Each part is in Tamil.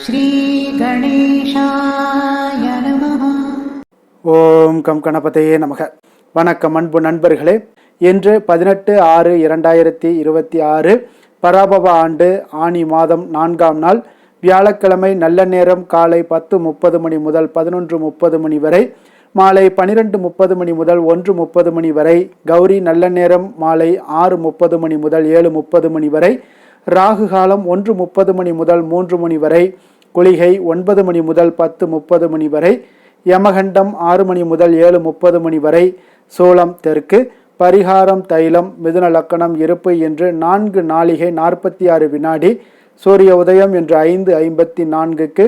ஸ்ரீ கணேசாய நமஹ. ஓம் கம் கணபதையே நமக. வணக்கம் அன்பு நண்பர்களே. இன்று 18/6/2026 பராபவ ஆண்டு ஆனி மாதம் 4ஆம் நாள் வியாழக்கிழமை. நல்ல நேரம் காலை 10:30 மணி முதல் 11:30 மணி வரை, மாலை 12:30 மணி முதல் 1:30 மணி வரை. கௌரி நல்ல நேரம் மாலை 6:30 மணி முதல் 7:30 மணி வரை. ராகு காலம் 1:30 மணி முதல் 3 மணி வரை. குளிகை 9 மணி முதல் 10:30 மணி வரை. யமகண்டம் 6 மணி முதல் 7:30 மணி வரை. சோளம் தெற்கு. பரிகாரம் தைலம். மிதுன லக்கணம் இருப்பு என்று 4 நாளிகை 46 வினாடி. சூரிய உதயம் என்று 5:54க்கு.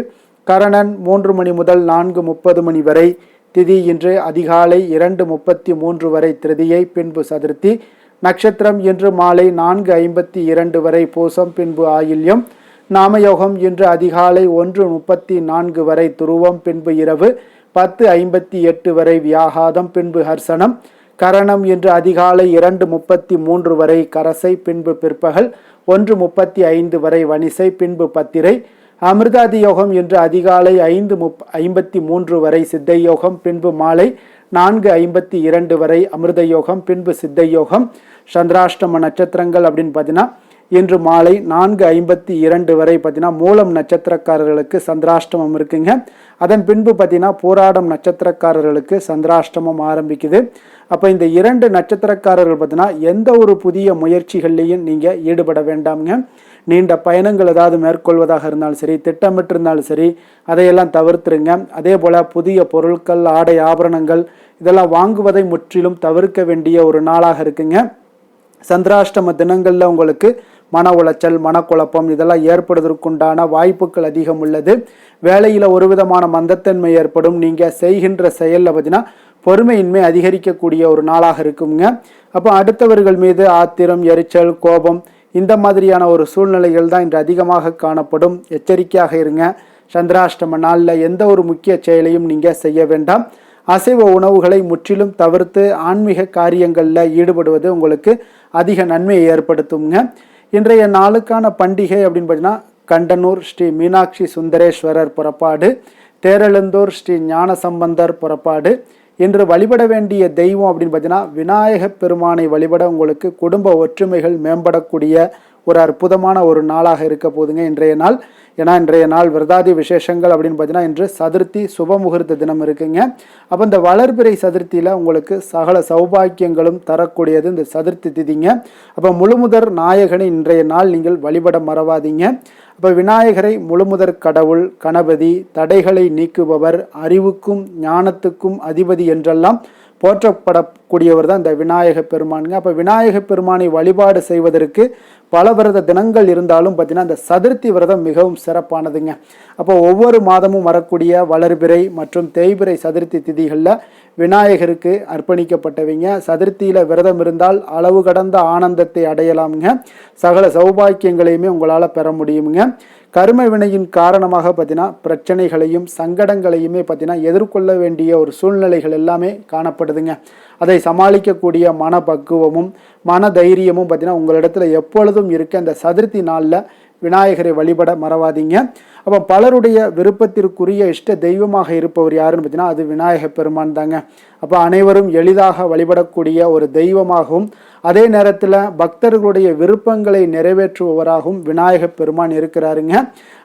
கரணன் 3 மணி முதல் 4:30 மணி வரை. திதி இன்று அதிகாலை 2:33 வரை திருதியை, பின்பு சதுர்த்தி. நட்சத்திரம் இன்று மாலை 4:52 வரை பூசம், பின்பு ஆயில்யம். நாமயோகம் இன்று அதிகாலை 1:34 வரை துருவம், பின்பு இரவு 10:58 வரை வியாகாதம், பின்பு ஹர்சனம். கரணம் இன்று அதிகாலை 2:33 வரை கரசை, பின்பு பிற்பகல் 1:35 வரை வணிசை, பின்பு பத்திரை. அமிர்தாதி யோகம் இன்று அதிகாலை 5:53 வரை சித்தை யோகம், பின்பு மாலை 4:52 வரை அமிர்த யோகம், பின்பு சித்த யோகம். சந்திராஷ்டம நட்சத்திரங்கள் அப்படின்னு பார்த்தீங்கன்னா இன்று மாலை 4:52 வரை பார்த்தீங்கன்னா மூலம் நட்சத்திரக்காரர்களுக்கு சந்திராஷ்டமம் இருக்குங்க. அதன் பின்பு பார்த்தீங்கன்னா போராடம் நட்சத்திரக்காரர்களுக்கு சந்திராஷ்டமம் ஆரம்பிக்குது. அப்போ இந்த 2 நட்சத்திரக்காரர்கள் பார்த்தீங்கன்னா எந்த ஒரு புதிய முயற்சிகள்லையும் நீங்கள் ஈடுபட வேண்டாம்ங்க. நீண்ட பயணங்கள் ஏதாவது மேற்கொள்வதாக இருந்தாலும் சரி, திட்டமிட்டிருந்தாலும் சரி, அதையெல்லாம் தவிர்த்துருங்க. அதே போல் புதிய பொருட்கள், ஆடை ஆபரணங்கள் இதெல்லாம் வாங்குவதை முற்றிலும் தவிர்க்க வேண்டிய ஒரு நாளாக இருக்குங்க. சந்திராஷ்டம தினங்களில் உங்களுக்கு மன உளைச்சல், மனக்குழப்பம் இதெல்லாம் ஏற்படுவதற்குண்டான வாய்ப்புகள் அதிகம் உள்ளது. வேலையில் ஒரு விதமான மந்தத்தன்மை ஏற்படும். நீங்கள் செய்கின்ற செயலில் பார்த்தீங்கன்னா பொறுமையின்மை அதிகரிக்கக்கூடிய ஒரு நாளாக இருக்குங்க. அப்போ அடுத்தவர்கள் மீது ஆத்திரம், எரிச்சல், கோபம் இந்த மாதிரியான ஒரு சூழ்நிலைகள் தான் இன்று அதிகமாக காணப்படும். எச்சரிக்கையாக இருங்க. சந்திராஷ்டம நாளில் எந்த ஒரு முக்கிய செயலையும் நீங்கள் செய்ய வேண்டாம். அசைவ உணவுகளை முற்றிலும் தவிர்த்து ஆன்மீக காரியங்களில் ஈடுபடுவது உங்களுக்கு அதிக நன்மையை ஏற்படுத்துங்க. இன்றைய நாளுக்கான பண்டிகை அப்படின்னு பார்த்தீங்கன்னா கண்டனூர் ஸ்ரீ மீனாட்சி சுந்தரேஸ்வரர் புறப்பாடு, தேரெழுந்தூர் ஸ்ரீ ஞானசம்பந்தர் புறப்பாடு. இன்று வழிபட வேண்டிய தெய்வம் அப்படின்னு பார்த்தீங்கன்னா விநாயக பெருமானை வழிபட உங்களுக்கு குடும்ப ஒற்றுமைகள் மேம்படக்கூடிய ஒரு அற்புதமான ஒரு நாளாக இருக்க போதுங்க இன்றைய நாள். ஏன்னா இன்றைய நாள் விரதாதி விசேஷங்கள் அப்படின்னு பார்த்தீங்கன்னா இன்று சதுர்த்தி சுப முகூர்த்த தினம் இருக்குங்க. அப்போ இந்த வளர்பிறை சதுர்த்தியில் உங்களுக்கு சகல சௌபாக்கியங்களும் தரக்கூடியது இந்த சதுர்த்தி திதிங்க. அப்போ முழுமுதற் நாயகனை இன்றைய நாள் நீங்கள் வழிபட மறவாதீங்க. அப்போ விநாயகரை முழுமுதற் கடவுள், கணபதி, தடைகளை நீக்குபவர், அறிவுக்கும் ஞானத்துக்கும் அதிபதி என்றெல்லாம் போற்றப்படக்கூடியவர் தான் இந்த விநாயக பெருமானுங்க. அப்போ விநாயக பெருமானை வழிபாடு செய்வதற்கு பல விரத தினங்கள் இருந்தாலும் பார்த்தீங்கன்னா இந்த சதுர்த்தி விரதம் மிகவும் சிறப்பானதுங்க. அப்போ ஒவ்வொரு மாதமும் வரக்கூடிய வளர்பிறை மற்றும் தேய்பிறை சதுர்த்தி திதிகளில் விநாயகருக்கு அர்ப்பணிக்கப்பட்டவங்க. சதுர்த்தியில் விரதம் இருந்தால் அளவு கடந்த ஆனந்தத்தை அடையலாமுங்க. சகல சௌபாக்கியங்களையுமே உங்களால் பெற முடியுங்க. கர்ம வினையின் காரணமாக பார்த்தீங்கன்னா பிரச்சனைகளையும் சங்கடங்களையுமே பார்த்தீங்கன்னா எதிர்கொள்ள வேண்டிய ஒரு சூழ்நிலைகள் எல்லாமே காணப்படுதுங்க. அதை சமாளிக்கக்கூடிய மனப்பக்குவமும் மன தைரியமும் பார்த்தீங்கன்னா உங்களிடத்துல எப்பொழுதும் இருக்க அந்த சதுர்த்தி நாளில் விநாயகரை வழிபட மறவாதீங்க. அப்போ பலருடைய விருப்பத்திற்குரிய இஷ்ட தெய்வமாக இருப்பவர் யாருன்னு பார்த்தீங்கன்னா அது விநாயக பெருமான் தாங்க. அப்போ அனைவரும் எளிதாக வழிபடக்கூடிய ஒரு தெய்வமாகவும் அதே நேரத்தில் பக்தர்களுடைய விருப்பங்களை நிறைவேற்றுபவராகவும் விநாயக பெருமான் இருக்கிறாருங்க.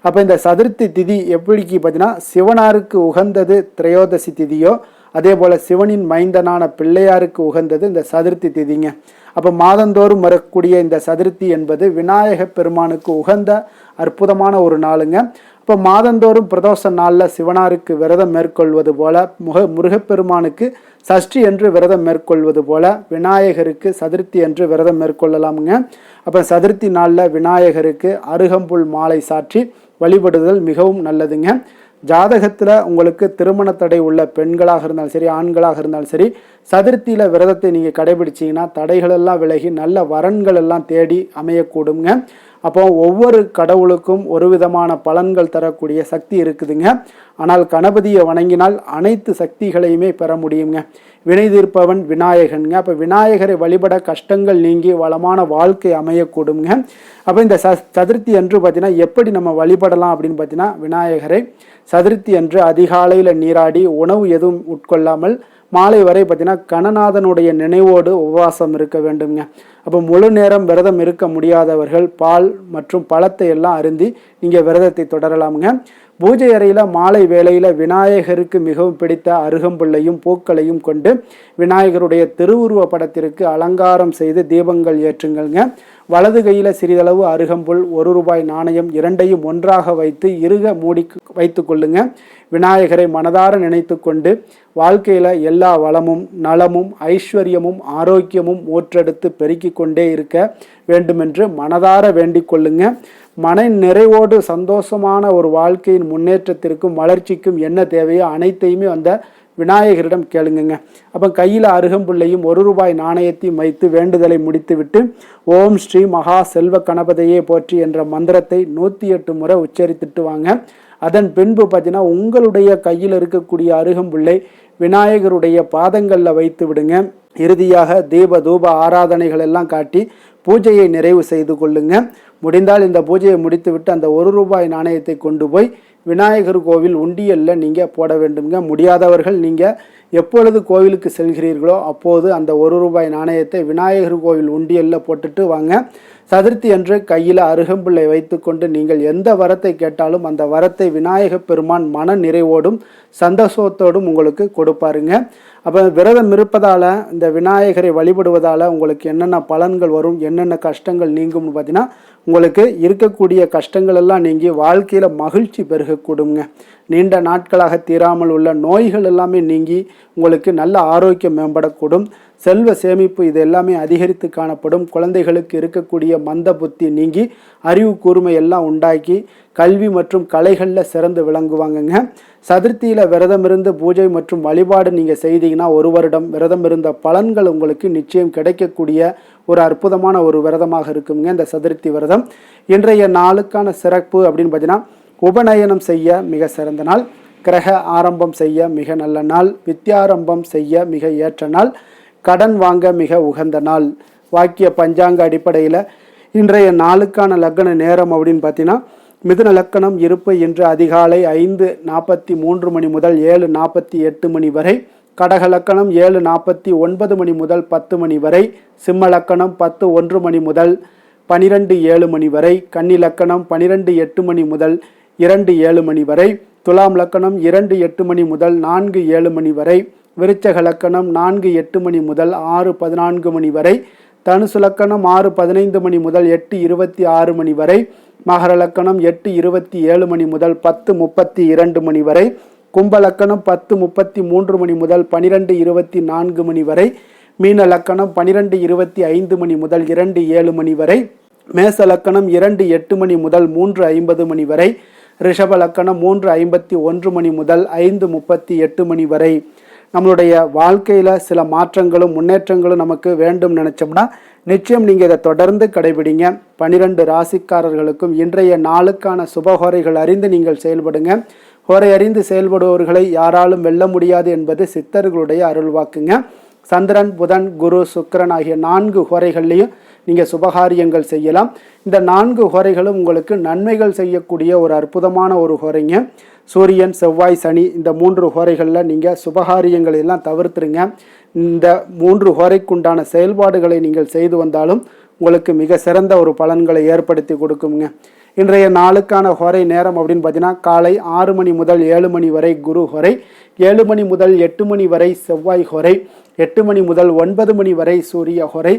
அப்போ இந்த சதுர்த்தி திதி எப்படிக்கு பார்த்தீங்கன்னா சிவனாருக்கு உகந்தது திரையோதசி திதியோ அதே போல் சிவனின் மைந்தனான பிள்ளையாருக்கு உகந்தது இந்த சதுர்த்தி திதிங்க. அப்போ மாதந்தோறும் வரக்கூடிய இந்த சதுர்த்தி என்பது விநாயக பெருமானுக்கு உகந்த அற்புதமான ஒரு நாளுங்க. இப்போ மாதந்தோறும் பிரதோஷ நாளில் சிவனாருக்கு விரதம் மேற்கொள்வது போல முருகப்பெருமானுக்கு சஷ்டி என்று விரதம் மேற்கொள்வது போல விநாயகருக்கு சதுர்த்தி என்று விரதம் மேற்கொள்ளலாமுங்க. அப்போ சதுர்த்தி நாளில் விநாயகருக்கு அருகம்புல் மாலை சாற்றி வழிபடுதல் மிகவும் நல்லதுங்க. ஜாதகத்தில் உங்களுக்கு திருமண தடை உள்ள பெண்களாக இருந்தாலும் சரி, ஆண்களாக இருந்தாலும் சரி, சதுர்த்தியில் விரதத்தை நீங்கள் கடைபிடிச்சிங்கன்னா தடைகளெல்லாம் விலகி நல்ல வரன்கள் எல்லாம் தேடி அமையக்கூடுங்க. அப்போ ஒவ்வொரு கடவுளுக்கும் ஒரு விதமான பலன்கள் தரக்கூடிய சக்தி இருக்குதுங்க. ஆனால் கணபதியை வணங்கினால் அனைத்து சக்திகளையுமே பெற முடியுங்க. வினை தீர்ப்பவன் விநாயகனுங்க. அப்போ விநாயகரை வழிபட கஷ்டங்கள் நீங்கி வளமான வாழ்க்கை அமையக்கூடுங்க. அப்போ இந்த சதுர்த்தி அன்று பார்த்தீங்கன்னா எப்படி நம்ம வழிபடலாம் அப்படின்னு பார்த்தீங்கன்னா, விநாயகரை சதுர்த்தி அன்று அதிகாலையில் நீராடி உணவு எதுவும் உட்கொள்ளாமல் மாலை வரை பார்த்தீங்கன்னா கணநாதனுடைய நினைவோடு உபவாசம் இருக்க வேண்டுங்க. அப்போ முழு நேரம் விரதம் இருக்க முடியாதவர்கள் பால் மற்றும் பழத்தை எல்லாம் அருந்தி நீங்கள் விரதத்தை தொடரலாமுங்க. பூஜை அறையில் மாலை வேளையில் விநாயகருக்கு மிகவும் பிடித்த அருகம்புல்லையும் பூக்களையும் கொண்டு விநாயகருடைய திருவுருவ படத்திற்கு அலங்காரம் செய்து தீபங்கள் ஏற்றுங்கள்ங்க. வலது கையில் சிறிதளவு அருகம்புல், ₹1 நாணயம் இரண்டையும் ஒன்றாக வைத்து இறுக மூடி வைத்து கொள்ளுங்க. விநாயகரை மனதார நினைத்து கொண்டு வாழ்க்கையில் எல்லா வளமும் நலமும் ஐஸ்வர்யமும் ஆரோக்கியமும் ஊற்றெடுத்து பெருக்கி கொண்டே இருக்க வேண்டுமென்று மனதார வேண்டிக் கொள்ளுங்க. மன நிறைவோடு சந்தோஷமான ஒரு வாழ்க்கையின் முன்னேற்றத்திற்கும் வளர்ச்சிக்கும் என்ன தேவையோ அனைத்தையுமே அந்த விநாயகரிடம் கேளுங்க. அப்போ கையில் அருகம்புல்லையும் ₹1 நாணயத்தையும் வைத்து வேண்டுதலை முடித்துவிட்டு ஓம் ஸ்ரீ மகா செல்வ கணபதியே போற்றி என்ற மந்திரத்தை 108 முறை உச்சரித்துட்டு வாங்க. அதன் பின்பு பார்த்தீங்கன்னா உங்களுடைய கையில் இருக்கக்கூடிய அருகம்புல்லை விநாயகருடைய பாதங்களில் வைத்து விடுங்க. இறுதியாக தீப தூப ஆராதனைகள் எல்லாம் காட்டி பூஜையை நிறைவு செய்து கொள்ளுங்க. முடிந்தால் இந்த பூஜையை முடித்துவிட்டு அந்த ₹1 நாணயத்தை கொண்டு போய் விநாயகர் கோவில் உண்டியலில் நீங்கள் போட வேண்டுங்க. முடியாதவர்கள் நீங்கள் எப்பொழுது கோவிலுக்கு செல்கிறீர்களோ அப்போது அந்த ₹1 நாணயத்தை விநாயகர் கோவில் உண்டியலில் போட்டுட்டு வாங்க. சதுர்த்தி அன்று கையில் அருகம்புல்லை வைத்து கொண்டு நீங்கள் எந்த வரத்தை கேட்டாலும் அந்த வரத்தை விநாயக பெருமான் மன நிறைவோடும் சந்தோஷத்தோடும் உங்களுக்கு கொடுப்பாருங்க. அப்போ விரதம் இருப்பதால் இந்த விநாயகரை வழிபடுவதால் உங்களுக்கு என்னென்ன பலன்கள் வரும், என்னென்ன கஷ்டங்கள் நீங்கும்னு பார்த்தீங்கன்னா, உங்களுக்கு இருக்கக்கூடிய கஷ்டங்கள் எல்லாம் நீங்கி வாழ்க்கையில் மகிழ்ச்சி பெருகக்கூடுங்க. நீண்ட நாட்களாக தீராமல் உள்ள நோய்கள் எல்லாமே நீங்கி உங்களுக்கு நல்ல ஆரோக்கியம் மேம்படக்கூடும். செல்வ சேமிப்பு இது எல்லாமே அதிகரித்து காணப்படும். குழந்தைகளுக்கு இருக்கக்கூடிய மந்த புத்தி நீங்கி அறிவு கூர்மை எல்லாம் உண்டாக்கி கல்வி மற்றும் கலைகளில் சிறந்து விளங்குவாங்கங்க. சதுர்த்தியில் விரதம் இருந்து பூஜை மற்றும் வழிபாடு நீங்கள் செய்தீங்கன்னா 1 வருடம் விரதம் இருந்த பலன்கள் உங்களுக்கு நிச்சயம் கிடைக்கக்கூடிய ஒரு அற்புதமான ஒரு விரதமாக இருக்குங்க இந்த சதுர்த்தி விரதம். இன்றைய நாளுக்கான சிறப்பு அப்படின்னு பார்த்தீங்கன்னா, உபநயனம் செய்ய மிக சிறந்த நாள், கிரக ஆரம்பம் செய்ய மிக நல்ல நாள், வித்யாரம்பம் செய்ய மிக ஏற்ற நாள், கடன் வாங்க மிக உகந்த நாள். வாக்கிய பஞ்சாங்க அடிப்படையில் இன்றைய நாளுக்கான லக்ன நேரம் அப்படின்னு பார்த்தீங்கன்னா, மிதுன லக்கணம் இருப்பு இன்று அதிகாலை 5:43 மணி முதல் 7:48 மணி வரை, கடக லக்கணம் 7:49 மணி முதல் 10 மணி வரை, சிம்ம லக்கணம் 10:01 மணி முதல் 12:07 மணி வரை, கன்னி லக்கணம் 12:08 மணி முதல் 2:07 மணி வரை, துலாம் லக்கணம் 2:08 மணி முதல் 4:07 மணி வரை, விருச்சக லக்கணம் 4:08 மணி முதல் 6:14 மணி வரை, தனுசு லக்கணம் 6:15 மணி முதல் 8:26 மணி வரை, மகர லக்கணம் 8:27 மணி முதல் 10:32 மணி வரை, கும்ப லக்கணம் 10:33 மணி முதல் 12:24 மணி வரை, மீன லக்கணம் 12:25 மணி முதல் 2:07 மணி வரை, மேச லக்கணம் 2:08 மணி முதல் 3:50 மணி வரை, ரிஷப லக்கணம் 3:51 மணி முதல் 5:38 மணி வரை. நம்மளுடைய வாழ்க்கையில் சில மாற்றங்களும் முன்னேற்றங்களும் நமக்கு வேண்டும் நினச்சோம்னா நிச்சயம் நீங்கள் இதை தொடர்ந்து கடைபிடிங்க. 12 ராசிக்காரர்களுக்கும் இன்றைய நாளுக்கான சுபஹோரைகள் அறிந்து நீங்கள் செயல்படுங்க. ஹோரை அறிந்து செயல்படுபவர்களை யாராலும் வெல்ல முடியாது என்பது சித்தர்களுடைய அருள்வாக்குங்க. சந்திரன், புதன், குரு, சுக்கிரன் ஆகிய 4 ஹோரைகள்லையும் நீங்கள் சுபகாரியங்கள் செய்யலாம். இந்த 4 ஹோரைகளும் உங்களுக்கு நன்மைகள் செய்யக்கூடிய ஒரு அற்புதமான ஒரு ஹோரைங்க. சூரியன், செவ்வாய், சனி இந்த 3 ஹோரைகளில் நீங்கள் சுபகாரியங்களை எல்லாம் தவிர்த்துருங்க. இந்த 3 ஹோரைக்குண்டான செயல்பாடுகளை நீங்கள் செய்து வந்தாலும் உங்களுக்கு மிக சிறந்த ஒரு பலன்களை ஏற்படுத்தி கொடுக்குங்க. இன்றைய நாளுக்கான ஹோரை நேரம் அப்படின்னு பார்த்தீங்கன்னா, காலை 6 மணி முதல் 7 மணி வரை குரு ஹோரை, 7 மணி முதல் 8 மணி வரை செவ்வாய் ஹோரை, 8 மணி முதல் 9 மணி வரை சூரிய ஹோரை,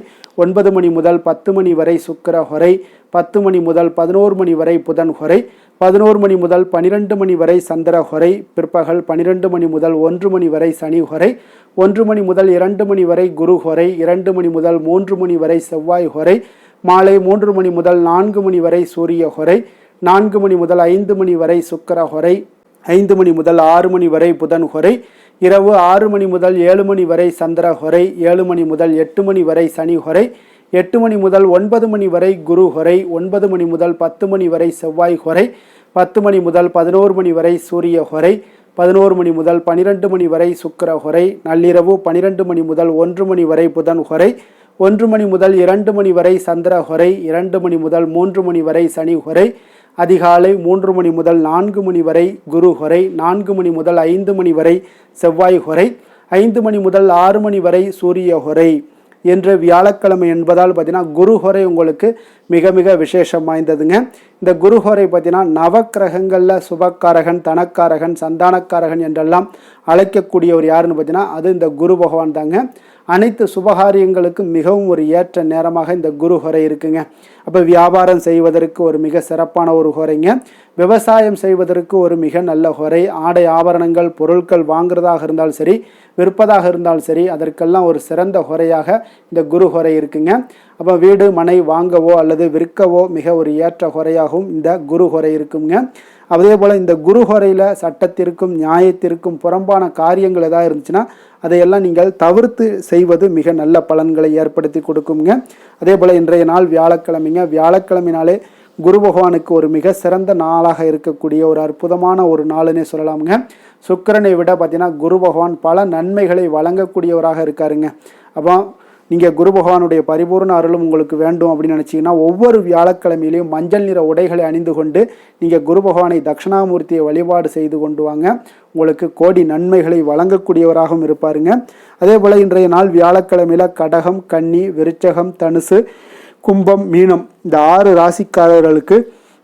9 மணி முதல் 10 மணி வரை சுக்கிர ஹோரை, 10 மணி முதல் 11 மணி வரை புதன் ஹோரை, 11 மணி முதல் 12 மணி வரை சந்திர ஹோரை, பிற்பகல் 12 மணி முதல் 1 மணி வரை சனி ஹோரை, 1 மணி முதல் 2 மணி வரை குரு ஹோரை, 2 மணி முதல் 3 மணி வரை செவ்வாய் ஹோரை, மாலை 3 மணி முதல் 4 மணி வரை சூரிய ஹோரை, 4 மணி முதல் 5 மணி வரை சுக்கிர ஹோரை, 5 மணி முதல் 6 மணி வரை புதன் ஹோரை, இரவு 6 மணி முதல் 7 மணி வரை சந்திர ஹோரை, 7 மணி முதல் 8 மணி வரை சனி ஹோரை, 8 மணி முதல் 9 மணி வரை குரு ஹொரை, 9 மணி முதல் 10 மணி வரை செவ்வாய் ஹொரை, 10 மணி முதல் 11 மணி வரை சூரிய ஹொரை, 11 மணி முதல் 12 மணி வரை சுக்கிர ஹொரை, நள்ளிரவு 12 மணி முதல் 1 மணி வரை புதன் ஹொரை, 1 மணி முதல் 2 மணி வரை சந்திர ஹொரை, 2 மணி முதல் 3 மணி வரை சனி ஹொரை, அதிகாலை 3 மணி முதல் 4 மணி வரை குரு ஹொரை, 4 மணி முதல் 5 மணி வரை செவ்வாய் ஹொரை, 5 மணி முதல் 6 மணி வரை சூரிய ஹொரை என்று வியாழக்கிழமை என்பதால் பார்த்தீங்கன்னா குரு ஹொரை உங்களுக்கு மிக மிக விசேஷம் வாய்ந்ததுங்க. இந்த குரு ஹொரை பார்த்தீங்கன்னா நவக்கிரகங்களில் சுபக்காரகன், தனக்காரகன், சந்தானக்காரகன் என்றெல்லாம் அழைக்கக்கூடியவர் யாருன்னு பார்த்தீங்கன்னா அது இந்த குரு பகவான் தாங்க. அனைத்து சுபகாரியங்களுக்கும் மிகவும் ஒரு ஏற்ற நேரமாக இந்த குரு ஹொரை இருக்குங்க. அப்போ வியாபாரம் செய்வதற்கு ஒரு மிக சிறப்பான ஒரு ஹொரைங்க. விவசாயம் செய்வதற்கு ஒரு மிக நல்ல ஹொரை. ஆடை ஆபரணங்கள் பொருட்கள் வாங்குறதாக இருந்தாலும் சரி, விற்பதாக இருந்தாலும் சரி, அதற்கெல்லாம் ஒரு சிறந்த ஹொரையாக இந்த குரு ஹொரை இருக்குங்க. அப்போ வீடு மனை வாங்கவோ அல்லது விற்கவோ மிக ஒரு ஏற்ற ஹொரையாகவும் இந்த குரு ஹொரை இருக்குங்க. அதே போல் இந்த குரு ஹொரையில் சட்டத்திற்கும் நியாயத்திற்கும் புறம்பான காரியங்கள் எதாவது இருந்துச்சுன்னா அதையெல்லாம் நீங்கள் தவிர்த்து செய்வது மிக நல்ல பலன்களை ஏற்படுத்தி கொடுக்குங்க. அதே போல் இன்றைய நாள் வியாழக்கிழமைங்க. வியாழக்கிழமைனாலே குரு பகவானுக்கு ஒரு மிக சிறந்த நாளாக இருக்கக்கூடிய ஒரு அற்புதமான ஒரு நாளுன்னே சொல்லலாமுங்க. சுக்கிரனை விட பார்த்தீங்கன்னா குரு பகவான் பல நன்மைகளை வழங்கக்கூடியவராக இருக்காருங்க. அப்போ நீங்கள் குரு பகவானுடைய பரிபூர்ண அருளும் உங்களுக்கு வேண்டும் அப்படின்னு நினச்சிங்கன்னா ஒவ்வொரு வியாழக்கிழமையிலையும் மஞ்சள் நிற உடைகளை அணிந்து கொண்டு நீங்கள் குரு பகவானை தட்சிணாமூர்த்தியை வழிபாடு செய்து கொண்டு வாங்க. உங்களுக்கு கோடி நன்மைகளை வழங்கக்கூடியவராகவும் இருப்பாருங்க. அதே போல் இன்றைய நாள் வியாழக்கிழமையில் கடகம், கன்னி, விருச்சகம், தனுசு, கும்பம், மீனம் இந்த 6 ராசிக்காரர்களுக்கு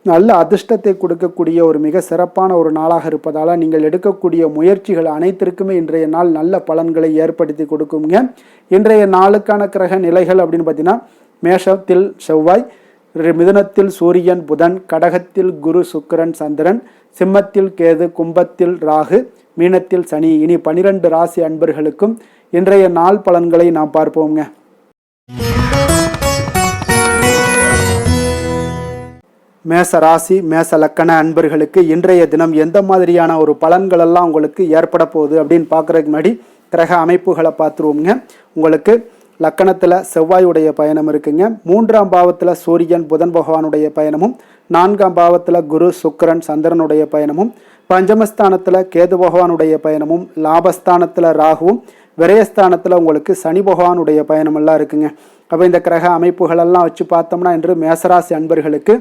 நல்ல அதிர்ஷ்டத்தை கொடுக்கக்கூடிய ஒரு மிக சிறப்பான ஒரு நாளாக இருப்பதால் நீங்கள் எடுக்கக்கூடிய முயற்சிகள் அனைத்திற்குமே இன்றைய நாள் நல்ல பலன்களை ஏற்படுத்தி கொடுக்குங்க. இன்றைய நாளுக்கான கிரக நிலைகள் அப்படின்னு பார்த்தீங்கன்னா மேஷத்தில் செவ்வாய், மிதுனத்தில் சூரியன் புதன், கடகத்தில் குரு சுக்கிரன் சந்திரன், சிம்மத்தில் கேது, கும்பத்தில் ராகு, மீனத்தில் சனி. இனி 12 ராசி அன்பர்களுக்கும் இன்றைய நாள் பலன்களை நாம் பார்ப்போங்க. மேச ராசி மேச லக்கண அன்பர்களுக்கு இன்றைய தினம் எந்த மாதிரியான ஒரு பலன்களெல்லாம் உங்களுக்கு ஏற்பட போகுது அப்படின்னு பார்க்குறதுக்கு முன்னாடி கிரக அமைப்புகளை பார்த்துருவோங்க. உங்களுக்கு லக்கணத்தில் செவ்வாயுடைய பயணம் இருக்குங்க. 3ஆம் பாவத்தில் சூரியன் புதன் பகவானுடைய பயணமும், 4ஆம் பாவத்தில் குரு சுக்கிரன் சந்திரனுடைய பயணமும், பஞ்சமஸ்தானத்தில் கேது பகவானுடைய பயணமும், லாபஸ்தானத்தில் ராகுவும், விரயஸ்தானத்தில் உங்களுக்கு சனி பகவானுடைய பயணமெல்லாம் இருக்குங்க. அப்போ இந்த கிரக அமைப்புகளெல்லாம் வச்சு பார்த்தோம்னா இன்று மேசராசி அன்பர்களுக்கு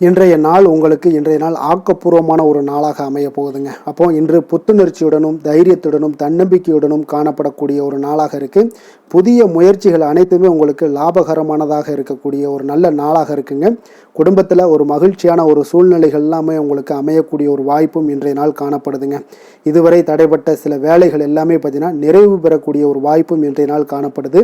இன்றைய நாள் உங்களுக்கு இன்றைய நாள் ஆக்கப்பூர்வமான ஒரு நாளாக அமைய போகுதுங்க. அப்போ இன்று புத்துணர்ச்சியுடனும் தைரியத்துடனும் தன்னம்பிக்கையுடனும் காணப்படக்கூடிய ஒரு நாளாக இருக்குது. புதிய முயற்சிகள் அனைத்துமே உங்களுக்கு லாபகரமானதாக இருக்கக்கூடிய ஒரு நல்ல நாளாக இருக்குங்க. குடும்பத்தில் ஒரு மகிழ்ச்சியான ஒரு சூழ்நிலைகள் எல்லாமே உங்களுக்கு அமையக்கூடிய ஒரு வாய்ப்பும் இன்றைய நாள் காணப்படுதுங்க. இதுவரை தடைப்பட்ட சில வேலைகள் எல்லாமே பார்த்தீங்கன்னா நிறைவு பெறக்கூடிய ஒரு வாய்ப்பும் இன்றைய நாள் காணப்படுது.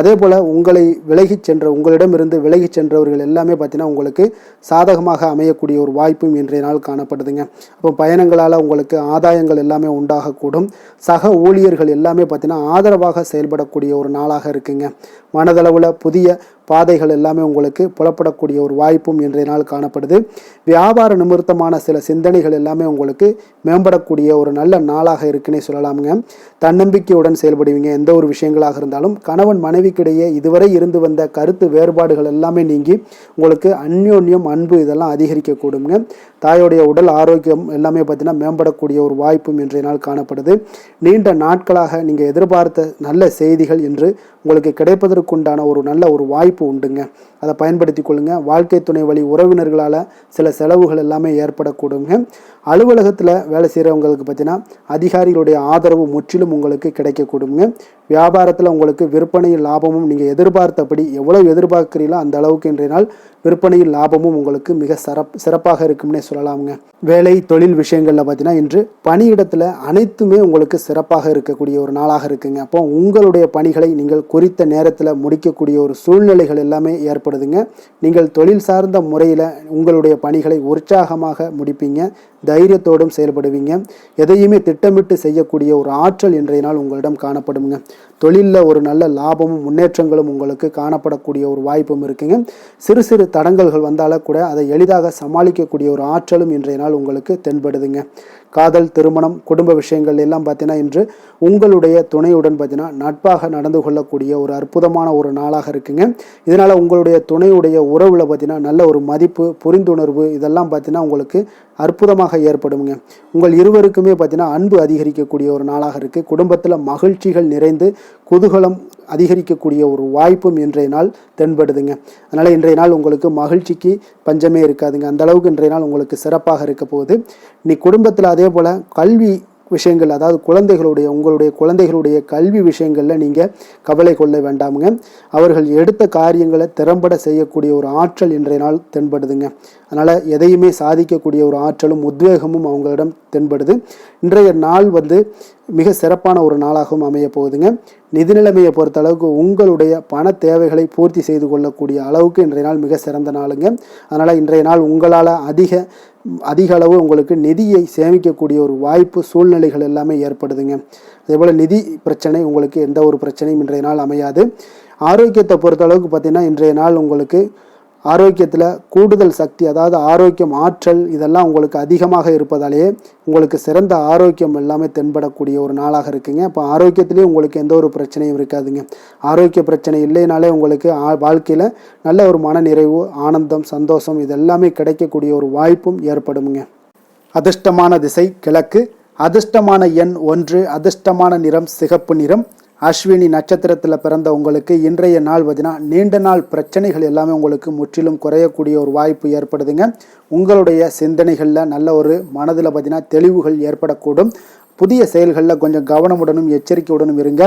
அதே போல் உங்களிடமிருந்து விலகிச் சென்றவர்கள் எல்லாமே பார்த்தீங்கன்னா உங்களுக்கு சாதகமாக அமையக்கூடிய ஒரு வாய்ப்பும் இன்றைய நாள் காணப்படுதுங்க. அப்போ பயணங்களால் உங்களுக்கு ஆதாயங்கள் எல்லாமே உண்டாகக்கூடும். சக ஊழியர்கள் எல்லாமே பார்த்தீங்கன்னா ஆதரவாக செயல்படக்கூடிய ஒரு நாளாக இருக்குங்க. மனதளவில் புதிய பாதைகள் எல்லாமே உங்களுக்கு புலப்படக்கூடிய ஒரு வாய்ப்பும் இன்றைய நாள் காணப்படுது. வியாபார நிமித்தமான சில சிந்தனைகள் எல்லாமே உங்களுக்கு மேம்படக்கூடிய ஒரு நல்ல நாளாக இருக்குன்னே சொல்லலாமுங்க. தன்னம்பிக்கையுடன் செயல்படுவீங்க. எந்த ஒரு விஷயங்களாக இருந்தாலும் கணவன் மனைவிக்கிடையே இதுவரை இருந்து வந்த கருத்து வேறுபாடுகள் எல்லாமே நீங்கி உங்களுக்கு அந்யோன்யம் அன்பு இதெல்லாம் அதிகரிக்கக்கூடுங்க. தாயோடைய உடல் ஆரோக்கியம் எல்லாமே பார்த்தீங்கன்னா மேம்படக்கூடிய ஒரு வாய்ப்பும் இன்றைய நாள் காணப்படுது. நீண்ட நாட்களாக நீங்கள் எதிர்பார்த்த நல்ல செய்திகள் இன்று உங்களுக்கு கிடைப்பதற்குண்டான ஒரு நல்ல ஒரு வாய்ப்பு உண்டுங்க. அதை பயன்படுத்தி கொள்ளுங்க. வாழ்க்கை துணை வழி உறவினர்களால் சில செலவுகள் எல்லாமே ஏற்படக்கூடுங்க. அலுவலகத்தில் வேலை செய்கிறவங்களுக்கு பார்த்தீங்கன்னா அதிகாரிகளுடைய ஆதரவு முற்றிலும் உங்களுக்கு கிடைக்கக்கூடுங்க. வியாபாரத்தில் உங்களுக்கு விற்பனையில் லாபமும் நீங்கள் எதிர்பார்த்தபடி எவ்வளவு எதிர்பார்க்கிறீங்களோ அந்த அளவுக்கு இன்றைய நாள் விற்பனையில் லாபமும் உங்களுக்கு மிக சிறப்பாக இருக்கும்னே சொல்லலாமுங்க. வேலை தொழில் விஷயங்களில் பார்த்தீங்கன்னா இன்று பணியிடத்தில் அனைத்துமே உங்களுக்கு சிறப்பாக இருக்கக்கூடிய ஒரு நாளாக இருக்குங்க. அப்போ உங்களுடைய பணிகளை நீங்கள் குறித்த நேரத்தில் முடிக்கக்கூடிய ஒரு சூழ்நிலைகள் எல்லாமே ஏற்படுதுங்க. நீங்கள் தொழில் சார்ந்த முறையில் உங்களுடைய பணிகளை உற்சாகமாக முடிப்பீங்க. தைரியத்தோடும் செயல்படுவீங்க. எதையுமே திட்டமிட்டு செய்யக்கூடிய ஒரு ஆற்றல் இன்றைய நாள் உங்களிடம் காணப்படுங்க. தொழிலில் ஒரு நல்ல லாபமும் முன்னேற்றங்களும் உங்களுக்கு காணப்படக்கூடிய ஒரு வாய்ப்பும் இருக்குங்க. சிறு சிறு தடங்கல்கள் வந்தாலும் கூட அதை எளிதாக சமாளிக்கக்கூடிய ஒரு ஆற்றலும் இன்றைய நாள் உங்களுக்கு தென்படுதுங்க. காதல், திருமணம், குடும்ப விஷயங்கள் எல்லாம் பார்த்தீங்கன்னா இன்று உங்களுடைய துணையுடன் பார்த்தீங்கன்னா நட்பாக நடந்து கொள்ளக்கூடிய ஒரு அற்புதமான ஒரு நாளாக இருக்குங்க. இதனால் உங்களுடைய துணையுடைய உறவில் பார்த்தீங்கன்னா நல்ல ஒரு மதிப்பு, புரிந்துணர்வு இதெல்லாம் பார்த்தீங்கன்னா உங்களுக்கு அற்புதமாக ஏற்படுங்க. உங்கள் இருவருக்குமே பார்த்தீங்கன்னா அன்பு அதிகரிக்கக்கூடிய ஒரு நாளாக இருக்குது. குடும்பத்தில் மகிழ்ச்சிகள் நிறைந்து குதூகலம் அதிகரிக்கக்கூடிய ஒரு வாய்ப்பும் இன்றைய நாள் தென்படுதுங்க. அதனால் இன்றைய நாள் உங்களுக்கு மகிழ்ச்சிக்கு பஞ்சமே இருக்காதுங்க. அந்த அளவுக்கு இன்றைய நாள் உங்களுக்கு சிறப்பாக இருக்க போகுது. நீ குடும்பத்தில் அதே போல் கல்வி விஷயங்கள், அதாவது உங்களுடைய குழந்தைகளுடைய கல்வி விஷயங்களில் நீங்கள் கவலை கொள்ள வேண்டாமுங்க. அவர்கள் எடுத்த காரியங்களை திறம்பட செய்யக்கூடிய ஒரு ஆற்றல் இன்றைய நாள் தென்படுதுங்க. அதனால் எதையுமே சாதிக்கக்கூடிய ஒரு ஆற்றலும் உத்வேகமும் அவங்களிடம் தென்படுது. இன்றைய நாள் மிக சிறப்பான ஒரு நாளாகவும் அமைய போகுதுங்க. நிதி நிலைமையை பொறுத்த அளவுக்கு உங்களுடைய பண தேவைகளை பூர்த்தி செய்து கொள்ளக்கூடிய அளவுக்கு இன்றைய நாள் மிக சிறந்த நாளுங்க. அதனால் இன்றைய நாள் உங்களால் அதிக அளவு உங்களுக்கு நிதியை சேமிக்கக்கூடிய ஒரு வாய்ப்பு, சூழ்நிலைகள் எல்லாமே ஏற்படுதுங்க. அதேபோல் நிதி பிரச்சனை உங்களுக்கு எந்த ஒரு பிரச்சனையும் இன்றைய நாள் அமையாது. ஆரோக்கியத்தை பொறுத்த அளவுக்கு பார்த்தீங்கன்னா இன்றைய நாள் உங்களுக்கு ஆரோக்கியத்தில் கூடுதல் சக்தி, அதாவது ஆரோக்கியம், ஆற்றல் இதெல்லாம் உங்களுக்கு அதிகமாக இருப்பதாலேயே உங்களுக்கு சிறந்த ஆரோக்கியம் எல்லாமே தென்படக்கூடிய ஒரு நாளாக இருக்குங்க. இப்போ ஆரோக்கியத்திலேயே உங்களுக்கு எந்த ஒரு பிரச்சனையும் இருக்காதுங்க. ஆரோக்கிய பிரச்சனை இல்லைனாலே உங்களுக்கு வாழ்க்கையில் நல்ல ஒரு மன நிறைவு, ஆனந்தம், சந்தோஷம் இதெல்லாமே கிடைக்கக்கூடிய ஒரு வாய்ப்பும் ஏற்படுங்க. அதிர்ஷ்டமான திசை கிழக்கு, அதிர்ஷ்டமான எண் 1, அதிர்ஷ்டமான நிறம் சிகப்பு நிறம். அஸ்வினி நட்சத்திரத்தில் பிறந்த உங்களுக்கு இன்றைய நாள் பார்த்தீங்கன்னா நீண்ட நாள் பிரச்சனைகள் எல்லாமே உங்களுக்கு முற்றிலும் குறையக்கூடிய ஒரு வாய்ப்பு ஏற்படுதுங்க. உங்களுடைய சிந்தனைகளில் நல்ல ஒரு மனதில் பார்த்தீங்கன்னா தெளிவுகள் ஏற்படக்கூடும். புதிய செயல்களில் கொஞ்சம் கவனமுடனும் எச்சரிக்கையுடனும் இருங்க.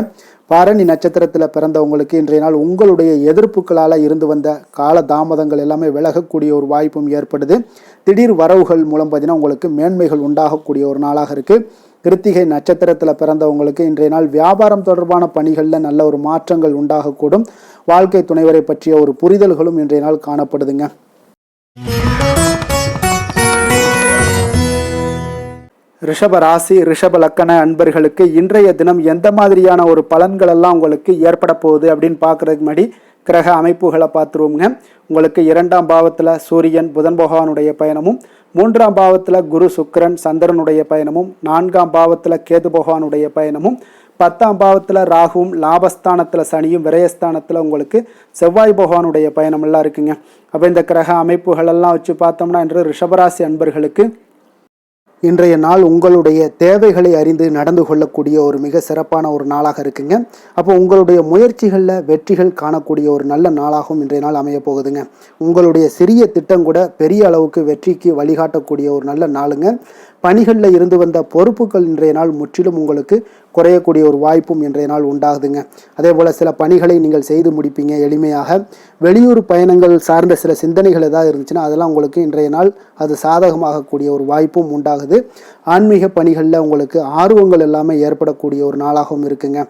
பரணி நட்சத்திரத்தில் பிறந்தவங்களுக்கு இன்றைய நாள் உங்களுடைய எதிர்ப்புகளால் இருந்து வந்த கால தாமதங்கள் எல்லாமே விலகக்கூடிய ஒரு வாய்ப்பும் ஏற்படுது. திடீர் வரவுகள் மூலம் பார்த்தீங்கன்னா உங்களுக்கு மேன்மைகள் உண்டாகக்கூடிய ஒரு நாளாக இருக்குது. கிருத்திகை நட்சத்திரத்தில் பிறந்தவங்களுக்கு இன்றைய நாள் வியாபாரம் தொடர்பான பணிகளில் நல்ல ஒரு மாற்றங்கள் உண்டாகக்கூடும். வாழ்க்கை துணைவரை பற்றிய ஒரு புரிதல்களும் இன்றைய நாள் காணப்படுதுங்க. ரிஷப ராசி, ரிஷப லக்கண அன்பர்களுக்கு இன்றைய தினம் எந்த மாதிரியான ஒரு பலன்கள் எல்லாம் உங்களுக்கு ஏற்பட போகுது அப்படின்னு பார்க்கறதுக்கு முன்னாடி கிரக அமைப்புகளை பார்த்துருவோங்க. உங்களுக்கு 2ஆம் பாவத்தில் சூரியன் புதன் பகவானுடைய பயணமும், 3ஆம் பாவத்தில் குரு சுக்கிரன் சந்திரனுடைய பயணமும், 4ஆம் பாவத்தில் கேது பகவானுடைய பயணமும், 10ஆம் பாவத்தில் ராகுவும், லாபஸ்தானத்தில் சனியும், விரயஸ்தானத்தில் உங்களுக்கு செவ்வாய் பகவானுடைய பயணம் எல்லாம் இருக்குங்க. அப்போ இந்த கிரக அமைப்புகள் எல்லாம் வச்சு பார்த்தோம்னா இன்று ரிஷபராசி அன்பர்களுக்கு இன்றைய நாள் உங்களுடைய தேவைகளை அறிந்து நடந்து கொள்ளக்கூடிய ஒரு மிக சிறப்பான ஒரு நாளாக இருக்குங்க. அப்போ உங்களுடைய முயற்சிகளில் வெற்றிகள் காணக்கூடிய ஒரு நல்ல நாளாகவும் இன்றைய நாள் அமைய போகுதுங்க. உங்களுடைய சிறிய திட்டம் கூட பெரிய அளவுக்கு வெற்றிக்கு வழிகாட்டக்கூடிய ஒரு நல்ல நாளுங்க. பணிகளில் இருந்து வந்த பொறுப்புகள் இன்றைய நாள் முற்றிலும் உங்களுக்கு குறையக்கூடிய ஒரு வாய்ப்பும் இன்றைய நாள் உண்டாகுதுங்க. அதே போல் சில பணிகளை நீங்கள் செய்து முடிப்பீங்க எளிமையாக. வெளியூர் பயணங்கள் சார்ந்த சில சிந்தனைகள் ஏதாவது இருந்துச்சுன்னா அதெல்லாம் உங்களுக்கு இன்றைய நாள் அது சாதகமாகக்கூடிய ஒரு வாய்ப்பும் உண்டாகுது. ஆன்மீக பணிகளில் உங்களுக்கு ஆர்வங்கள் எல்லாமே ஏற்படக்கூடிய ஒரு நாளாகவும் இருக்குங்க.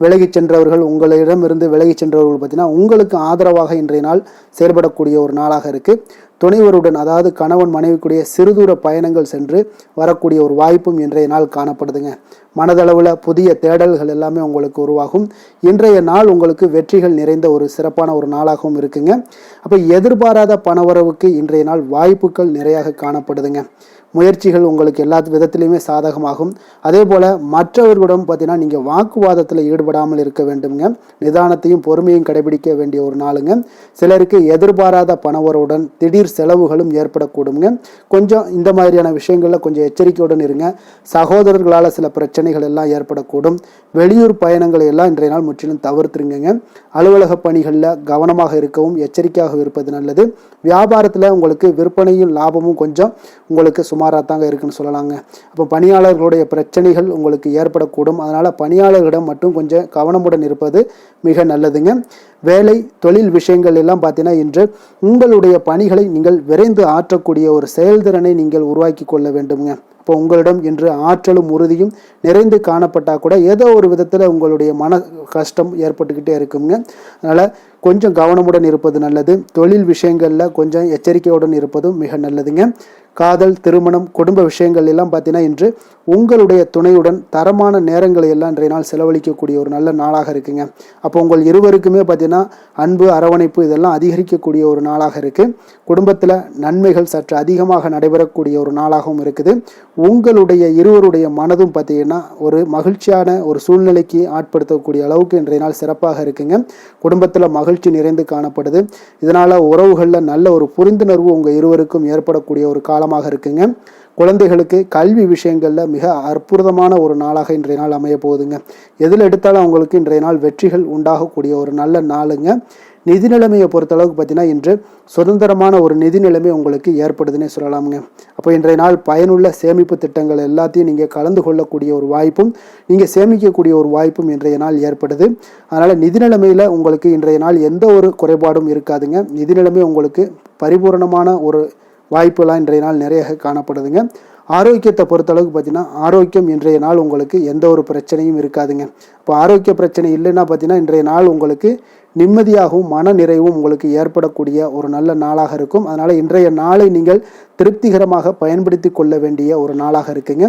விலகி சென்றவர்கள், உங்களிடமிருந்து விலகி சென்றவர்கள் பார்த்தீங்கன்னா உங்களுக்கு ஆதரவாக இன்றைய நாள் செயல்படக்கூடிய ஒரு நாளாக இருக்குது. துணைவருடன், அதாவது கணவன் மனைவிக்குடைய சிறுதூர பயணங்கள் சென்று வரக்கூடிய ஒரு வாய்ப்பும் இன்றைய நாள் காணப்படுதுங்க. மனதளவில் புதிய தேடல்கள் எல்லாமே உங்களுக்கு உருவாகும். இன்றைய நாள் உங்களுக்கு வெற்றிகள் நிறைந்த ஒரு சிறப்பான ஒரு நாளாகவும் இருக்குங்க. அப்போ எதிர்பாராத பணவரவுக்கு இன்றைய நாள் வாய்ப்புகள் நிறையாக காணப்படுதுங்க. முயற்சிகள் உங்களுக்கு எல்லா விதத்திலையுமே சாதகமாகும். அதே போல் மற்றவர்களிடம் பார்த்தீங்கன்னா நீங்கள் வாக்குவாதத்தில் ஈடுபடாமல் இருக்க வேண்டுங்க. நிதானத்தையும் பொறுமையும் கடைபிடிக்க வேண்டிய ஒரு நாளுங்க. சிலருக்கு எதிர்பாராத பணவரவுடன் திடீர் செலவுகளும் ஏற்படக்கூடுங்க. கொஞ்சம் இந்த மாதிரியான விஷயங்களில் கொஞ்சம் எச்சரிக்கையுடன் இருங்க. சகோதரர்களால் சில பிரச்சனைகள் எல்லாம் ஏற்படக்கூடும். வெளியூர் பயணங்களை எல்லாம் இன்றைய நாள் முற்றிலும் தவிர்த்துருங்க. அலுவலக பணிகளில் கவனமாக இருக்கவும் எச்சரிக்கையாக இருப்பது நல்லது. வியாபாரத்தில் உங்களுக்கு விற்பனையும் லாபமும் கொஞ்சம் உங்களுக்கு சுமாராக தாங்க இருக்குன்னு சொல்லலாங்க. அப்போ பணியாளர்களுடைய பிரச்சனைகள் உங்களுக்கு ஏற்படக்கூடும். அதனால் பணியாளர்களிடம் மட்டும் கொஞ்சம் கவனமுடன் இருப்பது மிக நல்லதுங்க. வேலை தொழில் விஷயங்கள் எல்லாம் பார்த்தீங்கன்னா இன்று உங்களுடைய பணிகளை நீங்கள் விரைந்து ஆற்றக்கூடிய ஒரு செயல்திறனை நீங்கள் உருவாக்கி கொள்ள வேண்டுங்க. அப்போ உங்களிடம் இன்று ஆற்றலும் உறுதியும் நிறைந்து காணப்பட்டால் கூட ஏதோ ஒரு விதத்தில் உங்களுடைய மன கஷ்டம் ஏற்பட்டுக்கிட்டே இருக்குங்க. அதனால் கொஞ்சம் கவனமுடன் இருப்பது நல்லது. தொழில் விஷயங்களில் கொஞ்சம் எச்சரிக்கையுடன் இருப்பதும் மிக நல்லதுங்க. காதல், திருமணம், குடும்ப விஷயங்கள் எல்லாம் பார்த்தீங்கன்னா இன்று உங்களுடைய துணையுடன் தரமான நேரங்களை எல்லாம் இன்றைய நாள் செலவழிக்கக்கூடிய ஒரு நல்ல நாளாக இருக்குங்க. அப்போ உங்கள் இருவருக்குமே பார்த்தீங்கன்னா அன்பு, அரவணைப்பு இதெல்லாம் அதிகரிக்கக்கூடிய ஒரு நாளாக இருக்குது. குடும்பத்தில் நன்மைகள் சற்று அதிகமாக நடைபெறக்கூடிய ஒரு நாளாகவும் இருக்குது. உங்களுடைய இருவருடைய மனதும் பார்த்தீங்கன்னா ஒரு மகிழ்ச்சியான ஒரு சூழ்நிலைக்கு ஆட்படுத்தக்கூடிய அளவுக்கு இன்றைய நாள் சிறப்பாக இருக்குங்க. குடும்பத்தில் மகிழ்ச்சி நிறைந்து காணப்படுது. இதனால் உறவுகளில் நல்ல ஒரு புரிந்துணர்வு உங்கள் இருவருக்கும் ஏற்படக்கூடிய ஒரு காலமாக இருக்குங்க. குழந்தைகளுக்கு கல்வி விஷயங்களில் மிக அற்புதமான ஒரு நாளாக இன்றைய நாள் அமைய போகுதுங்க. எதில் எடுத்தாலும் அவங்களுக்கு இன்றைய நாள் வெற்றிகள் உண்டாகக்கூடிய ஒரு நல்ல நாளுங்க. நிதி நிலைமையை பொறுத்தளவுக்கு பார்த்தீங்கன்னா இன்று சுதந்திரமான ஒரு நிதி நிலைமை உங்களுக்கு ஏற்படுதுன்னே சொல்லலாமுங்க. அப்போ இன்றைய நாள் பயனுள்ள சேமிப்பு திட்டங்கள் எல்லாத்தையும் நீங்கள் கலந்து கொள்ளக்கூடிய ஒரு வாய்ப்பும் நீங்கள் சேமிக்கக்கூடிய ஒரு வாய்ப்பும் இன்றைய நாள் ஏற்படுது. அதனால் நிதி நிலைமையில் உங்களுக்கு இன்றைய நாள் எந்த ஒரு குறைபாடும் இருக்காதுங்க. நிதி நிலைமை உங்களுக்கு பரிபூரணமான ஒரு வாய்ப்புலாம் இன்றைய நாள் நிறைய காணப்படுதுங்க. ஆரோக்கியத்தை பொறுத்தளவுக்கு பார்த்தீங்கன்னா ஆரோக்கியம் இன்றைய நாள் உங்களுக்கு எந்த ஒரு பிரச்சனையும் இருக்காதுங்க. இப்போ ஆரோக்கிய பிரச்சனை இல்லைன்னா பார்த்தீங்கன்னா இன்றைய நாள் உங்களுக்கு நிம்மதியாகவும் மன நிறைவும் உங்களுக்கு ஏற்படக்கூடிய ஒரு நல்ல நாளாக இருக்கும். அதனால் இன்றைய நாளை நீங்கள் திருப்திகரமாக பயன்படுத்தி கொள்ள வேண்டிய ஒரு நாளாக இருக்குங்க.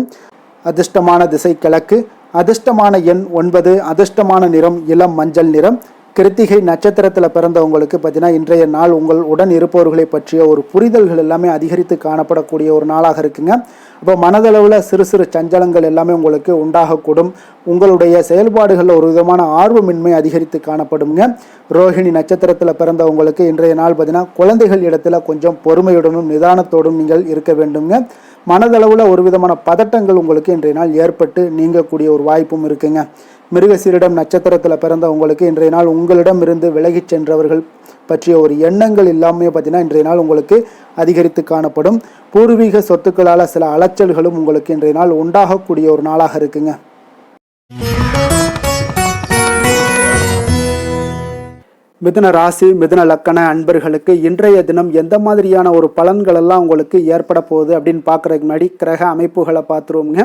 அதிர்ஷ்டமான திசை கிழக்கு, அதிர்ஷ்டமான எண் 9, அதிர்ஷ்டமான நிறம் இளம் மஞ்சள் நிறம். கிருத்திகை நட்சத்திரத்தில் பிறந்தவங்களுக்கு பார்த்தீங்கன்னா இன்றைய நாள் உங்கள் உடன் இருப்பவர்களை பற்றிய ஒரு புரிதல்கள் எல்லாமே அதிகரித்து காணப்படக்கூடிய ஒரு நாளாக இருக்குங்க. அப்போ மனதளவில் சிறு சிறு சஞ்சலங்கள் எல்லாமே உங்களுக்கு உண்டாகக்கூடும். உங்களுடைய செயல்பாடுகளில் ஒரு விதமான ஆர்வமின்மை அதிகரித்து காணப்படுங்க. ரோஹிணி நட்சத்திரத்தில் பிறந்தவங்களுக்கு இன்றைய நாள் பார்த்தீங்கன்னா குழந்தைகள் இடத்துல கொஞ்சம் பொறுமையுடனும் நிதானத்தோடும் நீங்கள் இருக்க வேண்டுங்க. மனதளவில் ஒரு விதமான பதட்டங்கள் உங்களுக்கு இன்றைய நாள் ஏற்பட்டு நீங்கக்கூடிய ஒரு வாய்ப்பும் இருக்குங்க. மிருகசீரிடம் நட்சத்திரத்தில் பிறந்தவங்களுக்கு இன்றைய நாள் உங்களிடம் இருந்து விலகிச் சென்றவர்கள் பற்றிய ஒரு எண்ணங்கள் எல்லாமே பார்த்தீங்கன்னா இன்றைய நாள் உங்களுக்கு அதிகரித்து காணப்படும். பூர்வீக சொத்துக்களால் சில அலைச்சல்களும் உங்களுக்கு இன்றைய நாள் உண்டாகக்கூடிய ஒரு நாளாக இருக்குங்க. மிதுன ராசி, மிதுன லக்கண அன்பர்களுக்கு இன்றைய தினம் எந்த மாதிரியான ஒரு பலன்கள் எல்லாம் உங்களுக்கு ஏற்பட போகுது அப்படின்னு பார்க்குறதுக்கு முன்னாடி கிரக அமைப்புகளை பார்த்துருவோங்க.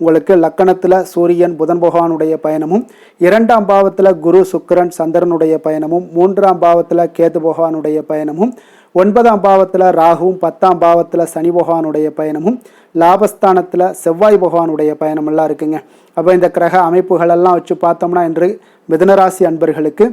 உங்களுக்கு லக்கணத்தில் சூரியன் புதன் பகவானுடைய பயணமும், 2ஆம் பாவத்தில் குரு சுக்கிரன் சந்திரனுடைய பயணமும், 3ஆம் பாவத்தில் கேது பகவானுடைய பயணமும், 9ஆம் பாவத்தில் ராகுவும், 10ஆம் பாவத்தில் சனி பகவானுடைய பயணமும், லாபஸ்தானத்தில் செவ்வாய் பகவானுடைய பயணமெல்லாம் இருக்குங்க. அப்போ இந்த கிரக அமைப்புகளெல்லாம் வச்சு பார்த்தோம்னா இன்று மிதுனராசி அன்பர்களுக்கு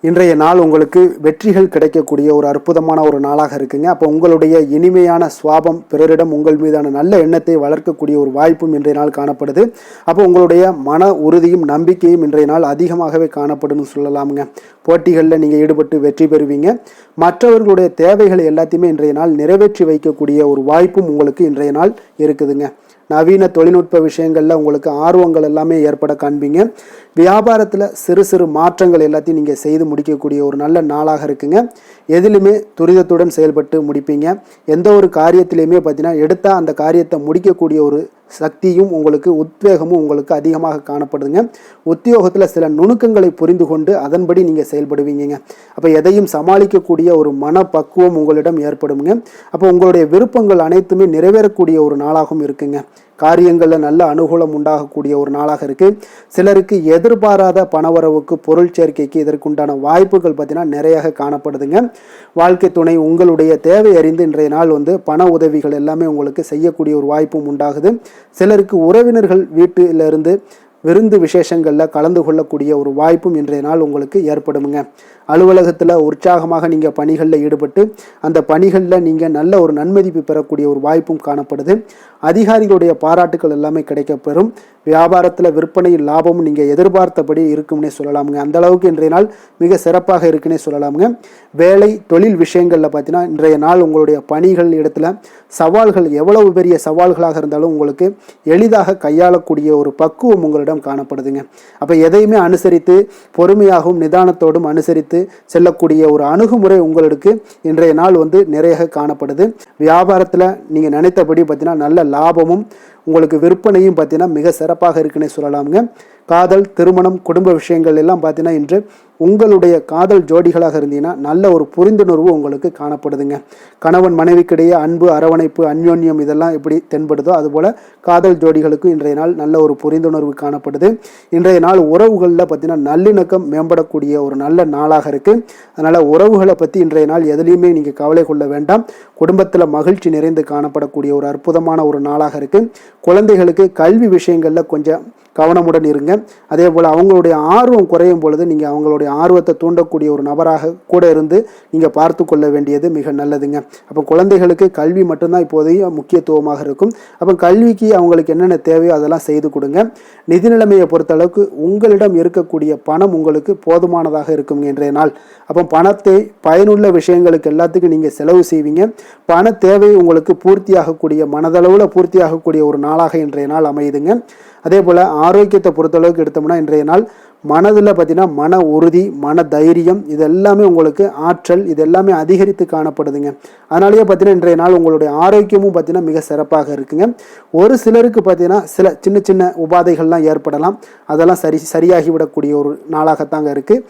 இன்றைய நாள் உங்களுக்கு வெற்றிகள் கிடைக்கக்கூடிய ஒரு அற்புதமான ஒரு நாளாக இருக்குங்க. அப்போ உங்களுடைய இனிமையான சுவாபம் பிறரிடம் உங்கள் மீதான நல்ல எண்ணத்தை வளர்க்கக்கூடிய ஒரு வாய்ப்பும் இன்றைய நாள் காணப்படுது. அப்போ உங்களுடைய மன உறுதியும் நம்பிக்கையும் இன்றைய நாள் அதிகமாகவே காணப்படும்னு சொல்லலாமுங்க. போட்டிகளில் நீங்கள் ஈடுபட்டு வெற்றி பெறுவீங்க. மற்றவர்களுடைய தேவைகளை எல்லாத்தையுமே இன்றைய நாள் நிறைவேற்றி வைக்கக்கூடிய ஒரு வாய்ப்பும் உங்களுக்கு இன்றைய நாள் இருக்குதுங்க. நவீன தொழில்நுட்ப விஷயங்களில் உங்களுக்கு ஆர்வங்கள் எல்லாமே ஏற்பட காண்பீங்க. வியாபாரத்தில் சிறு சிறு மாற்றங்கள் எல்லாத்தையும் நீங்கள் செய்து முடிக்கக்கூடிய ஒரு நல்ல நாளாக இருக்குங்க. எதிலுமே துரிதத்துடன் செயல்பட்டு முடிப்பீங்க. எந்த ஒரு காரியத்திலையுமே பார்த்தீங்கன்னா எடுத்தால் அந்த காரியத்தை முடிக்கக்கூடிய ஒரு சக்தியும் உங்களுக்கு உத்வேகமும் உங்களுக்கு அதிகமாக காணப்படுதுங்க. உத்தியோகத்தில் சில நுணுக்கங்களை புரிந்து கொண்டு அதன்படி நீங்கள் செயல்படுவீங்க. அப்போ எதையும் சமாளிக்கக்கூடிய ஒரு மனப்பக்குவம் உங்களிடம் ஏற்படுங்க. அப்போ உங்களுடைய விருப்பங்கள் அனைத்துமே நிறைவேறக்கூடிய ஒரு நாளாகவும் இருக்குங்க. காரியங்களில் நல்ல அனுகூலம் உண்டாகக்கூடிய ஒரு நாளாக இருக்குது. சிலருக்கு எதிர்பாராத பணவரவுக்கு பொருள் சேர்க்கைக்கு இதற்குண்டான வாய்ப்புகள் பார்த்தீங்கன்னா நிறைய காணப்படுதுங்க. வாழ்க்கை துணை உங்களுடைய தேவை அறிந்து இன்றைய நாள் பண உதவிகள் எல்லாமே உங்களுக்கு செய்யக்கூடிய ஒரு வாய்ப்பும் உண்டாகுது. சிலருக்கு உறவினர்கள் வீட்டிலிருந்து விருந்து விசேஷங்களில் கலந்து கொள்ளக்கூடிய ஒரு வாய்ப்பும் இன்றைய நாள் உங்களுக்கு ஏற்படுமுங்க. அலுவலகத்தில் உற்சாகமாக நீங்கள் பணிகளில் ஈடுபட்டு அந்த பணிகளில் நீங்கள் நல்ல ஒரு நன்மதிப்பு பெறக்கூடிய ஒரு வாய்ப்பும் காணப்படுது. அதிகாரிகளுடைய பாராட்டுகள் எல்லாமே கிடைக்கப்பெறும். வியாபாரத்தில் விற்பனையில் லாபமும் நீங்கள் எதிர்பார்த்தபடி இருக்கும்னே சொல்லலாமுங்க. அந்த அளவுக்கு இன்றைய நாள் மிக சிறப்பாக இருக்குன்னே சொல்லலாமுங்க. வேலை தொழில் விஷயங்களில் பார்த்தீங்கன்னா இன்றைய நாள் உங்களுடைய பணிகள் இடத்துல சவால்கள் எவ்வளவு பெரிய சவால்களாக இருந்தாலும் உங்களுக்கு எளிதாக கையாளக்கூடிய ஒரு பக்குவம் உங்களிடம் காணப்படுதுங்க. அப்போ எதையுமே அனுசரித்து பொறுமையாகவும் நிதானத்தோடும் அனுசரித்து செல்லக்கூடிய ஒரு அணுகுமுறை உங்களுக்கு இன்றைய நாள் நிறைய காணப்படுது. வியாபாரத்தில் நீங்கள் நினைத்தபடி பார்த்தீங்கன்னா நல்ல லாபமும் உங்களுக்கு விற்பனையும் பார்த்தீங்கன்னா மிக சிறப்பாக இருக்குன்னே சொல்லலாமுங்க. காதல், திருமணம், குடும்ப விஷயங்கள் எல்லாம் பார்த்தீங்கன்னா இன்று உங்களுடைய காதல் ஜோடிகளாக இருந்தீங்கன்னா நல்ல ஒரு புரிந்துணர்வு உங்களுக்கு காணப்படுதுங்க. கணவன் மனைவிக்கிடையே அன்பு, அரவணைப்பு, அந்யோன்யம் இதெல்லாம் எப்படி தென்படுதோ அதுபோல் காதல் ஜோடிகளுக்கு இன்றைய நாள் நல்ல ஒரு புரிந்துணர்வு காணப்படுது. இன்றைய நாள் உறவுகளில் பார்த்தீங்கன்னா நல்லிணக்கம் மேம்படக்கூடிய ஒரு நல்ல நாளாக இருக்குது. அதனால் உறவுகளை பற்றி இன்றைய நாள் எதுலேயுமே நீங்கள் கவலை கொள்ள வேண்டாம். குடும்பத்தில் மகிழ்ச்சி நிறைந்து காணப்படக்கூடிய ஒரு அற்புதமான ஒரு நாளாக இருக்குது. குழந்தைகளுக்கு கல்வி விஷயங்களில் கொஞ்சம் கவனமுடன் இருங்க. அதே போல் அவங்களுடைய ஆர்வம் குறையும் பொழுது நீங்கள் அவங்களுடைய ஆர்வத்தை தூண்டக்கூடிய ஒரு நபராக கூட இருந்து நீங்கள் பார்த்து கொள்ள வேண்டியது மிக நல்லதுங்க. அப்போ குழந்தைகளுக்கு கல்வி மட்டும்தான் இப்போதைய முக்கியத்துவமாக இருக்கும். அப்போ கல்விக்கு அவங்களுக்கு என்னென்ன தேவையோ அதெல்லாம் செய்து கொடுங்க. நிதி நிலைமையை பொறுத்தளவுக்கு உங்களிடம் இருக்கக்கூடிய பணம் உங்களுக்கு போதுமானதாக இருக்கும் இன்றைய நாள். அப்போ பணத்தை பயனுள்ள விஷயங்களுக்கு எல்லாத்துக்கும் நீங்கள் செலவு செய்வீங்க. பண தேவை உங்களுக்கு பூர்த்தியாகக்கூடிய மனதளவில் பூர்த்தியாகக்கூடிய ஒரு நாளாக இன்றைய நாள் அமையுதுங்க. அதே போல் ஆரோக்கியத்தை பொறுத்தளவுக்கு எடுத்தோம்னா இன்றைய நாள் மனதில் பார்த்தீங்கன்னா மன உறுதி, மன தைரியம் இது எல்லாமே உங்களுக்கு ஆற்றல் இது எல்லாமே அதிகரித்து காணப்படுதுங்க. அதனாலேயே பார்த்தீங்கன்னா இன்றைய நாள் உங்களுடைய ஆரோக்கியமும் பார்த்தீங்கன்னா மிக சிறப்பாக இருக்குங்க. ஒரு சிலருக்கு பார்த்தீங்கன்னா சில சின்ன சின்ன உபாதைகள்லாம் ஏற்படலாம். அதெல்லாம் சரியாகிவிடக்கூடிய ஒரு நாளாகத்தாங்க இருக்குது.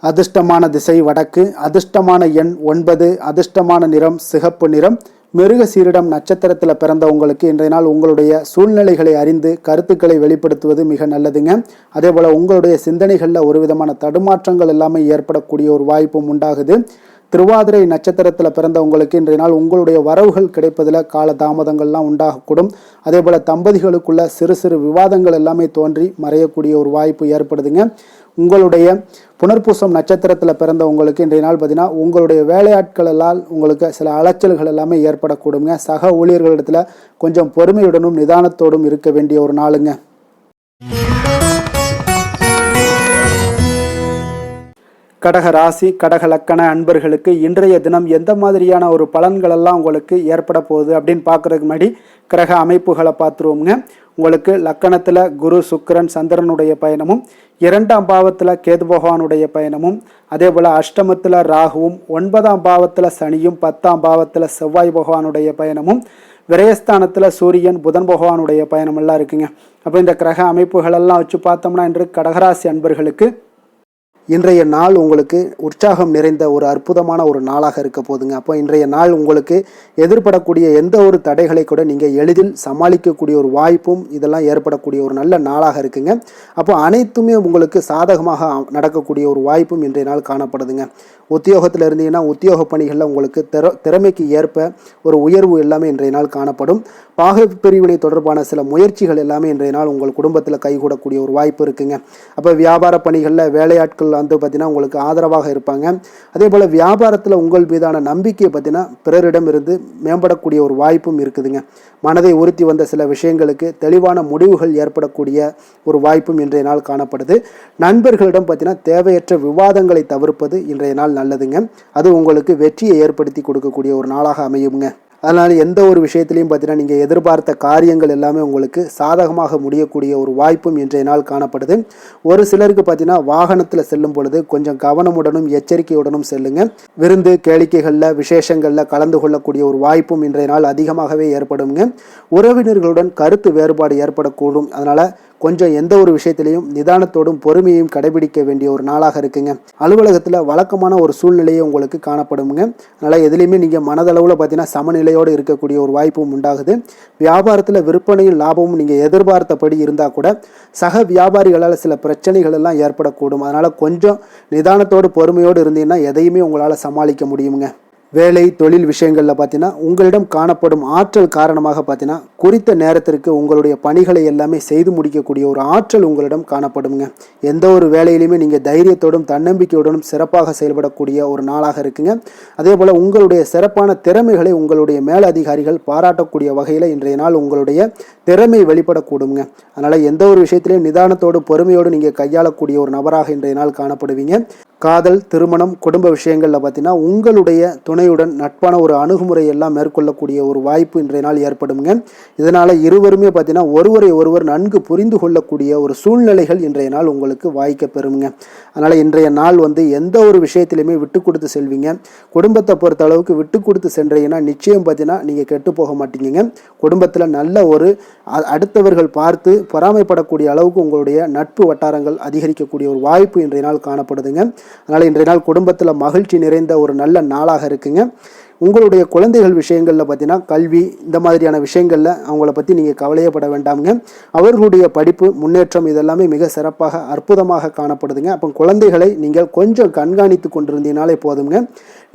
அதிர்ஷ்டமான திசை வடக்கு, அதிர்ஷ்டமான எண் 9, அதிர்ஷ்டமான நிறம் சிகப்பு நிறம். மிருக சீரிடம் நட்சத்திரத்தில் பிறந்தவங்களுக்கு இன்றைய நாள் உங்களுடைய சூழ்நிலைகளை அறிந்து கருத்துக்களை வெளிப்படுத்துவது மிக நல்லதுங்க. அதே போல் உங்களுடைய சிந்தனைகளில் ஒரு விதமான தடுமாற்றங்கள் எல்லாமே ஏற்படக்கூடிய ஒரு வாய்ப்பும் உண்டாகுது. திருவாதிரை நட்சத்திரத்தில் பிறந்தவங்களுக்கு இன்றைய நாள் உங்களுடைய வரவுகள் கிடைப்பதில் கால தாமதங்கள்லாம் உண்டாகக்கூடும். அதே போல் தம்பதிகளுக்குள்ள சிறு சிறு விவாதங்கள் எல்லாமே தோன்றி மறையக்கூடிய ஒரு வாய்ப்பு ஏற்படுதுங்க. உங்களுடைய புனர்பூசம் நட்சத்திரத்தில் பிறந்தவங்களுக்கு இன்றைய நாள் பார்த்தீங்கன்னா உங்களுடைய வேலையாட்களால் உங்களுக்கு சில அலைச்சல்கள் எல்லாமே ஏற்படக்கூடுங்க. சக ஊழியர்களிடத்தில் கொஞ்சம் பொறுமையுடனும் நிதானத்தோடும் இருக்க வேண்டிய ஒரு நாளுங்க. கடக ராசி, கடக லக்கண அன்பர்களுக்கு இன்றைய தினம் எந்த மாதிரியான ஒரு பலன்கள் எல்லாம் உங்களுக்கு ஏற்பட போகுது அப்படின்னு பார்க்கறதுக்கு முன்னாடி கிரக அமைப்புகளை பார்த்துருவோங்க. உங்களுக்கு லக்கணத்தில் குரு, சுக்கிரன், சந்திரனுடைய பயணமும், 2ஆம் பாவத்தில் கேது பகவானுடைய பயணமும், அதே போல் அஷ்டமத்தில் ராகுவும், 9ஆம் பாவத்தில் சனியும், 10ஆம் பாவத்தில் செவ்வாய் பகவானுடைய பயணமும், விரயஸ்தானத்தில் சூரியன், புதன் பகவானுடைய பயணமெல்லாம் இருக்குங்க. அப்போ இந்த கிரக அமைப்புகளெல்லாம் வச்சு பார்த்தோம்னா இன்று கடகராசி அன்பர்களுக்கு இன்றைய நாள் உங்களுக்கு உற்சாகம் நிறைந்த ஒரு அற்புதமான ஒரு நாளாக இருக்க போதுங்க. அப்போ இன்றைய நாள் உங்களுக்கு எதிர்படக்கூடிய எந்த ஒரு தடைகளை கூட நீங்கள் எளிதில் சமாளிக்கக்கூடிய ஒரு வாய்ப்பும் இதெல்லாம் ஏற்படக்கூடிய ஒரு நல்ல நாளாக இருக்குங்க. அப்போ அனைத்துமே உங்களுக்கு சாதகமாக நடக்கக்கூடிய ஒரு வாய்ப்பும் இன்றைய நாள் காணப்படுதுங்க. உத்தியோகத்தில் இருந்தீங்கன்னா உத்தியோக பணிகளில் உங்களுக்கு திறமைக்கு ஏற்ப ஒரு உயர்வு எல்லாமே இன்றைய நாள் காணப்படும். பாக பிரிவினை தொடர்பான சில முயற்சிகள் எல்லாமே இன்றைய நாள் உங்கள் குடும்பத்தில் கைகூடக்கூடிய ஒரு வாய்ப்பு இருக்குங்க. அப்போ வியாபார பணிகளில் வேலையாட்கள் வந்து பார்த்தீங்கன்னா உங்களுக்கு ஆதரவாக இருப்பாங்க. அதே போல் வியாபாரத்தில் உங்கள் மீதான நம்பிக்கையை பார்த்தீங்கன்னா பிறரிடம் இருந்து மேம்படக்கூடிய ஒரு வாய்ப்பும் இருக்குதுங்க. மனதை உறுத்தி வந்த சில விஷயங்களுக்கு தெளிவான முடிவுகள் ஏற்படக்கூடிய ஒரு வாய்ப்பும் இன்றைய நாள் காணப்படுது. நண்பர்களிடம் பார்த்தீங்கன்னா தேவையற்ற விவாதங்களை தவிர்ப்பது இன்றைய நாள் நல்லதுங்க. அது உங்களுக்கு வெற்றியை ஏற்படுத்தி கொடுக்கக்கூடிய ஒரு நாளாக அமையுங்க. அதனால் எந்த ஒரு விஷயத்திலையும் பார்த்தீங்கன்னா நீங்கள் எதிர்பார்த்த காரியங்கள் எல்லாமே உங்களுக்கு சாதகமாக முடியக்கூடிய ஒரு வாய்ப்பும் இன்றைய நாள் காணப்படுது. ஒரு சிலருக்கு பார்த்தீங்கன்னா வாகனத்தில் செல்லும் பொழுது கொஞ்சம் கவனமுடனும் எச்சரிக்கையுடனும் செல்லுங்க. விருந்து கேளிக்கைகளில் விசேஷங்களில் கலந்து கொள்ளக்கூடிய ஒரு வாய்ப்பும் இன்றைய நாள் அதிகமாகவே ஏற்படுங்க. உறவினர்களுடன் கருத்து வேறுபாடு ஏற்படக்கூடும். அதனால் கொஞ்சம் எந்த ஒரு விஷயத்திலையும் நிதானத்தோடும் பொறுமையையும் கடைபிடிக்க வேண்டிய ஒரு நாளாக இருக்குங்க. அலுவலகத்தில் வழக்கமான ஒரு சூழ்நிலையை உங்களுக்கு காணப்படுங்க. அதனால் எதுலேயுமே நீங்கள் மனதளவில் பார்த்தீங்கன்னா சமநிலையோடு இருக்கக்கூடிய ஒரு வாய்ப்பும் உண்டாகுது. வியாபாரத்தில் விற்பனையும் லாபமும் நீங்கள் எதிர்பார்த்தபடி இருந்தால் கூட சக வியாபாரிகளால் சில பிரச்சனைகள் எல்லாம் ஏற்படக்கூடும். அதனால் கொஞ்சம் நிதானத்தோடு பொறுமையோடு இருந்தீங்கன்னா எதையுமே உங்களால் சமாளிக்க முடியுங்க. வேலை தொழில் விஷயங்களில் பார்த்தீங்கன்னா உங்களிடம் காணப்படும் ஆற்றல் காரணமாக பார்த்தீங்கன்னா குறித்த நேரத்திற்கு உங்களுடைய பணிகளை எல்லாமே செய்து முடிக்கக்கூடிய ஒரு ஆற்றல் உங்களிடம் காணப்படுங்க. எந்த ஒரு வேலையிலையுமே நீங்கள் தைரியத்தோடும் தன்னம்பிக்கையுடனும் சிறப்பாக செயல்படக்கூடிய ஒரு நாளாக இருக்குங்க. அதே போல் உங்களுடைய சிறப்பான திறமைகளை உங்களுடைய மேலதிகாரிகள் பாராட்டக்கூடிய வகையில் இன்றைய நாள் உங்களுடைய திறமை வெளிப்படக்கூடுங்க. அதனால் எந்த ஒரு விஷயத்திலையும் நிதானத்தோடு பொறுமையோடு நீங்கள் கையாளக்கூடிய ஒரு நபராக இன்றைய நாள் காணப்படுவீங்க. காதல், திருமணம், குடும்ப விஷயங்களில் பார்த்தீங்கன்னா உங்களுடைய துணையுடன் நட்பான ஒரு அணுகுமுறை எல்லாம் மேற்கொள்ளக்கூடிய ஒரு வாய்ப்பு இன்றைய நாள் ஏற்படுங்க. இதனால் இருவருமே பார்த்தீங்கன்னா ஒருவரை ஒருவர் நன்கு புரிந்து கொள்ளக்கூடிய ஒரு சூழ்நிலைகள் இன்றைய நாள் உங்களுக்கு வாய்க்க பெறுங்க. அதனால் இன்றைய நாள் எந்த ஒரு விஷயத்திலையுமே விட்டு கொடுத்து செல்வீங்க. குடும்பத்தை பொறுத்த அளவுக்கு விட்டு கொடுத்து சென்றீங்கன்னா நிச்சயம் பார்த்தீங்கன்னா நீங்கள் கெட்டு போக மாட்டீங்க. குடும்பத்தில் நல்ல ஒரு அடுத்தவர்கள் பார்த்து பொறாமைப்படக்கூடிய அளவுக்கு உங்களுடைய நட்பு வட்டாரங்கள் அதிகரிக்கக்கூடிய ஒரு வாய்ப்பு இன்றைய நாள் காணப்படுதுங்க. அதனால் இன்றைய நாள் குடும்பத்தில் மகிழ்ச்சி நிறைந்த ஒரு நல்ல நாளாக இருக்குங்க. உங்களுடைய குழந்தைகள் விஷயங்களில் பார்த்தீங்கன்னா கல்வி இந்த மாதிரியான விஷயங்களில் அவங்கள பற்றி நீங்கள் கவலையப்பட வேண்டாமுங்க. அவர்களுடைய படிப்பு முன்னேற்றம் இதெல்லாமே மிக சிறப்பாக அற்புதமாக காணப்படுதுங்க. அப்போ குழந்தைகளை நீங்கள் கொஞ்சம் கண்காணித்து கொண்டிருந்தீங்கனாலே போதுங்க.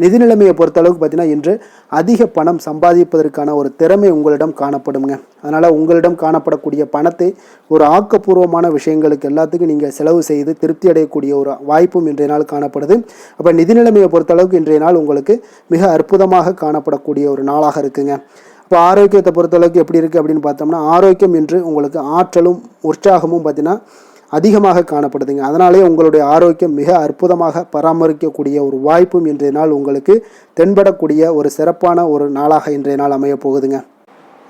நிதி நிலைமையை பொறுத்தளவுக்கு பார்த்தீங்கன்னா இன்று அதிக பணம் சம்பாதிப்பதற்கான ஒரு திறமை உங்களிடம் காணப்படுங்க. அதனால் உங்களிடம் காணப்படக்கூடிய பணத்தை ஒரு ஆக்கப்பூர்வமான விஷயங்களுக்கு எல்லாத்துக்கும் நீங்கள் செலவு செய்து திருப்தி அடையக்கூடிய ஒரு வாய்ப்பும் இன்றைய நாள் காணப்படுது. அப்போ நிதி நிலைமையை பொறுத்தளவுக்கு இன்றைய நாள் உங்களுக்கு மிக அற்புதமாக காணப்படக்கூடிய ஒரு நாளாக இருக்குங்க. இப்போ ஆரோக்கியத்தை பொறுத்தளவுக்கு எப்படி இருக்குது அப்படின்னு பார்த்தோம்னா ஆரோக்கியம் இன்று உங்களுக்கு ஆற்றலும் உற்சாகமும் பார்த்தீங்கன்னா அதிகமாக காணப்படுதுங்க. அதனாலே உங்களுடைய ஆரோக்கியம் மிக அற்புதமாக பராமரிக்கக்கூடிய ஒரு வாய்ப்பும் இன்றைய நாள் உங்களுக்கு தென்படக்கூடிய ஒரு சிறப்பான ஒரு நாளாக இன்றைய நாள் அமைய போகுதுங்க.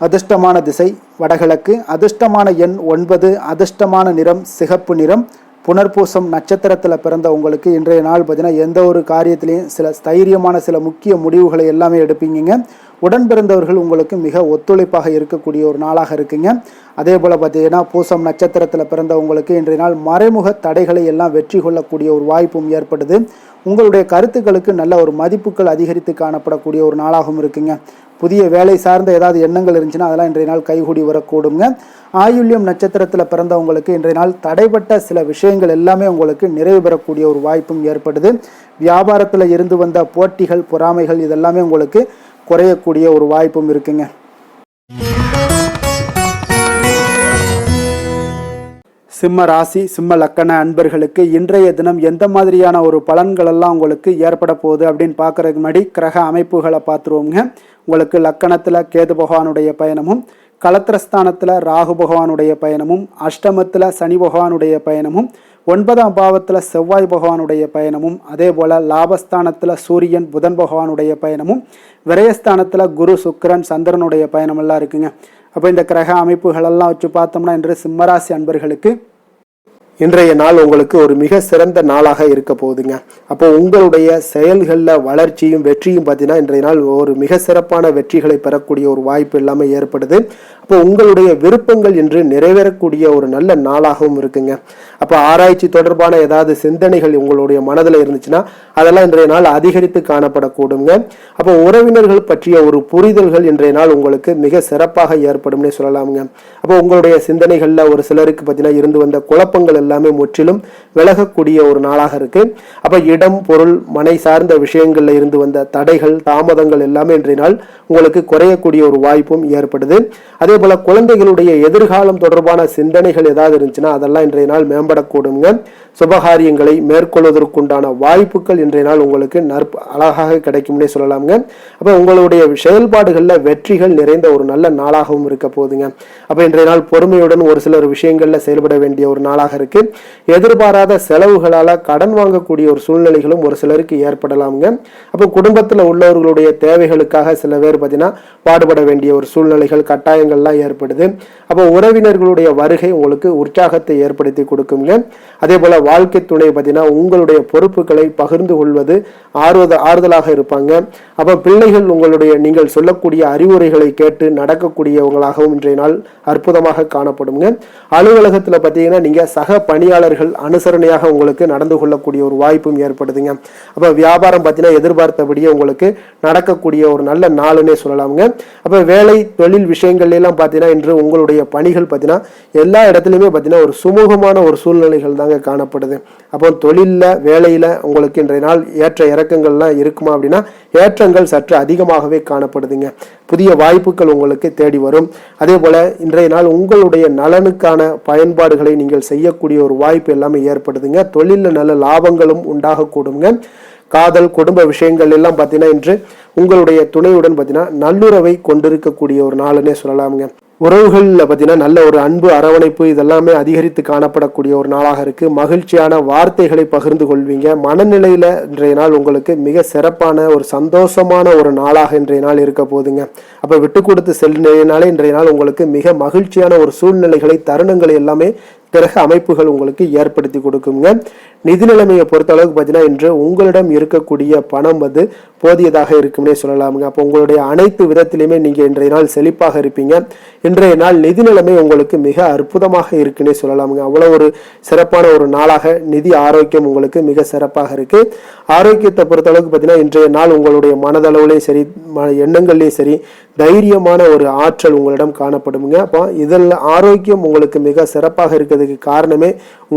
அதிர்ஷ்டமான திசை வடகிழக்கு, அதிர்ஷ்டமான எண் 9, அதிர்ஷ்டமான நிறம் சிகப்பு நிறம். புனர்பூசம் நட்சத்திரத்தில் பிறந்த உங்களுக்கு இன்றைய நாள் பார்த்தீங்கன்னா எந்த ஒரு காரியத்திலையும் சில தைரியமான சில முக்கிய முடிவுகளை எல்லாமே எடுப்பீங்க. உடன் பிறந்தவர்கள் உங்களுக்கு மிக ஒத்துழைப்பாக இருக்கக்கூடிய ஒரு நாளாக இருக்குங்க. அதே போல் பார்த்தீங்கன்னா பூசம் நட்சத்திரத்தில் பிறந்த உங்களுக்கு இன்றைய நாள் மறைமுக தடைகளை எல்லாம் வெற்றி கொள்ளக்கூடிய ஒரு வாய்ப்பும் ஏற்படுது. உங்களுடைய கருத்துக்களுக்கு நல்ல ஒரு மதிப்புகள் அதிகரித்து காணப்படக்கூடிய ஒரு நாளாகவும் இருக்குங்க. புதிய வேலை சார்ந்த ஏதாவது எண்ணங்கள் இருந்துச்சுன்னா அதெல்லாம் இன்றைய நாள் கைகூடி வரக்கூடுங்க. ஆயுள்யம் நட்சத்திரத்தில் பிறந்தவங்களுக்கு இன்றைய நாள் தடைப்பட்ட சில விஷயங்கள் எல்லாமே உங்களுக்கு நிறைவு பெறக்கூடிய ஒரு வாய்ப்பும் ஏற்படுது. வியாபாரத்தில் இருந்து வந்த போட்டிகள் பொறாமைகள் இதெல்லாமே உங்களுக்கு குறையக்கூடிய ஒரு வாய்ப்பும் இருக்குங்க. சிம்ம ராசி சிம்ம லக்கண அன்பர்களுக்கு இன்றைய தினம் எந்த மாதிரியான ஒரு பலன்கள் எல்லாம் உங்களுக்கு ஏற்பட போகுது அப்படின்னு பார்க்கறதுக்கு முன்னாடி கிரக அமைப்புகளை பார்த்துருவோங்க. உங்களுக்கு லக்கணத்தில் கேது பகவானுடைய பயணமும், கலத்திரஸ்தானத்தில் ராகு பகவானுடைய பயணமும், அஷ்டமத்தில் சனி பகவானுடைய பயணமும், 9ஆம் பாவத்தில் செவ்வாய் பகவானுடைய பயணமும், அதே போல் லாபஸ்தானத்தில் சூரியன் புதன் பகவானுடைய பயணமும், விரயஸ்தானத்தில் குரு சுக்கிரன் சந்திரனுடைய பயணமெல்லாம் இருக்குங்க. அப்போ இந்த கிரக அமைப்புகளெல்லாம் வச்சு பார்த்தோம்னா இன்று சிம்மராசி அன்பர்களுக்கு இன்றைய நாள் உங்களுக்கு ஒரு மிக சிறந்த நாளாக இருக்க போகுதுங்க. அப்போ உங்களுடைய செயல்களில் வளர்ச்சியும் வெற்றியும் பார்த்தீங்கன்னா இன்றைய நாள் ஒரு மிக சிறப்பான வெற்றிகளை பெறக்கூடிய ஒரு வாய்ப்பு எல்லாமே ஏற்படுது. அப்போ உங்களுடைய விருப்பங்கள் இன்று நிறைவேறக்கூடிய ஒரு நல்ல நாளாகவும் இருக்குங்க. அப்போ ஆராய்ச்சி தொடர்பான ஏதாவது சிந்தனைகள் உங்களுடைய மனதில் இருந்துச்சுன்னா அதெல்லாம் இன்றைய நாள் அதிகரித்து காணப்படக்கூடுங்க. அப்போ உறவினர்கள் பற்றிய ஒரு புரிதல்கள் இன்றைய நாள் உங்களுக்கு மிக சிறப்பாக ஏற்படும்னே சொல்லலாமுங்க. அப்போ உங்களுடைய சிந்தனைகளில் ஒரு சிலருக்கு பார்த்தீங்கன்னா இருந்து வந்த குழப்பங்கள் எல்லாமே முற்றிலும் விலகக்கூடிய ஒரு நாளாக இருக்கு. அப்ப இடம் பொருள் மனை சார்ந்த விஷயங்கள்ல இருந்து வந்த தடைகள் தாமதங்கள் எல்லாமே இன்றைய நாள் உங்களுக்கு குறையக்கூடிய ஒரு வாய்ப்பும் ஏற்படுது. அதே போல குழந்தைகளுடைய எதிர்காலம் தொடர்பான சிந்தனைகள் ஏதாவது இருந்துச்சுன்னா அதெல்லாம் இன்றைய நாள் மேம்படக்கூடுங்க. சுபகாரியங்களை மேற்கொள்வதற்குண்டான வாய்ப்புகள் இன்றைய நாள் உங்களுக்கு அழகாக கிடைக்கும்னே சொல்லலாமுங்க. அப்ப உங்களுடைய செயல்பாடுகள்ல வெற்றிகள் நிறைந்த ஒரு நல்ல நாளாகவும் இருக்க போகுதுங்க. அப்ப இன்றைய நாள் பொறுமையுடன் ஒரு சிலர் விஷயங்கள்ல செயல்பட வேண்டிய ஒரு நாளாக இருக்கு. எதிர்பாராத செலவுகளால கடன் வாங்கக்கூடிய ஒரு சூழ்நிலைகளும் ஒரு சிலருக்கு ஏற்படலாமுங்க. அப்போ குடும்பத்தில் உள்ளவர்களுடைய தேவைகளுக்காக சில பேர் பார்த்தீங்கன்னா பாடுபட வேண்டிய ஒரு சூழ்நிலைகள் கட்டாயங்கள்லாம் ஏற்படுது. அப்போ உறவினர்களுடைய வருகை உங்களுக்கு உற்சாகத்தை ஏற்படுத்தி கொடுக்குங்க. அதே போல வாழ்க்கை துணை பார்த்தீங்கன்னா உங்களுடைய பொறுப்புகளை பகிர்ந்து கொள்வது ஆறுதலாக இருப்பாங்க. அப்போ பிள்ளைகள் உங்களுடைய நீங்கள் சொல்லக்கூடிய அறிவுரைகளை கேட்டு நடக்கக்கூடியவங்களாகவும் இன்றைய நாள் அற்புதமாக காணப்படுங்க. அலுவலகத்தில் பார்த்தீங்கன்னா நீங்க சக பணியாளர்கள் அனுசரணையாக உங்களுக்கு நடந்து கொள்ளக்கூடிய ஒரு வாய்ப்பும் ஏற்படுதுங்க. அப்ப வியாபாரம் பார்த்தீங்கன்னா எதிர்பார்த்தபடியே உங்களுக்கு நடக்கக்கூடிய ஒரு நல்ல நாளுன்னே சொல்லலாமுங்க. அப்ப வேலை தொழில் விஷயங்கள்ல எல்லாம் பார்த்தீங்கன்னா இன்று உங்களுடைய பணிகள் பார்த்தீங்கன்னா எல்லா இடத்துலையுமே பார்த்தீங்கன்னா ஒரு சுமூகமான ஒரு சூழ்நிலைகள் தாங்க காணப்படுது. அப்போ தொழில்ல வேலையில உங்களுக்கு இன்றைய நாள் ஏற்ற இறக்கங்கள்லாம் இருக்குமா அப்படின்னா ஏற்றங்கள் சற்று அதிகமாகவே காணப்படுதுங்க. புதிய வாய்ப்புகள் உங்களுக்கு தேடி வரும். அதே போல இன்றைய நாள் உங்களுடைய நலனுக்கான பயன்பாடுகளை நீங்கள் செய்யக்கூடிய ஒரு வாய்ப்பு எல்லாமே ஏற்படுதுங்க. தொழிலில் நல்ல லாபங்களும் உண்டாகக்கூடுங்க. காதல் குடும்ப விஷயங்கள் எல்லாம் பார்த்தீங்கன்னா இன்று உங்களுடைய துணையுடன் பார்த்தீங்கன்னா நல்லுறவை கொண்டிருக்கக்கூடிய ஒரு நாளுன்னே சொல்லலாமுங்க. உறவுகளில் பார்த்தீங்கன்னா நல்ல ஒரு அன்பு அரவணைப்பு இதெல்லாமே அதிகரித்து காணப்படக்கூடிய ஒரு நாளாக இருக்குது. மகிழ்ச்சியான வார்த்தைகளை பகிர்ந்து கொள்வீங்க. மனநிலையில் இன்றைய நாள் உங்களுக்கு மிக சிறப்பான ஒரு சந்தோஷமான ஒரு நாளாக இன்றைய நாள் இருக்க போதுங்க. அப்போ விட்டு கொடுத்து செல்லினாலே இன்றைய நாள் உங்களுக்கு மிக மகிழ்ச்சியான ஒரு சூழ்நிலைகளை தருணங்களை எல்லாமே கிரக அமைப்புகள் உங்களுக்கு ஏற்படுத்தி கொடுக்குங்க. நிதி நிலைமையை பொறுத்த அளவுக்கு பார்த்தீங்கன்னா இன்று உங்களிடம் இருக்கக்கூடிய பணம் போதியதாக இருக்கும்னே சொல்லலாமுங்க. அப்போ உங்களுடைய அனைத்து விதத்திலையுமே நீங்கள் இன்றைய நாள் செழிப்பாக இருப்பீங்க. இன்றைய நாள் நிதி நிலைமை உங்களுக்கு மிக அற்புதமாக இருக்குன்னே சொல்லலாமுங்க. அவ்வளோ ஒரு சிறப்பான ஒரு நாளாக நிதி ஆரோக்கியம் உங்களுக்கு மிக சிறப்பாக இருக்கு. ஆரோக்கியத்தை பொறுத்த அளவுக்கு பார்த்தீங்கன்னா இன்றைய நாள் உங்களுடைய மனதளவுலையும் சரி எண்ணங்கள்லையும் சரி தைரியமான ஒரு ஆற்றல் உங்களிடம் காணப்படுங்க. அப்போ இதில் ஆரோக்கியம் உங்களுக்கு மிக சிறப்பாக இருக்கிறதுக்கு காரணமே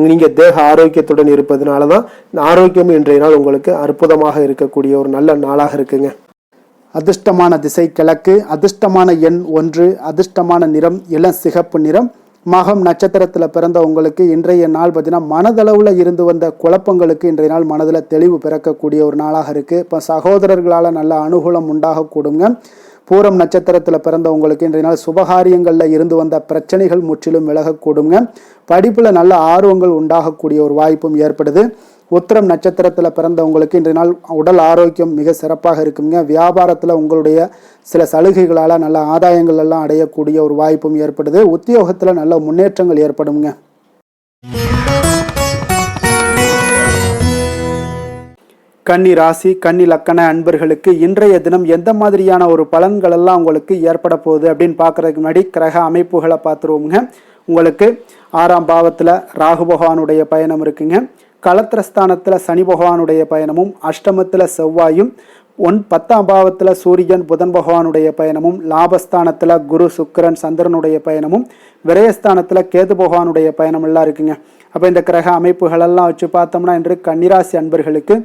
நீங்கள் தேக ஆரோக்கியத்துடன் இருப்பதனால தான் ஆரோக்கியம் இன்றைய நாள் உங்களுக்கு அற்புதமாக இருக்கக்கூடிய ஒரு நல்ல நாளாக இருக்குங்க. அதிர்ஷ்டமான திசை கிழக்கு, அதிர்ஷ்டமான எண் 1, அதிர்ஷ்டமான நிறம் இளம் சிகப்பு நிறம். மகம் நட்சத்திரத்தில் பிறந்த உங்களுக்கு இன்றைய நாள் பார்த்தீங்கன்னா மனதளவில் இருந்து வந்த குழப்பங்களுக்கு இன்றைய நாள் மனதில் தெளிவு பிறக்கக்கூடிய ஒரு நாளாக இருக்குது. இப்போ சகோதரர்களால் நல்ல அனுகூலம் உண்டாகக்கூடுங்க. பூரம் நட்சத்திரத்தில் பிறந்த உங்களுக்கு இன்றைய நாள் சுபகாரியங்களில் இருந்து வந்த பிரச்சனைகள் முற்றிலும் விலகக்கூடுங்க. படிப்பில் நல்ல ஆர்வங்கள் உண்டாகக்கூடிய ஒரு வாய்ப்பும் ஏற்படுது. உத்திரம் நட்சத்திரத்தில் பிறந்தவங்களுக்கு இன்றைய நாள் உடல் ஆரோக்கியம் மிக சிறப்பாக இருக்குங்க. வியாபாரத்தில் உங்களுடைய சில சலுகைகளால் நல்ல ஆதாயங்கள் எல்லாம் அடையக்கூடிய ஒரு வாய்ப்பும் ஏற்படுது. உத்தியோகத்தில் நல்ல முன்னேற்றங்கள் ஏற்படுங்க. கன்னி ராசி கன்னி லக்கண அன்பர்களுக்கு இன்றைய தினம் எந்த மாதிரியான ஒரு பலன்கள் எல்லாம் உங்களுக்கு ஏற்பட போகுது அப்படின்னு பார்க்கறதுக்கு முன்னாடி கிரக அமைப்புகளை பார்த்துருவோங்க. உங்களுக்கு 6ஆம் பாவத்தில் ராகு பகவானுடைய பயணம் இருக்குங்க. களத்திரஸ்தானத்தில் சனி பகவானுடைய பயணமும், அஷ்டமத்தில் செவ்வாயும், 10ஆம் பாவத்தில் சூரியன் புதன் பகவானுடைய பயணமும், லாபஸ்தானத்தில் குரு சுக்கிரன் சந்திரனுடைய பயணமும், விரயஸ்தானத்தில் கேது பகவானுடைய பயணம் எல்லாம் இருக்குங்க. அப்போ இந்த கிரக அமைப்புகள் எல்லாம் வச்சு பார்த்தோம்னா இன்று கன்னிராசி அன்பர்களுக்கு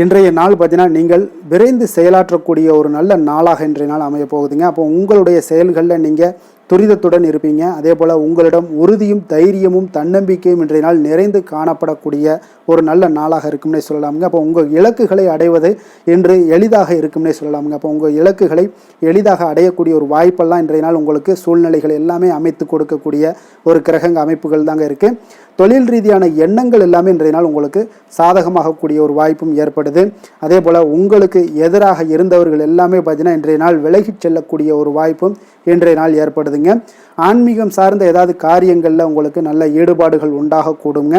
இன்றைய நாள் பார்த்தீங்கன்னா நீங்கள் விரைந்து செயலாற்றக்கூடிய ஒரு நல்ல நாளாக இன்றைய நாள் அமைய போகுதுங்க. அப்போ உங்களுடைய செயல்களில் நீங்கள் துரிதத்துடன் இருப்பீங்க. அதே போல் உங்களிடம் உறுதியும் தைரியமும் தன்னம்பிக்கையும் இன்றைய நாள் நிறைந்து காணப்படக்கூடிய ஒரு நல்ல நாளாக இருக்கும்னே சொல்லலாமுங்க. அப்போ உங்கள் இலக்குகளை அடைவது இன்று எளிதாக இருக்கும்னே சொல்லலாமுங்க. அப்போ உங்கள் இலக்குகளை எளிதாக அடையக்கூடிய ஒரு வாய்ப்பெல்லாம் இன்றைய நாள் உங்களுக்கு சூழ்நிலைகள் எல்லாமே அமைத்து கொடுக்கக்கூடிய ஒரு கிரகங்க அமைப்புகள் தாங்க இருக்குது. தொழில் ரீதியான எண்ணங்கள் எல்லாமே இன்றைய நாள் உங்களுக்கு சாதகமாகக்கூடிய ஒரு வாய்ப்பும் ஏற்படுது. அதே போல் உங்களுக்கு எதிராக இருந்தவர்கள் எல்லாமே பார்த்தீங்கன்னா இன்றைய நாள் விலகிச் செல்லக்கூடிய ஒரு வாய்ப்பும் இன்றைய நாள் ஏற்படுதுங்க. ஆன்மீகம் சார்ந்த ஏதாவது காரியங்களில் உங்களுக்கு நல்ல ஈடுபாடுகள் உண்டாகக்கூடுங்க.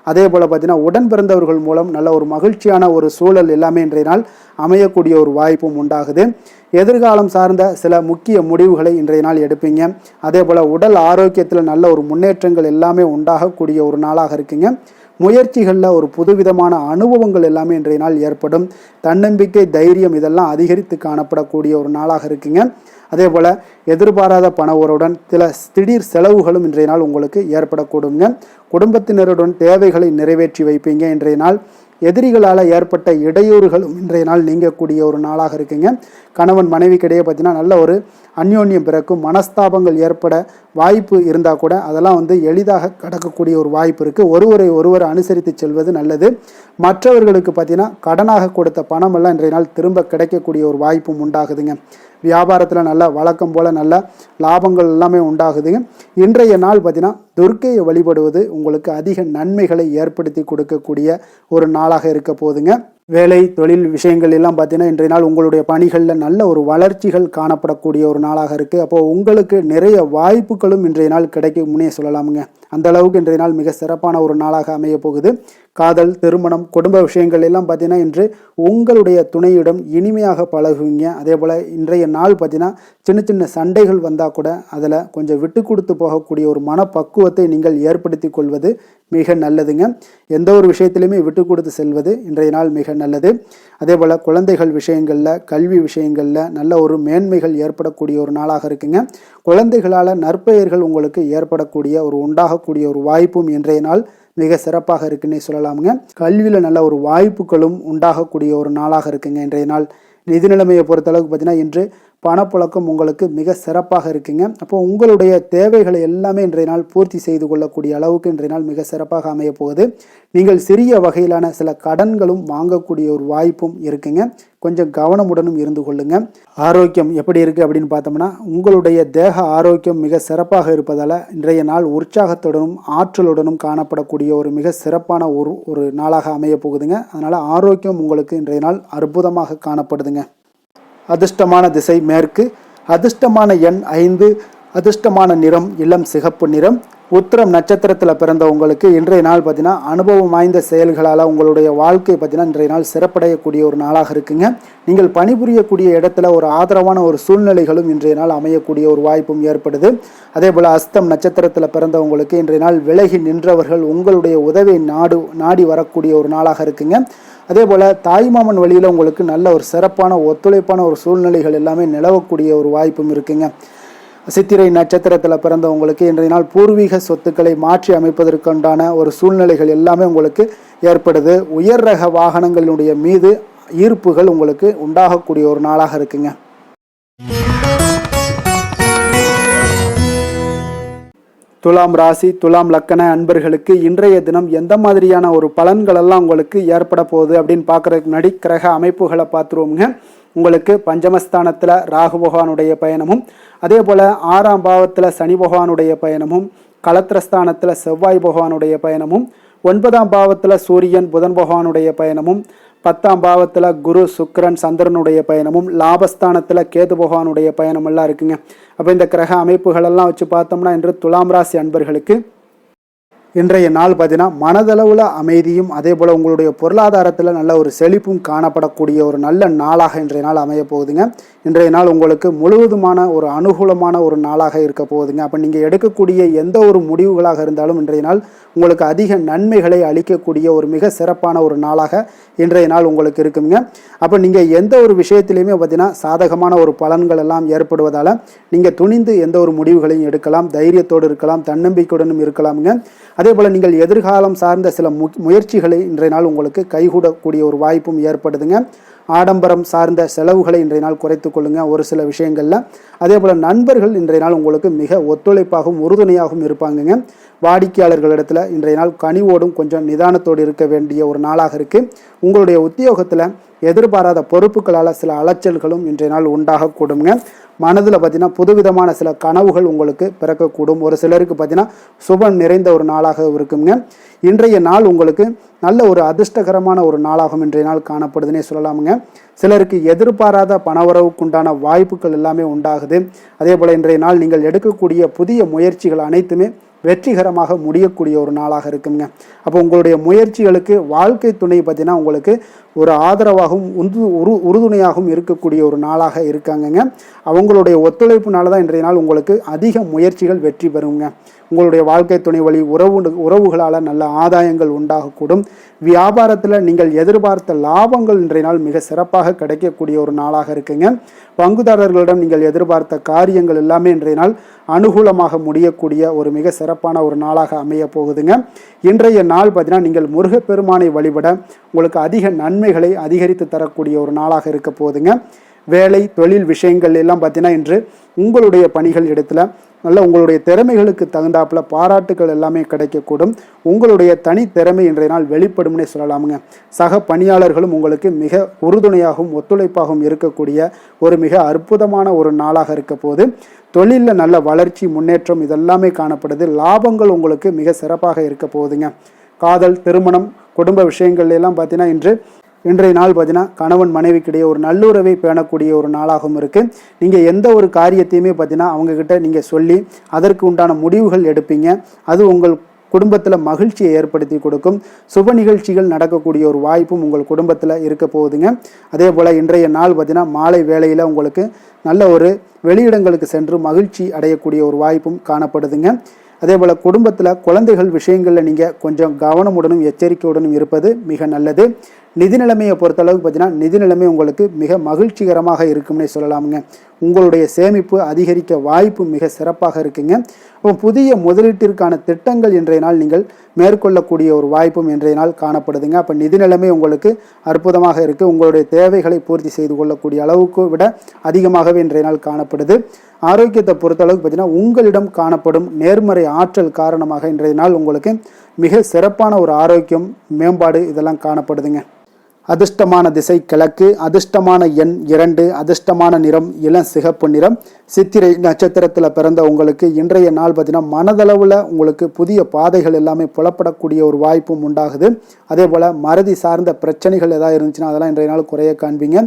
அதே போல் பார்த்தீங்கன்னா உடன் பிறந்தவர்கள் மூலம் நல்ல ஒரு மகிழ்ச்சியான ஒரு சூழல் எல்லாமே இன்றைய நாள் அமையக்கூடிய ஒரு வாய்ப்பும் உண்டாகுது. எதிர்காலம் சார்ந்த சில முக்கிய முடிவுகளை இன்றைய நாள் எடுப்பீங்க. அதே போல் உடல் ஆரோக்கியத்தில் நல்ல ஒரு முன்னேற்றங்கள் எல்லாமே உண்டாகக்கூடிய ஒரு நாளாக இருக்குங்க. முயற்சிகளில் ஒரு புதுவிதமான அனுபவங்கள் எல்லாமே இன்றைய நாள் ஏற்படும். தன்னம்பிக்கை தைரியம் இதெல்லாம் அதிகரித்து காணப்படக்கூடிய ஒரு நாளாக இருக்குங்க. அதே போல் எதிர்பாராத பண உறவுடன் சில திடீர் செலவுகளும் இன்றைய நாள் உங்களுக்கு ஏற்படக்கூடுங்க. குடும்பத்தினருடன் தேவைகளை நிறைவேற்றி வைப்பீங்க. இன்றைய நாள் எதிரிகளால் ஏற்பட்ட இடையூறுகளும் இன்றைய நாள் நீங்கக்கூடிய ஒரு நாளாக இருக்குங்க. கணவன் மனைவிக்கிடையே பார்த்தீங்கன்னா நல்ல ஒரு அந்யோன்யம் பிறக்கும். மனஸ்தாபங்கள் ஏற்பட வாய்ப்பு இருந்தால் கூட அதெல்லாம் எளிதாக கடக்கக்கூடிய ஒரு வாய்ப்பு இருக்குது. ஒருவரை அனுசரித்து செல்வது நல்லது. மற்றவர்களுக்கு பார்த்தீங்கன்னா கடனாக கொடுத்த பணமெல்லாம் இன்றைய நாள் திரும்ப கிடைக்கக்கூடிய ஒரு வாய்ப்பும் உண்டாகுதுங்க. வியாபாரத்தில் நல்ல வழக்கம் போல் நல்ல லாபங்கள் எல்லாமே உண்டாகுதுங்க. இன்றைய நாள் பார்த்தீங்கன்னா துர்க்கையை வழிபடுவது உங்களுக்கு அதிக நன்மைகளை ஏற்படுத்தி கொடுக்கக்கூடிய ஒரு நாளாக இருக்க போகுதுங்க. வேலை தொழில் விஷயங்கள் எல்லாம் பார்த்தீங்கன்னா இன்றைய நாள் உங்களுடைய பணிகளில் நல்ல ஒரு வளர்ச்சிகள் காணப்படக்கூடிய ஒரு நாளாக இருக்குது. அப்போது உங்களுக்கு நிறைய வாய்ப்புகளும் இன்றைய நாள் கிடைக்க முன்னே சொல்லலாமுங்க. அந்த அளவுக்கு இன்றைய நாள் மிக சிறப்பான ஒரு நாளாக அமைய போகுது. காதல், திருமணம், குடும்ப விஷயங்கள் எல்லாம் பார்த்தீங்கன்னா இன்று உங்களுடைய துணையிடம் இனிமையாக பழகுவீங்க. அதே போல் இன்றைய நாள் பார்த்தீங்கன்னா சின்ன சின்ன சண்டைகள் வந்தால் கூட அதில் கொஞ்சம் விட்டு கொடுத்து போகக்கூடிய ஒரு மனப்பக்குவத்தை நீங்கள் ஏற்படுத்தி கொள்வது மிக நல்லதுங்க. எந்த ஒரு விஷயத்திலையுமே விட்டு கொடுத்து செல்வது இன்றைய நாள் மிக நல்லது. அதே போல் குழந்தைகள் விஷயங்களில், கல்வி விஷயங்களில் நல்ல ஒரு மேன்மைகள் ஏற்படக்கூடிய ஒரு நாளாக இருக்குங்க. குழந்தைகளால் நற்பெயர்கள் உங்களுக்கு ஏற்படக்கூடிய உண்டாகக்கூடிய ஒரு வாய்ப்பும் இன்றைய நாள் மிக சிறப்பாக இருக்குன்னே சொல்லலாமுங்க. கல்வியில் நல்ல ஒரு வாய்ப்புகளும் உண்டாகக்கூடிய ஒரு நாளாக இருக்குங்க இன்றைய நாள். நிதி நிலைமையை பொறுத்தளவுக்கு பார்த்தீங்கன்னா இன்று பணப்புழக்கம் உங்களுக்கு மிக சிறப்பாக இருக்குங்க. அப்போ உங்களுடைய தேவைகளை எல்லாமே இன்றைய நாள் பூர்த்தி செய்து கொள்ளக்கூடிய அளவுக்கு இன்றைய நாள் மிக சிறப்பாக அமைய போகுது. நீங்கள் சிறிய வகையிலான சில கடன்களும் வாங்கக்கூடிய ஒரு வாய்ப்பும் இருக்குங்க. கொஞ்சம் கவனமுடனும் இருந்து கொள்ளுங்க. ஆரோக்கியம் எப்படி இருக்கு அப்படின்னு பார்த்தோம்னா, உங்களுடைய தேக ஆரோக்கியம் மிக சிறப்பாக இருப்பதால் இன்றைய நாள் உற்சாகத்துடனும் ஆற்றலுடனும் காணப்படக்கூடிய ஒரு மிக சிறப்பான ஒரு நாளாக அமைய போகுதுங்க. அதனால ஆரோக்கியம் உங்களுக்கு இன்றைய நாள் அற்புதமாக காணப்படுதுங்க. அதிர்ஷ்டமான திசை மேற்கு, அதிர்ஷ்டமான எண் 5, அதிர்ஷ்டமான நிறம் இளம் சிகப்பு நிறம். உத்திரம் நட்சத்திரத்தில் பிறந்தவங்களுக்கு இன்றைய நாள் பார்த்தீங்கன்னா அனுபவம் வாய்ந்த செயல்களால் உங்களுடைய வாழ்க்கை பார்த்தீங்கன்னா இன்றைய நாள் சிறப்படையக்கூடிய ஒரு நாளாக இருக்குங்க. நீங்கள் பணிபுரியக்கூடிய இடத்துல ஒரு ஆதரவான ஒரு சூழ்நிலைகளும் இன்றைய நாள் அமையக்கூடிய ஒரு வாய்ப்பும் ஏற்படுது. அதே போல் அஸ்தம் நட்சத்திரத்தில் பிறந்தவங்களுக்கு இன்றைய நாள் விலகி நின்றவர்கள் உங்களுடைய உதவியை நாடி வரக்கூடிய ஒரு நாளாக இருக்குங்க. அதே போல் தாய்மாமன் வழியில் உங்களுக்கு நல்ல ஒரு சிறப்பான ஒத்துழைப்பான ஒரு சூழ்நிலைகள் எல்லாமே நிலவக்கூடிய ஒரு வாய்ப்பும் இருக்குங்க. சித்திரை நட்சத்திரத்தில் பிறந்தவங்களுக்கு இன்றைய நாள் பூர்வீக சொத்துக்களை மாற்றி அமைப்பதற்குண்டான ஒரு சூழ்நிலைகள் எல்லாமே உங்களுக்கு ஏற்படுது. உயர் ரக வாகனங்களினுடைய மீது ஈர்ப்புகள் உங்களுக்கு உண்டாகக்கூடிய ஒரு நாளாக இருக்குங்க. துலாம் ராசி, துலாம் லக்கண அன்பர்களுக்கு இன்றைய தினம் எந்த மாதிரியான ஒரு பலன்கள் எல்லாம் உங்களுக்கு ஏற்பட போகுது அப்படின்னு பார்க்குறதுக்கு முன்னாடி கிரக அமைப்புகளை பார்த்துருவோங்க. உங்களுக்கு பஞ்சமஸ்தானத்தில் ராகு பகவானுடைய பயணமும், அதே போல் 6ஆம் பாவத்தில் சனி பகவானுடைய பயணமும், களத்திரஸ்தானத்தில் செவ்வாய் பகவானுடைய பயணமும், 9ஆம் பாவத்தில் சூரியன் புதன் பகவானுடைய பயணமும், 10ஆம் பாவத்தில் குரு சுக்கிரன் சந்திரனுடைய பயணமும், லாபஸ்தானத்தில் கேது பகவானுடைய பயணம் எல்லாம் இருக்குங்க. அப்போ இந்த கிரக அமைப்புகளெல்லாம் வச்சு பார்த்தோம்னா இன்று துலாம் ராசி அன்பர்களுக்கு இன்றைய நாள் பார்த்தீங்கன்னா மனதளவில் அமைதியும் அதே போல் உங்களுடைய பொருளாதாரத்தில் நல்ல ஒரு செழிப்பும் காணப்படக்கூடிய ஒரு நல்ல நாளாக இன்றைய நாள் அமைய போகுதுங்க. இன்றைய நாள் உங்களுக்கு முழுவதுமான ஒரு அனுகூலமான ஒரு நாளாக இருக்க போகுதுங்க. அப்போ நீங்கள் எடுக்கக்கூடிய எந்த ஒரு முடிவுகளாக இருந்தாலும் இன்றைய நாள் உங்களுக்கு அதிக நன்மைகளை அளிக்கக்கூடிய ஒரு மிக சிறப்பான ஒரு நாளாக இன்றைய நாள் உங்களுக்கு இருக்குங்க. அப்போ நீங்கள் எந்த ஒரு விஷயத்திலையுமே பார்த்தீங்கன்னா சாதகமான ஒரு பலன்கள் எல்லாம் ஏற்படுவதால் நீங்கள் துணிந்து எந்த ஒரு முடிவுகளையும் எடுக்கலாம், தைரியத்தோடு இருக்கலாம், தன்னம்பிக்கையுடனும் இருக்கலாமுங்க. அதே போல் நீங்கள் எதிர்காலம் சார்ந்த சில முயற்சிகளை இன்றைய நாள் உங்களுக்கு கைகூடக்கூடிய ஒரு வாய்ப்பும் ஏற்படுதுங்க. ஆடம்பரம் சார்ந்த செலவுகளை இன்றைய நாள் குறைத்து கொள்ளுங்க ஒரு சில விஷயங்களில். அதே போல் நண்பர்கள் இன்றைய நாள் உங்களுக்கு மிக ஒத்துழைப்பாகவும் உறுதுணையாகவும் இருப்பாங்கங்க. வாடிக்கையாளர்களிடத்தில் இன்றைய நாள் கனிவோடும் கொஞ்சம் நிதானத்தோடு இருக்க வேண்டிய ஒரு நாளாக இருக்குது. உங்களுடைய உத்தியோகத்தில் எதிர்பாராத பொறுப்புகளால் சில அலைச்சல்களும் இன்றைய நாள் உண்டாகக்கூடுங்க. மனதில் பார்த்தீங்கன்னா புதுவிதமான சில கனவுகள் உங்களுக்கு பிறக்கக்கூடும். ஒரு சிலருக்கு பார்த்தீங்கன்னா சுபம் நிறைந்த ஒரு நாளாக இருக்குங்க. இன்றைய நாள் உங்களுக்கு நல்ல ஒரு அதிர்ஷ்டகரமான ஒரு நாளாகவும் இன்றைய நாள் காணப்படுதுன்னே சொல்லலாமுங்க. சிலருக்கு எதிர்பாராத பணவரவுக்குண்டான வாய்ப்புகள் எல்லாமே உண்டாகுது. அதே போல் இன்றைய நாள் நீங்கள் எடுக்கக்கூடிய புதிய முயற்சிகள் அனைத்துமே வெற்றிகரமாக முடியக்கூடிய ஒரு நாளாக இருக்குங்க. அப்போ உங்களுடைய முயற்சிகளுக்கு வாழ்க்கை துணை பார்த்தீங்கன்னா உங்களுக்கு ஒரு ஆதரவாகவும் உறுதுணையாகவும் இருக்கக்கூடிய ஒரு நாளாக இருக்காங்கங்க. அவங்களுடைய ஒத்துழைப்புனால தான் இன்றைய நாள் உங்களுக்கு அதிக முயற்சிகள் வெற்றி பெறுங்க. உங்களுடைய வாழ்க்கை துணை வழி உறவுகளால் நல்ல ஆதாயங்கள் உண்டாகக்கூடும். வியாபாரத்தில் நீங்கள் எதிர்பார்த்த லாபங்கள் இன்றைய நாள் மிக சிறப்பாக கிடைக்கக்கூடிய ஒரு நாளாக இருக்குங்க. பங்குதாரர்களிடம் நீங்கள் எதிர்பார்த்த காரியங்கள் எல்லாமே இன்றைய நாள் அனுகூலமாக முடியக்கூடிய ஒரு மிக சிறப்பான ஒரு நாளாக அமைய போகுதுங்க. இன்றைய நாள் பார்த்தீங்கன்னா நீங்கள் முருகப்பெருமானை வழிபட உங்களுக்கு அதிக நன்மைகளை அதிகரித்து தரக்கூடிய ஒரு நாளாக இருக்க போகுதுங்க. வேலை தொழில் விஷயங்கள் எல்லாம் பார்த்தீங்கன்னா இன்று உங்களுடைய பணிகள் இடத்துல நல்ல உங்களுடைய திறமைகளுக்கு தகுந்தாப்புல பாராட்டுகள் எல்லாமே கிடைக்கக்கூடும். உங்களுடைய தனி திறமை இன்றைய நாள் வெளிப்படும்னே சொல்லலாமுங்க. சக பணியாளர்களும் உங்களுக்கு மிக உறுதுணையாகவும் ஒத்துழைப்பாகவும் இருக்கக்கூடிய ஒரு மிக அற்புதமான ஒரு நாளாக இருக்க போது. தொழிலில் நல்ல வளர்ச்சி முன்னேற்றம் இதெல்லாமே காணப்படுது. லாபங்கள் உங்களுக்கு மிக சிறப்பாக இருக்க போகுதுங்க. காதல் திருமணம் குடும்ப விஷயங்கள் எல்லாம் பார்த்தீங்கன்னா இன்றைய நாள் பார்த்தீங்கன்னா கணவன் மனைவிக்கிடையே ஒரு நல்லுறவை பேணக்கூடிய ஒரு நாளாகவும் இருக்குது. நீங்கள் எந்த ஒரு காரியத்தையுமே பார்த்தீங்கன்னா அவங்கக்கிட்ட நீங்கள் சொல்லி அதற்கு உண்டான முடிவுகள் எடுப்பீங்க. அது உங்கள் குடும்பத்தில் மகிழ்ச்சியை ஏற்படுத்தி கொடுக்கும். சுப நிகழ்ச்சிகள் நடக்கக்கூடிய ஒரு வாய்ப்பும் உங்கள் குடும்பத்தில் இருக்க போகுதுங்க. அதே போல் இன்றைய நாள் பார்த்தீங்கன்னா மாலை வேளையில் உங்களுக்கு நல்ல ஒரு வெளியிடங்களுக்கு சென்று மகிழ்ச்சி அடையக்கூடிய ஒரு வாய்ப்பும் காணப்படுதுங்க. அதே போல் குடும்பத்தில் குழந்தைகள் விஷயங்களில் நீங்கள் கொஞ்சம் கவனமுடனும் எச்சரிக்கையுடனும் இருப்பது மிக நல்லது. நிதி நிலைமையை பொறுத்தளவுக்கு பார்த்தீங்கன்னா நிதி நிலைமை உங்களுக்கு மிக மகிழ்ச்சிகரமாக இருக்கும்னே சொல்லலாமுங்க. உங்களுடைய சேமிப்பு அதிகரிக்க வாய்ப்பு மிக சிறப்பாக இருக்குங்க. அப்போ புதிய முதலீட்டிற்கான திட்டங்கள் இன்றைய நாள் நீங்கள் மேற்கொள்ளக்கூடிய ஒரு வாய்ப்பும் இன்றைய நாள் காணப்படுதுங்க. அப்போ நிதி நிலைமை உங்களுக்கு அற்புதமாக இருக்குது. உங்களுடைய தேவைகளை பூர்த்தி செய்து கொள்ளக்கூடிய அளவுக்கு விட அதிகமாகவே இன்றைய நாள் காணப்படுது. ஆரோக்கியத்தை பொறுத்தளவுக்கு பார்த்தீங்கன்னா உங்களிடம் காணப்படும் நேர்மறை ஆற்றல் காரணமாக இன்றைய நாள் உங்களுக்கு மிக சிறப்பான ஒரு ஆரோக்கியம் மேம்பாடு இதெல்லாம் காணப்படுதுங்க. அதிர்ஷ்டமான திசை கிழக்கு, அதிர்ஷ்டமான எண் 2, அதிர்ஷ்டமான நிறம் இளம் சிகப்பு நிறம். சித்திரை நட்சத்திரத்தில் பிறந்த உங்களுக்கு இன்றைய நாள் பார்த்தீங்கன்னா மனதளவில் உங்களுக்கு புதிய பாதைகள் எல்லாமே புலப்படக்கூடிய ஒரு வாய்ப்பும் உண்டாகுது. அதே போல் மறதி சார்ந்த பிரச்சனைகள் ஏதாவது இருந்துச்சுன்னா அதெல்லாம் இன்றைய நாள் குறைய காண்பீங்க.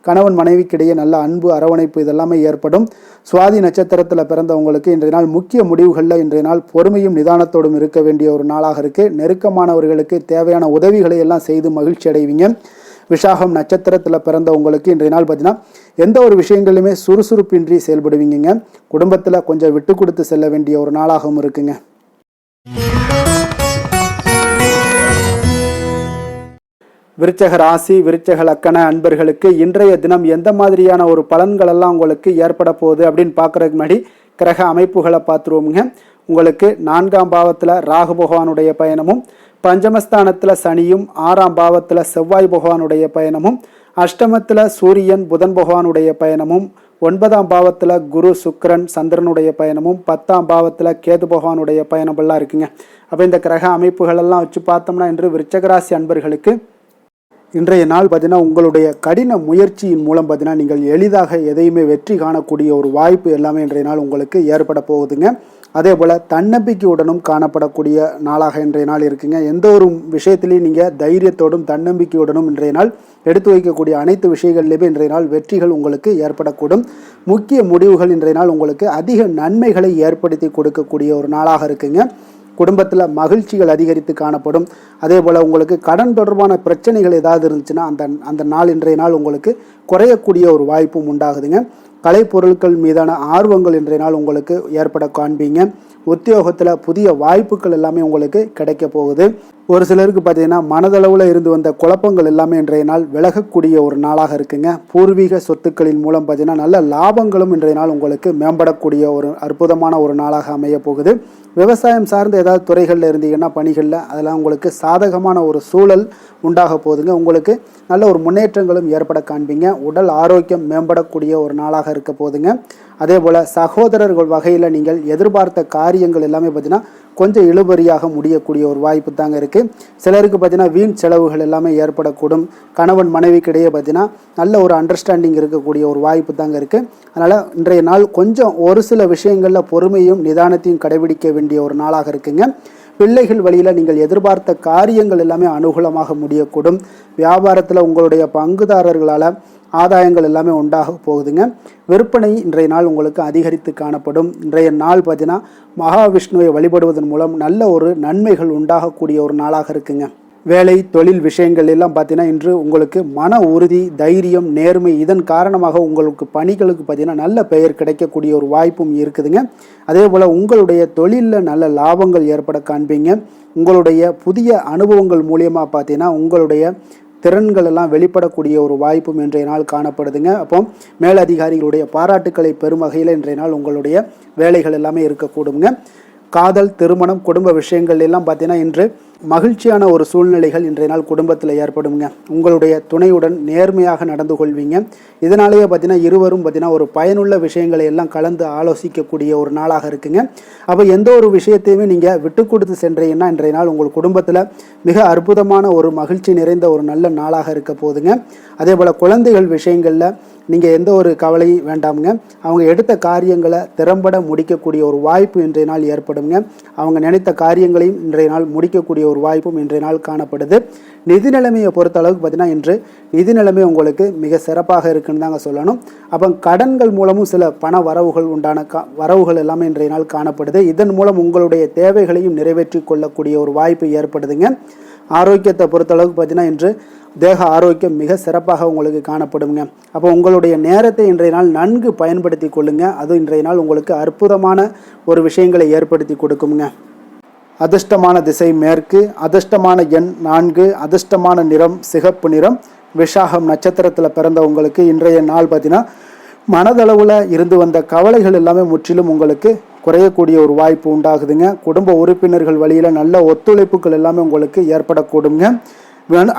கணவன் மனைவிக்கிடையே நல்ல அன்பு அரவணைப்பு இதெல்லாமே ஏற்படும். சுவாதி நட்சத்திரத்தில் பிறந்தவங்களுக்கு இன்றைய நாள் முக்கிய முடிவுகளில் இன்றைய நாள் பொறுமையும் நிதானத்தோடும் இருக்க வேண்டிய ஒரு நாளாக இருக்குது. நெருக்கமானவர்களுக்கு தேவையான உதவிகளை எல்லாம் செய்து மகிழ்ச்சி அடைவீங்க. விசாகம் நட்சத்திரத்தில் பிறந்தவங்களுக்கு இன்றைய நாள் பார்த்தீங்கன்னா எந்த ஒரு விஷயங்களுமே சுறுசுறுப்பின்றி செயல்படுவீங்க. குடும்பத்தில் கொஞ்சம் விட்டு கொடுத்து செல்ல வேண்டிய ஒரு நாளாகவும் இருக்குங்க. விருச்சக ராசி விருச்சக லக்கண அன்பர்களுக்கு இன்றைய தினம் எந்த மாதிரியான ஒரு பலன்கள் எல்லாம் உங்களுக்கு ஏற்பட போகுது அப்படின்னு பார்க்கறதுக்கு முன்னாடி கிரக அமைப்புகளை பார்த்துருவோமுங்க. உங்களுக்கு 4ஆம் பாவத்தில் ராகு பகவானுடைய பயணமும், பஞ்சமஸ்தானத்தில் சனியும், 6ஆம் பாவத்தில் செவ்வாய் பகவானுடைய பயணமும், அஷ்டமத்தில் சூரியன் புதன் பகவானுடைய பயணமும், 9ஆம் பாவத்தில் குரு சுக்கிரன் சந்திரனுடைய பயணமும், 10ஆம் பாவத்தில் கேது பகவானுடைய பயணமெல்லாம் இருக்குங்க. அப்போ இந்த கிரக அமைப்புகள் எல்லாம் வச்சு பார்த்தோம்னா இன்று விருச்சகராசி அன்பர்களுக்கு இன்றைய நாள் பார்த்தீங்கன்னா உங்களுடைய கடின முயற்சியின் மூலம் பார்த்தீங்கன்னா நீங்கள் எளிதாக எதையுமே வெற்றி காணக்கூடிய ஒரு வாய்ப்பு எல்லாமே இன்றைய நாள் உங்களுக்கு ஏற்பட போகுதுங்க. அதே போல் தன்னம்பிக்கையுடனும் காணப்படக்கூடிய நாளாக இன்றைய நாள் இருக்குங்க. எந்த ஒரு விஷயத்திலையும் நீங்கள் தைரியத்தோடும் தன்னம்பிக்கையுடனும் இன்றைய நாள் எடுத்து வைக்கக்கூடிய அனைத்து விஷயங்கள்லையுமே இன்றைய நாள் வெற்றிகள் உங்களுக்கு ஏற்படக்கூடும். முக்கிய முடிவுகள் இன்றைய நாள் உங்களுக்கு அதிக நன்மைகளை ஏற்படுத்தி கொடுக்கக்கூடிய ஒரு நாளாக இருக்குங்க. குடும்பத்தில் மகிழ்ச்சிகள் அதிகரித்து காணப்படும். அதே போல் உங்களுக்கு கடன் தொடர்பான பிரச்சனைகள் ஏதாவது இருந்துச்சுன்னா அந்த நாள் இன்றைய நாள் உங்களுக்கு குறையக்கூடிய ஒரு வாய்ப்பும் உண்டாகுதுங்க. கலைப்பொருட்கள் மீதான ஆர்வங்கள் இன்றைய நாள் உங்களுக்கு ஏற்பட காண்பீங்க. உத்தியோகத்தில் புதிய வாய்ப்புகள் எல்லாமே உங்களுக்கு கிடைக்க போகுது. ஒரு சிலருக்கு பார்த்தீங்கன்னா மனதளவில் இருந்து வந்த குழப்பங்கள் எல்லாமே இன்றைய நாள் விலகக்கூடிய ஒரு நாளாக இருக்குங்க. பூர்வீக சொத்துக்களின் மூலம் பார்த்தீங்கன்னா நல்ல லாபங்களும் இன்றைய நாள் உங்களுக்கு மேம்படக்கூடிய ஒரு அற்புதமான ஒரு நாளாக அமைய போகுது. விவசாயம் சார்ந்த ஏதாவது துறைகளில் இருந்தீங்கன்னா பணிகளில் அதெல்லாம் உங்களுக்கு சாதகமான ஒரு சூழல் உண்டாக போகுதுங்க. உங்களுக்கு நல்ல ஒரு முன்னேற்றங்களும் ஏற்பட காண்பீங்க. உடல் ஆரோக்கியம் மேம்படக்கூடிய ஒரு நாளாக இருக்க போகுதுங்க. அதே போல் சகோதரர்கள் வகையில் நீங்கள் எதிர்பார்த்த காரியங்கள் எல்லாமே பார்த்தீங்கன்னா கொஞ்சம் இழுபறியாக முடியக்கூடிய ஒரு வாய்ப்பு தாங்க இருக்குது. சிலருக்கு பார்த்தீங்கன்னா வீண் செலவுகள் எல்லாமே ஏற்படக்கூடும். கணவன் மனைவிக்கிடையே பார்த்தீங்கன்னா நல்ல ஒரு அண்டர்ஸ்டாண்டிங் இருக்கக்கூடிய ஒரு வாய்ப்பு தாங்க இருக்குது. அதனால் இன்றைய நாள் கொஞ்சம் ஒரு சில விஷயங்களில் பொறுமையும் நிதானத்தையும் கடைபிடிக்க வேண்டிய ஒரு நாளாக இருக்குங்க. பிள்ளைகள் வழியில் நீங்கள் எதிர்பார்த்த காரியங்கள் எல்லாமே அனுகூலமாக முடியக்கூடும். வியாபாரத்தில் உங்களுடைய பங்குதாரர்களால் ஆதாயங்கள் எல்லாமே உண்டாக போகுதுங்க. விற்பனை இன்றைய நாள் உங்களுக்கு அதிகரித்து காணப்படும். இன்றைய நாள் பார்த்தீங்கன்னா மகாவிஷ்ணுவை வழிபடுவதன் மூலம் நல்ல ஒரு நன்மைகள் உண்டாகக்கூடிய ஒரு நாளாக இருக்குங்க. வேலை தொழில் விஷயங்கள் எல்லாம் பார்த்தீங்கன்னா இன்று உங்களுக்கு மன உறுதி, தைரியம், நேர்மை இதன் காரணமாக உங்களுக்கு பணிகளுக்கு பார்த்தீங்கன்னா நல்ல பெயர் கிடைக்கக்கூடிய ஒரு வாய்ப்பும் இருக்குதுங்க. அதே போல் உங்களுடைய தொழிலில் நல்ல லாபங்கள் ஏற்பட காண்பீங்க. உங்களுடைய புதிய அனுபவங்கள் மூலியமாக பார்த்தீங்கன்னா உங்களுடைய திறன்கள் எல்லாம் வெளிப்படக்கூடிய ஒரு வாய்ப்பும் இன்றைய நாள் காணப்படுதுங்க. அப்போ மேலதிகாரிகளுடைய பாராட்டுக்களை பெறும் வகையில் இன்றைய நாள் உங்களுடைய வேலைகள் எல்லாமே இருக்கக்கூடுங்க. காதல், திருமணம், குடும்ப விஷயங்கள் எல்லாம் பார்த்தீங்கன்னா இன்று மகிழ்ச்சியான ஒரு சூழ்நிலைகள் இன்றைய நாள் குடும்பத்தில் ஏற்படுங்க. உங்களுடைய துணையுடன் நேர்மையாக நடந்து கொள்வீங்க. இதனாலேயே பார்த்தீங்கன்னா இருவரும் பார்த்தீங்கன்னா ஒரு பயனுள்ள விஷயங்களை எல்லாம் கலந்து ஆலோசிக்கக்கூடிய ஒரு நாளாக இருக்குங்க. அப்போ எந்த ஒரு விஷயத்தையுமே நீங்கள் விட்டு கொடுத்து சென்றீங்கன்னா இன்றைய நாள் உங்கள் குடும்பத்தில் மிக அற்புதமான ஒரு மகிழ்ச்சி நிறைந்த ஒரு நல்ல நாளாக இருக்க போகுதுங்க. அதே போல் குழந்தைகள் விஷயங்களில் நீங்கள் எந்த ஒரு கவலையும் வேண்டாமுங்க. அவங்க எடுத்த காரியங்களை திறம்பட முடிக்கக்கூடிய ஒரு வாய்ப்பு இன்றைய நாள் ஏற்படுங்க. அவங்க நினைத்த காரியங்களையும் இன்றைய நாள் முடிக்கக்கூடிய ஒரு வாய்ப்பும் இன்றைய நாள் காணப்படுது. நிதி நிலைமையை பொறுத்த அளவுக்கு பார்த்தீங்கன்னா இன்று நிதி நிலைமை உங்களுக்கு மிக சிறப்பாக இருக்குன்னு தாங்க சொல்லணும். அப்போ கடன்கள் மூலமும் சில பண வரவுகள் உண்டான வரவுகள் எல்லாமே இன்றைய நாள் காணப்படுது. இதன் மூலம் உங்களுடைய தேவைகளையும் நிறைவேற்றி கொள்ளக்கூடிய ஒரு வாய்ப்பு ஏற்படுதுங்க. ஆரோக்கியத்தை பொறுத்தளவுக்கு பார்த்தீங்கன்னா இன்று தேக ஆரோக்கியம் மிக சிறப்பாக உங்களுக்கு காணப்படுங்க. அப்போ உங்களுடைய நேரத்தை இன்றைய நாள் நன்கு பயன்படுத்தி கொள்ளுங்க. அது இன்றைய நாள் உங்களுக்கு அற்புதமான ஒரு விஷயங்களை ஏற்படுத்தி கொடுக்குங்க. அதிர்ஷ்டமான திசை மேற்கு, அதிர்ஷ்டமான எண் 4, அதிர்ஷ்டமான நிறம் சிகப்பு நிறம். விஷாகம் நட்சத்திரத்தில் பிறந்தவங்களுக்கு இன்றைய நாள் பார்த்தீங்கன்னா மனதளவில் இருந்து வந்த கவலைகள் எல்லாமே முற்றிலும் உங்களுக்கு குறையக்கூடிய ஒரு வாய்ப்பு உண்டாகுதுங்க. குடும்ப உறுப்பினர்கள் வழியில் நல்ல ஒத்துழைப்புகள் எல்லாமே உங்களுக்கு ஏற்படக்கூடுங்க.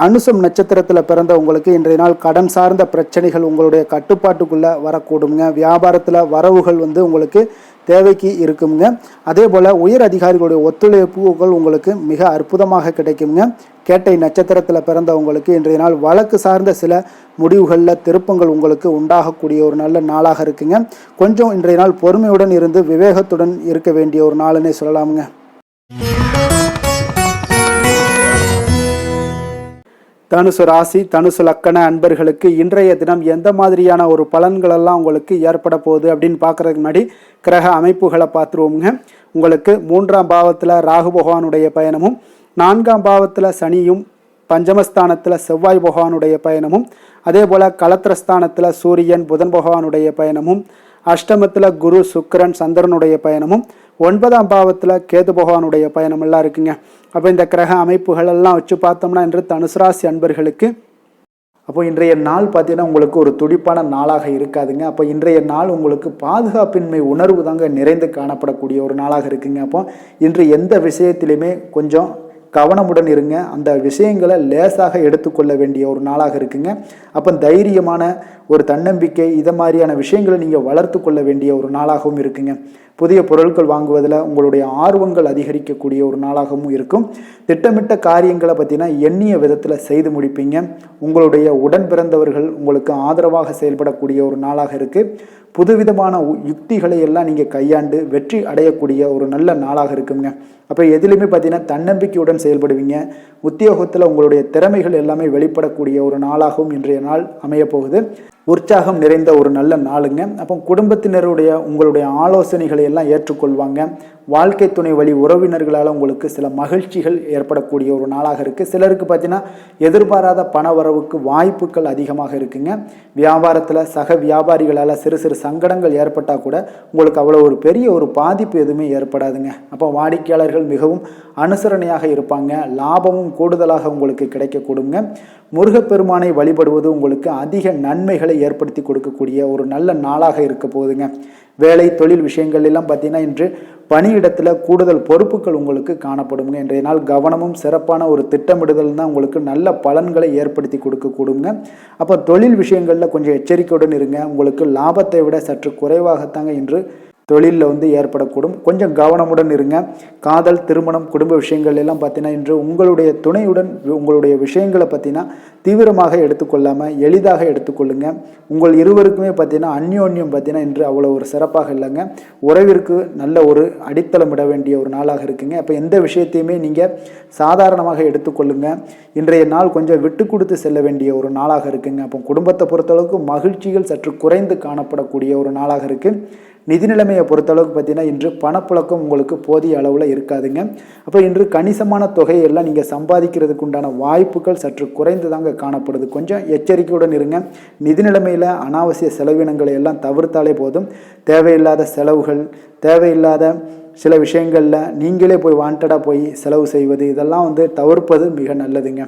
அனுசம் நட்சத்திரத்தில் பிறந்தவங்களுக்கு இன்றைய நாள் கடன் சார்ந்த பிரச்சனைகள் உங்களுடைய கட்டுப்பாட்டுக்குள்ளே வரக்கூடுங்க. வியாபாரத்தில் வரவுகள் உங்களுக்கு தேவைக்கு இருக்குங்க. அதே போல் உயர் அதிகாரிகளுடைய ஒத்துழைப்புகள் உங்களுக்கு மிக அற்புதமாக கிடைக்குங்க. கேட்டை நட்சத்திரத்தில் பிறந்தவங்களுக்கு இன்றைய நாள் வழக்கு சார்ந்த சில முடிவுகளில் திருப்பங்கள் உங்களுக்கு உண்டாகக்கூடிய ஒரு நல்ல நாளாக இருக்குங்க. கொஞ்சம் இன்றைய நாள் பொறுமையுடன் இருந்து விவேகத்துடன் இருக்க வேண்டிய ஒரு நாளுன்னே சொல்லலாமுங்க. தனுசு ராசி, தனுசு லக்கண அன்பர்களுக்கு இன்றைய தினம் எந்த மாதிரியான ஒரு பலன்களெல்லாம் உங்களுக்கு ஏற்பட போகுது அப்படின்னு பார்க்குறதுக்கு முன்னாடி கிரக அமைப்புகளை பார்த்துருவோங்க. உங்களுக்கு 3ஆம் பாவத்தில் ராகு பகவானுடைய பயணமும், 4ஆம் பாவத்தில் சனியும், பஞ்சமஸ்தானத்தில் செவ்வாய் பகவானுடைய பயணமும், அதே போல் களத்திரஸ்தானத்தில் சூரியன் புதன் பகவானுடைய பயணமும், அஷ்டமத்தில் குரு சுக்கிரன் சந்திரனுடைய பயணமும், 9ஆம் பாவத்தில் கேது பகவானுடைய பயணம் எல்லாம் இருக்குங்க. அப்போ இந்த கிரக அமைப்புகள் எல்லாம் வச்சு பார்த்தோம்னா இன்று தனுசு ராசி அன்பர்களுக்கு அப்போ இன்றைய நாள் பார்த்தீங்கன்னா உங்களுக்கு ஒரு துடிப்பான நாளாக இருக்காதுங்க. அப்போ இன்றைய நாள் உங்களுக்கு பாதுகாப்பின்மை உணர்வு தாங்க நிறைந்து காணப்படக்கூடிய ஒரு நாளாக இருக்குங்க. அப்போ இன்று எந்த விஷயத்திலையுமே கொஞ்சம் கவனமுடன் இருங்க. அந்த விஷயங்களை லேசாக எடுத்துக்கொள்ள வேண்டிய ஒரு நாளாக இருக்குங்க. அப்போ தைரியமான ஒரு தன்னம்பிக்கை இதை மாதிரியான விஷயங்களை நீங்கள் வளர்த்து கொள்ள வேண்டிய ஒரு நாளாகவும் இருக்குங்க. புதிய பொருட்கள் வாங்குவதில் உங்களுடைய ஆர்வங்கள் அதிகரிக்கக்கூடிய ஒரு நாளாகவும் இருக்கும். திட்டமிட்ட காரியங்களை பார்த்தீங்கன்னா எண்ணிய விதத்தில் செய்து முடிப்பீங்க. உங்களுடைய உடன் பிறந்தவர்கள் உங்களுக்கு ஆதரவாக செயல்படக்கூடிய ஒரு நாளாக இருக்குது. புதுவிதமான யுக்திகளை எல்லாம் நீங்கள் கையாண்டு வெற்றி அடையக்கூடிய ஒரு நல்ல நாளாக இருக்குங்க. அப்போ எதிலுமே பார்த்தீங்கன்னா தன்னம்பிக்கையுடன் செயல்படுவீங்க. உத்தியோகத்தில் உங்களுடைய திறமைகள் எல்லாமே வெளிப்படக்கூடிய ஒரு நாளாகவும் இன்றைய நாள் அமையப்போகுது. உற்சாகம் நிறைந்த ஒரு நல்ல நாளுங்க. அப்போ குடும்பத்தினருடைய உங்களுடைய ஆலோசனைகளை எல்லாம் ஏற்றுக்கொள்வாங்க. வாழ்க்கை துணை வழி உறவினர்களால் உங்களுக்கு சில மகிழ்ச்சிகள் ஏற்படக்கூடிய ஒரு நாளாக இருக்குது. சிலருக்கு பார்த்தீங்கன்னா எதிர்பாராத பண வரவுக்கு வாய்ப்புகள் அதிகமாக இருக்குங்க. வியாபாரத்தில் சக வியாபாரிகளால் சிறு சிறு சங்கடங்கள் ஏற்பட்டால் கூட உங்களுக்கு அவ்வளோ ஒரு பெரிய ஒரு பாதிப்பு எதுவுமே ஏற்படாதுங்க. அப்போ வாடிக்கையாளர்கள் மிகவும் அனுசரணையாக இருப்பாங்க. லாபமும் கூடுதலாக உங்களுக்கு கிடைக்கக்கூடுங்க. முருகப்பெருமானை வழிபடுவது உங்களுக்கு அதிக நன்மைகளை ஏற்படுத்தி கொடுக்கக்கூடிய ஒரு நல்ல நாளாக இருக்க போகுதுங்க. வேலை தொழில் விஷயங்கள் எல்லாம் பார்த்தீங்கன்னா இன்று பணியிடத்தில் கூடுதல் பொறுப்புகள் உங்களுக்கு காணப்படுங்க. இன்றைய நாள் கவனமும் சிறப்பான ஒரு திட்டமிடுதல் தான் உங்களுக்கு நல்ல பலன்களை ஏற்படுத்தி கொடுக்கக்கூடுங்க. அப்போ தொழில் விஷயங்களில் கொஞ்சம் எச்சரிக்கையுடன் இருங்க. உங்களுக்கு லாபத்தை விட சற்று குறைவாகத்தாங்க இன்று தொழிலில் ஏற்படக்கூடும். கொஞ்சம் கவனமுடன் இருங்க. காதல், திருமணம், குடும்ப விஷயங்கள் எல்லாம் பார்த்தீங்கன்னா இன்று உங்களுடைய துணையுடன் உங்களுடைய விஷயங்களை பார்த்தீங்கன்னா தீவிரமாக எடுத்துக்கொள்ளாமல் எளிதாக எடுத்துக்கொள்ளுங்க. உங்கள் இருவருக்குமே பார்த்தீங்கன்னா அந்யோன்யம் பார்த்தீங்கன்னா இன்று அவ்வளோ ஒரு சிறப்பாக இல்லைங்க. உறவிற்கு நல்ல ஒரு அடித்தளம் இட வேண்டிய ஒரு நாளாக இருக்குங்க. அப்போ எந்த விஷயத்தையுமே நீங்கள் சாதாரணமாக எடுத்துக்கொள்ளுங்க. இன்றைய நாள் கொஞ்சம் விட்டு கொடுத்து செல்ல வேண்டிய ஒரு நாளாக இருக்குங்க. அப்போ குடும்பத்தை பொறுத்தளவுக்கு மகிழ்ச்சிகள் சற்று குறைந்து காணப்படக்கூடிய ஒரு நாளாக இருக்குது. நிதி நிலைமையை பொறுத்தளவுக்கு பார்த்தீங்கன்னா இன்று பணப்புழக்கம் உங்களுக்கு போதிய அளவில் இருக்காதுங்க. அப்போ இன்று கணிசமான தொகையெல்லாம் நீங்கள் சம்பாதிக்கிறதுக்கு உண்டான வாய்ப்புகள் சற்று குறைந்து தாங்க காணப்படுது. கொஞ்சம் எச்சரிக்கையுடன் இருங்க. நிதி நிலைமையில் அனாவசிய செலவினங்களை எல்லாம் தவிர்த்தாலே போதும். தேவையில்லாத செலவுகள், தேவையில்லாத சில விஷயங்களில் நீங்களே போய் வாண்டடாக போய் செலவு செய்வது இதெல்லாம் தவிர்ப்பது மிக நல்லதுங்க.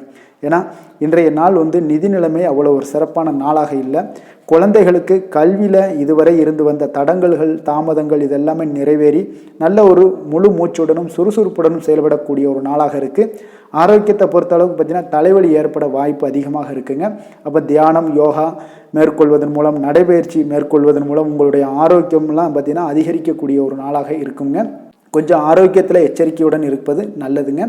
ஏன்னா இன்றைய நாள் நிதி நிலைமை அவ்வளோ ஒரு சிறப்பான நாளாக இல்லை. குழந்தைகளுக்கு கல்வியில் இதுவரை இருந்து வந்த தடங்கல்கள், தாமதங்கள் இதெல்லாமே நிறைவேறி நல்ல ஒரு முழு மூச்சுடனும் சுறுசுறுப்புடனும் செயல்படக்கூடிய ஒரு நாளாக இருக்குது. ஆரோக்கியத்தை பொறுத்தளவுக்கு பார்த்தீங்கன்னா தலைவலி ஏற்பட வாய்ப்பு அதிகமாக இருக்குங்க. அப்போ தியானம், யோகா மேற்கொள்வதன் மூலம், நடைபயிற்சி மேற்கொள்வதன் மூலம் உங்களுடைய ஆரோக்கியம்லாம் பார்த்தீங்கன்னா அதிகரிக்கக்கூடிய ஒரு நாளாக இருக்குங்க. கொஞ்சம் ஆரோக்கியத்தில் எச்சரிக்கையுடன் இருப்பது நல்லதுங்க.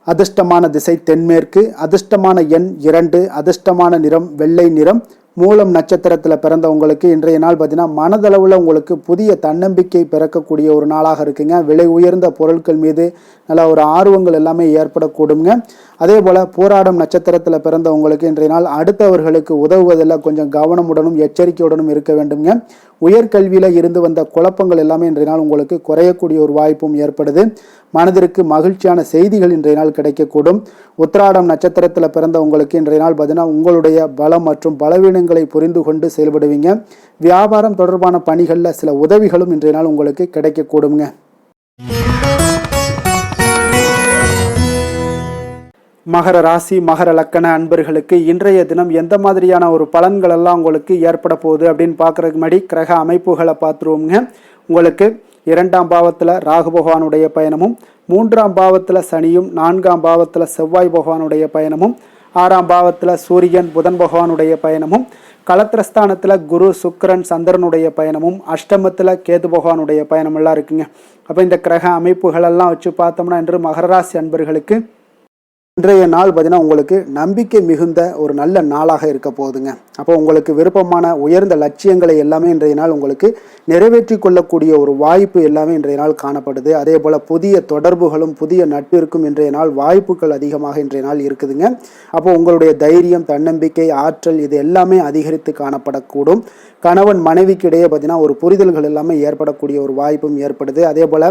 அதிர்ஷ்டமான திசை தென்மேற்கு, அதிர்ஷ்டமான எண் 2, அதிர்ஷ்டமான நிறம் வெள்ளை நிறம். மூலம் நட்சத்திரத்தில் பிறந்தவங்களுக்கு இன்றைய நாள் பார்த்தீங்கன்னா மனதளவில் உங்களுக்கு புதிய தன்னம்பிக்கை பிறக்கக்கூடிய ஒரு நாளாக இருக்குங்க. விலை உயர்ந்த பொருட்கள் மீது நல்ல ஒரு ஆர்வங்கள் எல்லாமே ஏற்படக்கூடுங்க. அதே போல் போராடும் நட்சத்திரத்தில் பிறந்தவங்களுக்கு இன்றைய நாள் அடுத்தவர்களுக்கு உதவுவதில் கொஞ்சம் கவனமுடனும் எச்சரிக்கையுடனும் இருக்க வேண்டுங்க. உயர்கல்வியில் இருந்து வந்த குழப்பங்கள் எல்லாமே இன்றைய நாள் உங்களுக்கு குறையக்கூடிய ஒரு வாய்ப்பும் ஏற்படுது. மனதிற்கு மகிழ்ச்சியான செய்திகள் இன்றைய நாள் கிடைக்கக்கூடும். உத்திராடம் நட்சத்திரத்தில் பிறந்தவங்களுக்கு இன்றைய நாள் பார்த்தீங்கன்னா உங்களுடைய பலம் மற்றும் பலவீனங்களை புரிந்து கொண்டு செயல்படுவீங்க. வியாபாரம் தொடர்பான பணிகளில் சில உதவிகளும் இன்றைய நாள் உங்களுக்கு கிடைக்கக்கூடுங்க. மகர ராசி மகர லக்கண அன்பர்களுக்கு இன்றைய தினம் எந்த மாதிரியான ஒரு பலன்கள் எல்லாம் உங்களுக்கு ஏற்பட போகுது அப்படின்னு பார்க்கறதுக்கு முன்னாடி கிரக அமைப்புகளை பார்த்துருவோங்க. உங்களுக்கு 2ஆம் பாவத்தில் ராகு பகவானுடைய பயணமும், 3ஆம் பாவத்தில் சனியும், 4ஆம் பாவத்தில் செவ்வாய் பகவானுடைய பயணமும், 6ஆம் பாவத்தில் சூரியன் புதன் பகவானுடைய பயணமும், களத்திரஸ்தானத்தில் குரு சுக்கிரன் சந்திரனுடைய பயணமும், அஷ்டமத்தில் கேது பகவானுடைய பயணம் எல்லாம் இருக்குங்க. அப்போ இந்த கிரக அமைப்புகளெல்லாம் வச்சு பார்த்தோம்னா இன்று மகர ராசி அன்பர்களுக்கு இன்றைய நாள் பார்த்தீங்கன்னா உங்களுக்கு நம்பிக்கை மிகுந்த ஒரு நல்ல நாளாக இருக்க போகுதுங்க. அப்போ உங்களுக்கு விருப்பமான உயர்ந்த லட்சியங்களை எல்லாமே இன்றைய நாள் உங்களுக்கு நிறைவேற்றி கொள்ளக்கூடிய ஒரு வாய்ப்பு எல்லாமே இன்றைய நாள் காணப்படுது. அதே போல் புதிய தொடர்புகளும் புதிய நட்பிற்கும் இன்றைய நாள் வாய்ப்புகள் அதிகமாக இன்றைய நாள் இருக்குதுங்க. அப்போ உங்களுடைய தைரியம், தன்னம்பிக்கை, ஆற்றல் இது எல்லாமே அதிகரித்து காணப்படக்கூடும். கணவன் மனைவிக்கு இடையே பார்த்தீங்கன்னா ஒரு புரிதல்கள் எல்லாமே ஏற்படக்கூடிய ஒரு வாய்ப்பும் ஏற்படுது. அதே போல்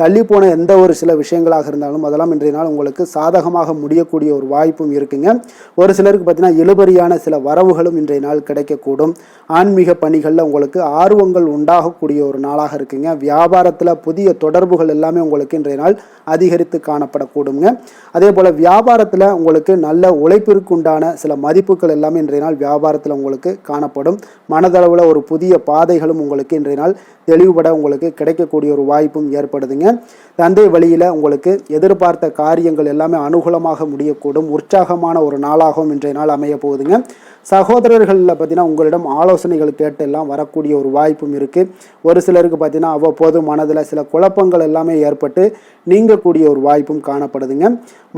தள்ளி போன எந்த ஒரு சில விஷயங்களாக இருந்தாலும் அதெல்லாம் இன்றைய நாள் உங்களுக்கு சாதகமாக முடியக்கூடிய ஒரு வாய்ப்பும் இருக்குங்க. ஒரு சிலருக்கு பார்த்தீங்கன்னா இழுபறியான சில வரவுகளும் இன்றைய நாள் கிடைக்கக்கூடும். ஆன்மீக பணிகளில் உங்களுக்கு ஆர்வங்கள் உண்டாகக்கூடிய ஒரு நாளாக இருக்குங்க. வியாபாரத்தில் புதிய தொடர்புகள் எல்லாமே உங்களுக்கு இன்றைய நாள் அதிகரித்து காணப்படக்கூடுங்க. அதே போல் வியாபாரத்தில் உங்களுக்கு நல்ல உழைப்பிற்கு உண்டான சில மதிப்புகள் எல்லாமே இன்றைய நாள் வியாபாரத்தில் உங்களுக்கு காணப்படும். மனதளவில் ஒரு புதிய பாதைகளும் உங்களுக்கு இன்றைய நாள் தெளிவுபட உங்களுக்கு கிடைக்கக்கூடிய ஒரு வாய்ப்பும் ஏற்படுதுங்க. தந்தை வழியில் உங்களுக்கு எதிர்பார்த்த காரியங்கள் எல்லாமே அனுகூலமாக முடியக்கூடும். உற்சாகமான ஒரு நாளாகவும் இன்றைய நாள் அமைய போகுதுங்க. சகோதரர்களில் பார்த்தீங்கன்னா உங்களிடம் ஆலோசனைகள் கேட்டு எல்லாம் வரக்கூடிய ஒரு வாய்ப்பும் இருக்குது. ஒரு சிலருக்கு பார்த்தீங்கன்னா அவ்வப்போது மனதில் சில குழப்பங்கள் எல்லாமே ஏற்பட்டு நீங்கக்கூடிய ஒரு வாய்ப்பும் காணப்படுதுங்க.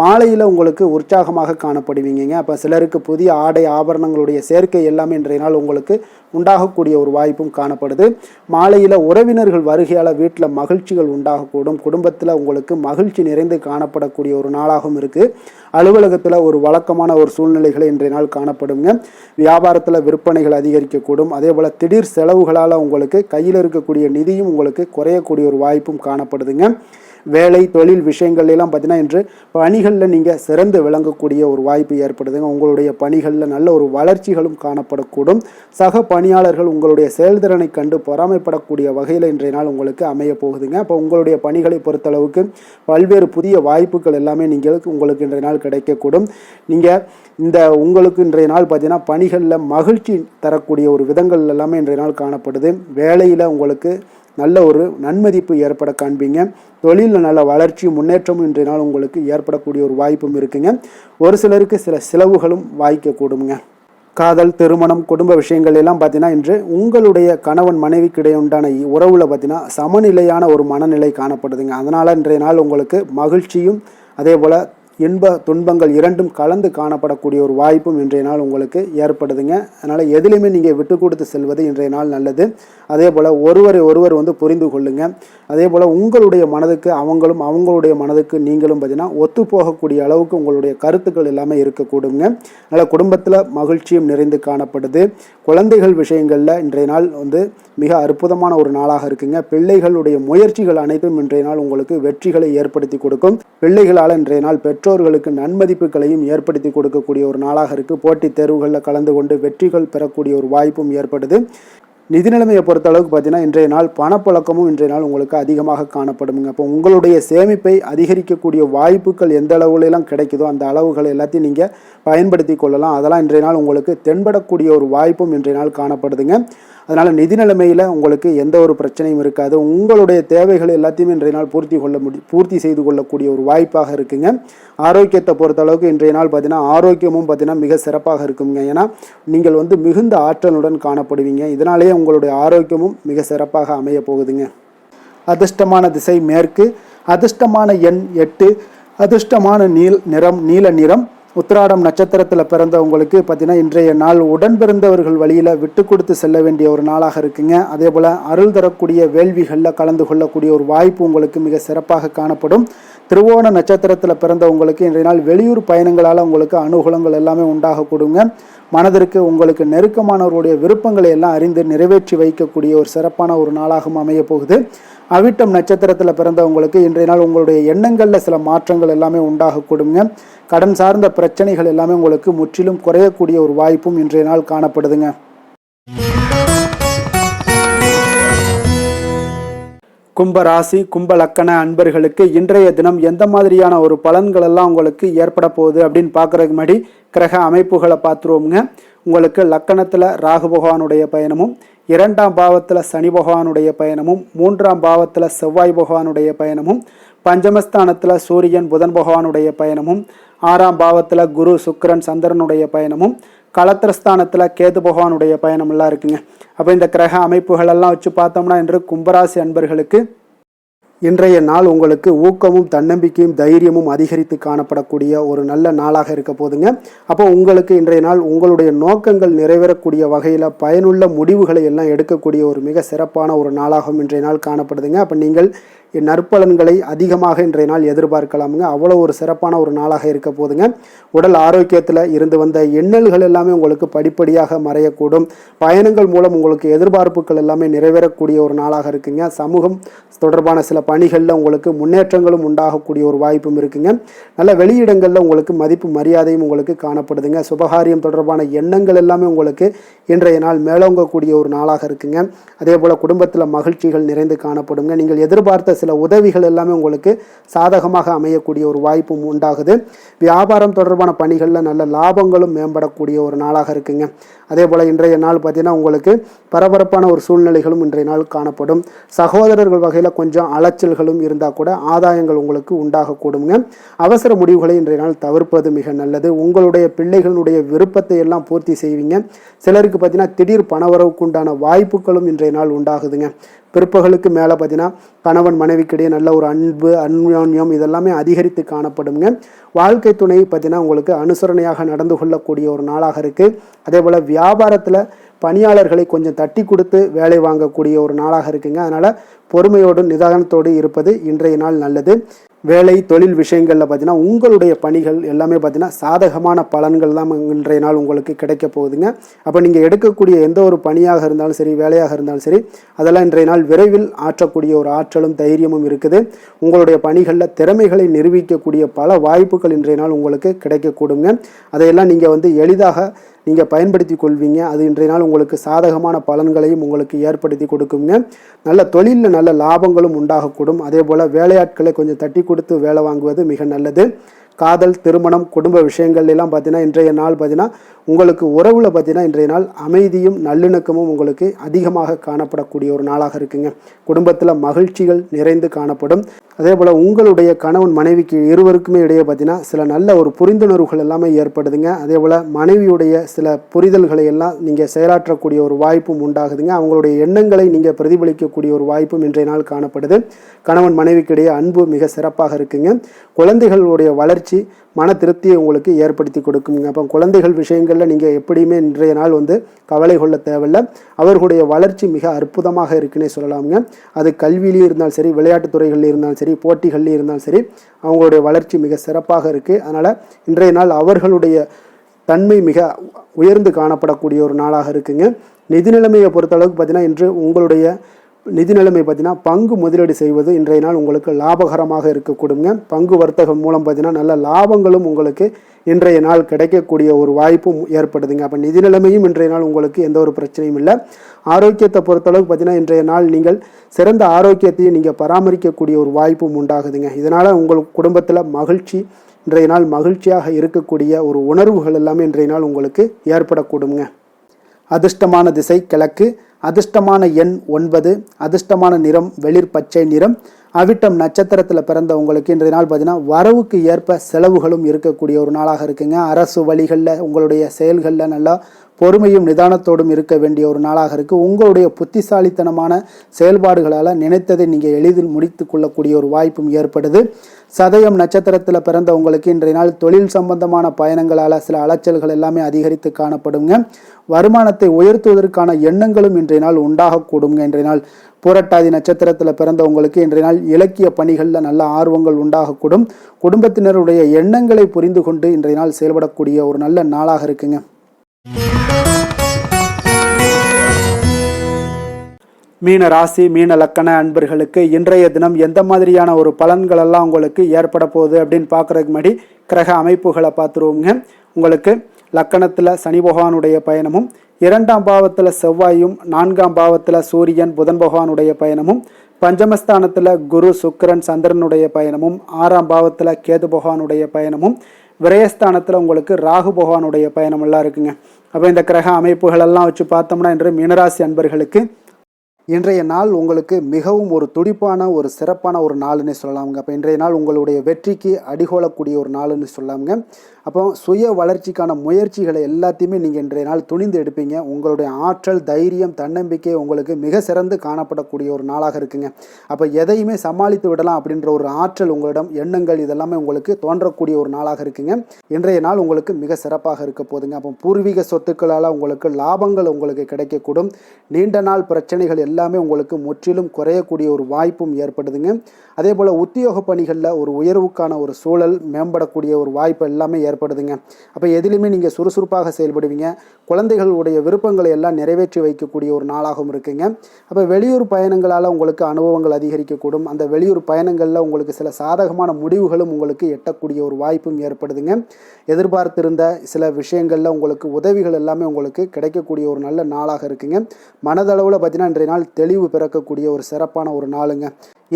மாலையில் உங்களுக்கு உற்சாகமாக காணப்படுவீங்க. அப்போ சிலருக்கு புதிய ஆடை ஆபரணங்களுடைய சேர்க்கை எல்லாமே இன்றைய நாள் உங்களுக்கு உண்டாகக்கூடிய ஒரு வாய்ப்பும் காணப்படுது. மாலையில் உறவினர்கள் வருகையால் வீட்டில் மகிழ்ச்சிகள் உண்டாகக்கூடும். குடும்பத்தில் உங்களுக்கு மகிழ்ச்சி நிறைந்து காணப்படக்கூடிய ஒரு நாளாகவும் இருக்குது. அலுவலகத்தில் ஒரு வழக்கமான ஒரு சூழ்நிலைகளை இன்றைய நாள் காணப்படுங்க. வியாபாரத்தில் விற்பனைகள் அதிகரிக்கக்கூடும். அதே போல் திடீர் செலவுகளால் உங்களுக்கு கையில் இருக்கக்கூடிய நிதியும் உங்களுக்கு குறையக்கூடிய ஒரு வாய்ப்பும் காணப்படுதுங்க. வேலை தொழில் விஷயங்கள் எல்லாம் பார்த்தீங்கன்னா இன்று பணிகளில் நீங்கள் சிறந்து விளங்கக்கூடிய ஒரு வாய்ப்பு ஏற்படுதுங்க. உங்களுடைய பணிகளில் நல்ல ஒரு வளர்ச்சிகளும் காணப்படக்கூடும். சக பணியாளர்கள் உங்களுடைய செயல்திறனை கண்டு பொறாமைப்படக்கூடிய வகையில் இன்றைய நாள் உங்களுக்கு அமைய போகுதுங்க. அப்போ உங்களுடைய பணிகளை பொறுத்தளவுக்கு பல்வேறு புதிய வாய்ப்புகள் எல்லாமே உங்களுக்கு இன்றைய நாள் கிடைக்கக்கூடும். நீங்கள் உங்களுக்கு இன்றைய நாள் பார்த்தீங்கன்னா பணிகளில் மகிழ்ச்சி தரக்கூடிய ஒரு விதங்கள் எல்லாமே இன்றைய நாள் காணப்படுது. வேலையில் உங்களுக்கு நல்ல ஒரு நன்மதிப்பு ஏற்பட காண்பீங்க. தொழிலில் நல்ல வளர்ச்சி முன்னேற்றமும் இன்றைய நாள் உங்களுக்கு ஏற்படக்கூடிய ஒரு வாய்ப்பும் இருக்குங்க. ஒரு சிலருக்கு சில செலவுகளும் வாய்க்கக்கூடுங்க. காதல், திருமணம், குடும்ப விஷயங்கள் எல்லாம் பார்த்தீங்கன்னா இன்று உங்களுடைய கணவன் மனைவிக்கு இடையே உண்டான உறவில் பார்த்தீங்கன்னா சமநிலையான ஒரு மனநிலை காணப்படுதுங்க. அதனால் இன்றைய நாள் உங்களுக்கு மகிழ்ச்சியும் அதே போல் இன்ப துன்பங்கள் இரண்டும் கலந்து காணப்படக்கூடிய ஒரு வாய்ப்பும் இன்றைய நாள் உங்களுக்கு ஏற்படுதுங்க. அதனால் எதிலுமே நீங்கள் விட்டு கொடுத்து செல்வது இன்றைய நாள் நல்லது. அதே போல் ஒருவர் புரிந்து கொள்ளுங்க. அதே போல் உங்களுடைய மனதுக்கு அவங்களும் அவங்களுடைய மனதுக்கு நீங்களும் பார்த்தீங்கன்னா ஒத்து போகக்கூடிய அளவுக்கு உங்களுடைய கருத்துக்கள் எல்லாமே இருக்கக்கூடுங்க. அதனால் குடும்பத்தில் மகிழ்ச்சியும் நிறைந்து காணப்படுது. குழந்தைகள் விஷயங்களில் இன்றைய நாள் மிக அற்புதமான ஒரு நாளாக இருக்குங்க. பிள்ளைகளுடைய முயற்சிகள் அனைத்தும் இன்றைய நாள் உங்களுக்கு வெற்றிகளை ஏற்படுத்தி கொடுக்கும். பிள்ளைகளால் இன்றைய நாள் பெற்றோர்களுக்கு நன்மதிப்புகளையும் ஏற்படுத்தி கொடுக்கக்கூடிய ஒரு நாளாக இருக்குது. போட்டித் தேர்வுகளில் கலந்து கொண்டு வெற்றிகள் பெறக்கூடிய ஒரு வாய்ப்பும் ஏற்படுது. நிதி நிலைமையை பொறுத்த அளவுக்கு பார்த்தீங்கன்னா இன்றைய நாள் பணப்புழக்கமும் இன்றைய நாள் உங்களுக்கு அதிகமாக காணப்படுங்க. அப்போ உங்களுடைய சேமிப்பை அதிகரிக்கக்கூடிய வாய்ப்புகள் எந்த அளவுலாம் கிடைக்குதோ அந்த அளவுகள் எல்லாத்தையும் நீங்கள் பயன்படுத்தி கொள்ளலாம். அதெல்லாம் இன்றைய நாள் உங்களுக்கு தென்படக்கூடிய ஒரு வாய்ப்பும் இன்றைய நாள் காணப்படுதுங்க. அதனால் நிதி நிலைமையில் உங்களுக்கு எந்த ஒரு பிரச்சனையும் இருக்காது. உங்களுடைய தேவைகள் எல்லாத்தையுமே இன்றைய நாள் பூர்த்தி செய்து கொள்ளக்கூடிய ஒரு வாய்ப்பாக இருக்குங்க. ஆரோக்கியத்தை பொறுத்த அளவுக்கு இன்றைய நாள் பார்த்தீங்கன்னா ஆரோக்கியமும் பார்த்தீங்கன்னா மிக சிறப்பாக இருக்குங்க. ஏன்னா நீங்கள் மிகுந்த ஆற்றலுடன் காணப்படுவீங்க. இதனாலேயே உங்களுடைய ஆரோக்கியமும் மிக சிறப்பாக அமைய போகுதுங்க. அதிர்ஷ்டமான திசை மேற்கு, அதிர்ஷ்டமான எண் 8, அதிர்ஷ்டமான நீல நிறம். உத்திராடம் நட்சத்திரத்தில் பிறந்தவங்களுக்கு பார்த்தீங்கன்னா இன்றைய நாள் உடன் பிறந்தவர்கள் வழியில் விட்டு கொடுத்து செல்ல வேண்டிய ஒரு நாளாக இருக்குங்க. அதே போல் அருள் தரக்கூடிய வேள்விகளில் கலந்து கொள்ளக்கூடிய ஒரு வாய்ப்பு உங்களுக்கு மிக சிறப்பாக காணப்படும். திருவோண நட்சத்திரத்தில் பிறந்தவங்களுக்கு இன்றைய நாள் வெளியூர் பயணங்களால் உங்களுக்கு அனுகூலங்கள் எல்லாமே உண்டாகக்கூடுங்க. மனதிற்கு உங்களுக்கு நெருக்கமானவர்களுடைய விருப்பங்களை எல்லாம் அறிந்து நிறைவேற்றி வைக்கக்கூடிய ஒரு சிறப்பான ஒரு நாளாகவும் அமைய போகுது. அவிட்டம் நட்சத்திரத்தில் பிறந்தவங்களுக்கு இன்றைய நாள் உங்களுடைய எண்ணங்களில் சில மாற்றங்கள் எல்லாமே உண்டாகக்கூடுங்க. கடன் சார்ந்த பிரச்சனைகள் எல்லாமே உங்களுக்கு முற்றிலும் குறையக்கூடிய ஒரு வாய்ப்பும் இன்றைய நாள் காணப்படுதுங்க. கும்ப ராசி கும்ப லக்கண அன்பர்களுக்கு இன்றைய தினம் எந்த மாதிரியான ஒரு பலன்கள் எல்லாம் உங்களுக்கு ஏற்பட போகுது அப்படின்னு பார்க்கறதுக்கு முன்னாடி கிரக அமைப்புகளை பார்த்துருவோங்க. உங்களுக்கு லக்கணத்தில் ராகு பகவானுடைய பயணமும், 2ஆம் பாவத்தில் சனி பகவானுடைய பயணமும், 3ஆம் பாவத்தில் செவ்வாய் பகவானுடைய பயணமும், பஞ்சமஸ்தானத்தில் சூரியன் புதன் பகவானுடைய பயணமும், 6ஆம் பாவத்தில் குரு சுக்கிரன் சந்திரனுடைய பயணமும், களத்திரஸ்தானத்தில் கேது பகவானுடைய பயணம் எல்லாம் இருக்குங்க. அப்போ இந்த கிரக அமைப்புகள் எல்லாம் வச்சு பார்த்தோம்னா இன்று கும்பராசி அன்பர்களுக்கு இன்றைய நாள் உங்களுக்கு ஊக்கமும் தன்னம்பிக்கையும் தைரியமும் அதிகரித்து காணப்படக்கூடிய ஒரு நல்ல நாளாக இருக்க போதுங்க. அப்போ உங்களுக்கு இன்றைய நாள் உங்களுடைய நோக்கங்கள் நிறைவேறக்கூடிய வகையில் பயனுள்ள முடிவுகளை எல்லாம் எடுக்கக்கூடிய ஒரு மிக சிறப்பான ஒரு நாளாகவும் இன்றைய நாள் காணப்படுதுங்க. அப்போ நீங்கள் நற்பலன்களை அதிகமாக இன்றைய நாள் எதிர்பார்க்கலாமுங்க. அவ்வளோ ஒரு சிறப்பான ஒரு நாளாக இருக்க போதுங்க. உடல் ஆரோக்கியத்தில் இருந்து வந்த எண்ணல்கள் எல்லாமே உங்களுக்கு படிப்படியாக மறையக்கூடும். பயணங்கள் மூலம் உங்களுக்கு எதிர்பார்ப்புகள் எல்லாமே நிறைவேறக்கூடிய ஒரு நாளாக இருக்குங்க. சமூகம் தொடர்பான சில பணிகளில் உங்களுக்கு முன்னேற்றங்களும் உண்டாகக்கூடிய ஒரு வாய்ப்பும் இருக்குங்க. நல்ல வெளியிடங்களில் உங்களுக்கு மதிப்பு மரியாதையும் உங்களுக்கு காணப்படுதுங்க. சுபகாரியம் தொடர்பான எண்ணங்கள் எல்லாமே உங்களுக்கு இன்றைய நாள் மேலோங்கக்கூடிய ஒரு நாளாக இருக்குங்க. அதே போல் குடும்பத்தில் மகிழ்ச்சிகள் நிறைந்து காணப்படுங்க. நீங்கள் எதிர்பார்த்த சில உதவிகள் எல்லாமே உங்களுக்கு சாதகமாக அமையக்கூடிய ஒரு வாய்ப்பும் உண்டாகுது. வியாபாரம் தொடர்பான பணிகளில் நல்ல லாபங்களும் மேம்படக்கூடிய ஒரு நாளாக இருக்குங்க. அதே போல் இன்றைய நாள் பார்த்தீங்கன்னா உங்களுக்கு பரபரப்பான ஒரு சூழ்நிலைகளும் இன்றைய நாள் காணப்படும். சகோதரர்கள் வகையில் கொஞ்சம் அலைச்சல்களும் இருந்தால் கூட ஆதாயங்கள் உங்களுக்கு உண்டாகக்கூடுங்க. அவசர முடிவுகளை இன்றைய நாள் தவிர்ப்பது மிக நல்லது. உங்களுடைய பிள்ளைகளுடைய விருப்பத்தை எல்லாம் பூர்த்தி செய்வீங்க. சிலருக்கு பார்த்தீங்கன்னா திடீர் பணவரவுக்கு உண்டான வாய்ப்புகளும் இன்றைய நாள் உண்டாகுதுங்க. பிற்பகலுக்கு மேலே பார்த்தீங்கன்னா கணவன் மனைவிக்கிடையே நல்ல ஒரு அன்பு அந்யோன்யம் இதெல்லாமே அதிகரித்து காணப்படுங்க. வாழ்க்கை துணை பார்த்தீங்கன்னா உங்களுக்கு அனுசரணையாக நடந்து கொள்ளக்கூடிய ஒரு நாளாக இருக்குது. அதே போல் வியாபாரத்தில் பணியாளர்களை கொஞ்சம் தட்டி கொடுத்து வேலை வாங்கக்கூடிய ஒரு நாளாக இருக்குங்க. அதனால் பொறுமையோடு நிதானத்தோடு இருப்பது இன்றைய நாள் நல்லது. வேலை தொழில் விஷயங்களில் பார்த்தீங்கன்னா உங்களுடைய பணிகள் எல்லாமே பார்த்தீங்கன்னா சாதகமான பலன்கள் தான் இன்றைய நாள் உங்களுக்கு கிடைக்க போகுதுங்க. அப்போ நீங்கள் எடுக்கக்கூடிய எந்த ஒரு பணியாக இருந்தாலும் சரி, வேலையாக இருந்தாலும் சரி, அதெல்லாம் இன்றைய நாள் விரைவில் ஆற்றக்கூடிய ஒரு ஆற்றலும் தைரியமும் இருக்குது. உங்களுடைய பணிகளில் திறமைகளை நிரூபிக்கக்கூடிய பல வாய்ப்புகள் இன்றைய நாள் உங்களுக்கு கிடைக்கக்கூடுங்க. அதையெல்லாம் நீங்கள் எளிதாக நீங்கள் பயன்படுத்தி கொள்வீங்க. அது இன்றைய நாள் உங்களுக்கு சாதகமான பலன்களையும் உங்களுக்கு ஏற்படுத்தி கொடுக்குங்க. நல்ல தொழிலில் நல்ல லாபங்களும் உண்டாகக்கூடும். அதே போல் வேலையாட்களை கொஞ்சம் தட்டி கொடுத்து வேலை வாங்குவது மிக நல்லது. காதல், திருமணம், குடும்ப விஷயங்கள் எல்லாம் பார்த்தீங்கன்னா இன்றைய நாள் பார்த்தீங்கன்னா உங்களுக்கு உறவில் பார்த்தீங்கன்னா இன்றைய நாள் அமைதியும் நல்லிணக்கமும் உங்களுக்கு அதிகமாக காணப்படக்கூடிய ஒரு நாளாக இருக்குங்க. குடும்பத்தில் மகிழ்ச்சிகள் நிறைந்து காணப்படும். அதே போல் உங்களுடைய கணவன் மனைவிக்கு இருவருக்குமே இடையே பார்த்தீங்கன்னா சில நல்ல ஒரு புரிந்துணர்வுகள் எல்லாமே ஏற்படுதுங்க. அதே போல் மனைவியுடைய சில புரிதல்களை எல்லாம் நீங்கள் செயலாற்றக்கூடிய ஒரு வாய்ப்பும் உண்டாகுதுங்க. அவங்களுடைய எண்ணங்களை நீங்கள் பிரதிபலிக்கக்கூடிய ஒரு வாய்ப்பும் இன்றைய நாள் காணப்படுது. கணவன் மனைவிக்கு இடையே அன்பு மிக சிறப்பாக இருக்குங்க. குழந்தைகளுடைய வளர்ச்சி மன திருப்தியை உங்களுக்கு ஏற்படுத்தி கொடுக்குங்க. அப்போ குழந்தைகள் விஷயங்களில் நீங்கள் எப்படியுமே இன்றைய நாள் கவலை கொள்ள தேவையில்லை. அவர்களுடைய வளர்ச்சி மிக அற்புதமாக இருக்குன்னே சொல்லலாமுங்க. அது கல்வியிலையும் இருந்தாலும் சரி, விளையாட்டுத் துறைகளில் இருந்தாலும் சரி, போட்டிகள்லையும் இருந்தாலும் சரி, அவங்களுடைய வளர்ச்சி மிக சிறப்பாக இருக்குது. அதனால் இன்றைய நாள் அவர்களுடைய தன்மை மிக உயர்ந்து காணப்படக்கூடிய ஒரு நாளாக இருக்குங்க. நிதி நிலைமையை பொறுத்தளவுக்கு பார்த்தீங்கன்னா இன்று உங்களுடைய நிதி நிலைமை பார்த்தீங்கன்னா பங்கு முதலீடு செய்வது இன்றைய நாள் உங்களுக்கு லாபகரமாக இருக்கக்கூடுங்க. பங்கு வர்த்தகம் மூலம் பார்த்தீங்கன்னா நல்ல லாபங்களும் உங்களுக்கு இன்றைய நாள் கிடைக்கக்கூடிய ஒரு வாய்ப்பும் ஏற்படுதுங்க. அப்போ நிதி நிலைமையும் இன்றைய நாள் உங்களுக்கு எந்த ஒரு பிரச்சனையும் இல்லை. ஆரோக்கியத்தை பொறுத்தளவுக்கு பார்த்தீங்கன்னா இன்றைய நாள் நீங்கள் சிறந்த ஆரோக்கியத்தையும் நீங்கள் பராமரிக்கக்கூடிய ஒரு வாய்ப்பும் உண்டாகுதுங்க. இதனால் உங்கள் குடும்பத்தில் மகிழ்ச்சி இன்றைய நாள் மகிழ்ச்சியாக இருக்கக்கூடிய ஒரு உணர்வுகள் எல்லாமே இன்றைய நாள் உங்களுக்கு ஏற்படக்கூடுங்க. அதிர்ஷ்டமான திசை கிழக்கு, அதிர்ஷ்டமான எண் 9, அதிர்ஷ்டமான நிறம் வெளிர் பச்சை நிறம். அவிட்டம் நட்சத்திரத்தில் பிறந்த உங்களுக்கு இன்றைய நாள் பார்த்தீங்கன்னா வரவுக்கு ஏற்ப செலவுகளும் இருக்கக்கூடிய ஒரு நாளாக இருக்குங்க. அரசு வழிகளில் உங்களுடைய செயல்களில் நல்லா பொறுமையும் நிதானத்தோடும் இருக்க வேண்டிய ஒரு நாளாக இருக்குது. உங்களுடைய புத்திசாலித்தனமான செயல்பாடுகளால் நினைத்ததை நீங்கள் எளிதில் முடித்து கொள்ளக்கூடிய ஒரு வாய்ப்பும் ஏற்படுது. சதயம் நட்சத்திரத்தில் பிறந்த உங்களுக்கு இன்றைய நாள் தொழில் சம்பந்தமான பயணங்களால் சில அலைச்சல்கள் எல்லாமே அதிகரித்து காணப்படுங்க. வருமானத்தை உயர்த்துவதற்கான எண்ணங்களும் இன்றைய நாள் உண்டாகக்கூடுங்க. இன்றைய நாள் பூரட்டாதி நட்சத்திரத்தில் பிறந்த உங்களுக்கு இன்றைய நாள் இலக்கிய பணிகளில் நல்ல ஆர்வங்கள் உண்டாகக்கூடும். குடும்பத்தினருடைய எண்ணங்களை புரிந்து கொண்டு இன்றைய நாள் செயல்படக்கூடிய ஒரு நல்ல நாளாக இருக்குங்க. மீன ராசி மீன லக்கண அன்பர்களுக்கு இன்றைய தினம் எந்த மாதிரியான ஒரு பலன்கள் எல்லாம் உங்களுக்கு ஏற்பட போகுது அப்படின்னு பார்க்குறதுக்கு முன்னாடி கிரக அமைப்புகளை பார்த்துருவோங்க. உங்களுக்கு லக்கணத்தில் சனி பகவானுடைய பயணமும், 2ஆம் பாவத்தில் செவ்வாயும், 4ஆம் பாவத்தில் சூரியன் புதன் பகவானுடைய பயணமும், பஞ்சமஸ்தானத்தில் குரு சுக்கிரன் சந்திரனுடைய பயணமும், 6ஆம் பாவத்தில் கேது பகவானுடைய பயணமும், விரயஸ்தானத்தில் உங்களுக்கு ராகு பகவானுடைய பயணம் எல்லாம் இருக்குங்க. அப்போ இந்த கிரக அமைப்புகள் எல்லாம் வச்சு பார்த்தோம்னா இன்று மீனராசி அன்பர்களுக்கு இன்றைய நாள் உங்களுக்கு மிகவும் ஒரு துடிப்பான ஒரு சிறப்பான ஒரு நாள்னு சொல்லலாமுங்க. அப்போ இன்றைய நாள் உங்களுடைய வெற்றிக்கு அடிகோலக்கூடிய ஒரு நாள்னு சொல்லலாமுங்க. அப்போ சுய வளர்ச்சிக்கான முயற்சிகளை எல்லாத்தையுமே நீங்கள் இன்றைய நாள் துணிந்து எடுப்பீங்க. உங்களுடைய ஆற்றல், தைரியம், தன்னம்பிக்கை உங்களுக்கு மிக சிறந்து காணப்படக்கூடிய ஒரு நாளாக இருக்குங்க. அப்போ எதையுமே சமாளித்து விடலாம் அப்படின்ற ஒரு ஆற்றல் உங்களிடம், எண்ணங்கள் இதெல்லாமே உங்களுக்கு தோன்றக்கூடிய ஒரு நாளாக இருக்குங்க. இன்றைய நாள் உங்களுக்கு மிக சிறப்பாக இருக்க போதுங்க. அப்போ பூர்வீக சொத்துக்களால் உங்களுக்கு லாபங்கள் உங்களுக்கு கிடைக்கக்கூடும். நீண்ட நாள் பிரச்சனைகள் எல்லாமே உங்களுக்கு முற்றிலும் குறையக்கூடிய ஒரு வாய்ப்பும் ஏற்படுதுங்க. அதே போல் உத்தியோக பணிகளில் ஒரு உயர்வுக்கான ஒரு சூழல் மேம்படக்கூடிய ஒரு வாய்ப்பு எல்லாமே ஏற்படுதுங்க. அப்போ எதிலுமே நீங்கள் சுறுசுறுப்பாக செயல்படுவீங்க. குழந்தைகளுடைய விருப்பங்களை எல்லாம் நிறைவேற்றி வைக்கக்கூடிய ஒரு நாளாகவும் இருக்குங்க. அப்போ வெளியூர் பயணங்களால் உங்களுக்கு அனுபவங்கள் அதிகரிக்கக்கூடும். அந்த வெளியூர் பயணங்களில் உங்களுக்கு சில சாதகமான முடிவுகளும் உங்களுக்கு எட்டக்கூடிய ஒரு வாய்ப்பும் ஏற்படுதுங்க. எதிர்பார்த்திருந்த சில விஷயங்களில் உங்களுக்கு உதவிகள் எல்லாமே உங்களுக்கு கிடைக்கக்கூடிய ஒரு நல்ல நாளாக இருக்குங்க. மனதளவில் பார்த்தீங்கன்னா இன்றைய நாள் தெளிவு பிறக்கக்கூடிய ஒரு சிறப்பான ஒரு நாளுங்க.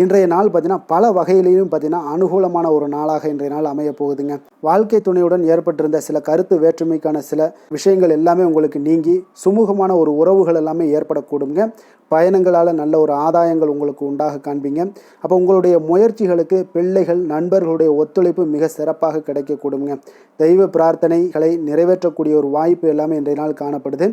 இன்றைய நாள் பார்த்தீங்கன்னா பல வகையிலையும் பார்த்தீங்கன்னா அனுகூலமான ஒரு நாளாக இன்றைய நாள் அமைய போகுதுங்க. வாழ்க்கை துணையுடன் ஏற்பட்டிருந்த சில கருத்து வேற்றுமைக்கான சில விஷயங்கள் எல்லாமே உங்களுக்கு நீங்கி சுமூகமான ஒரு உறவுகள் எல்லாமே ஏற்படக்கூடுங்க. பயணங்களால் நல்ல ஒரு ஆதாயங்கள் உங்களுக்கு உண்டாக காண்பீங்க. அப்போ உங்களுடைய முயற்சிகளுக்கு பிள்ளைகள், நண்பர்களுடைய ஒத்துழைப்பு மிக சிறப்பாக கிடைக்கக்கூடுங்க. தெய்வ பிரார்த்தனைகளை நிறைவேற்றக்கூடிய ஒரு வாய்ப்பு எல்லாமே இன்றைய நாள் காணப்படுது.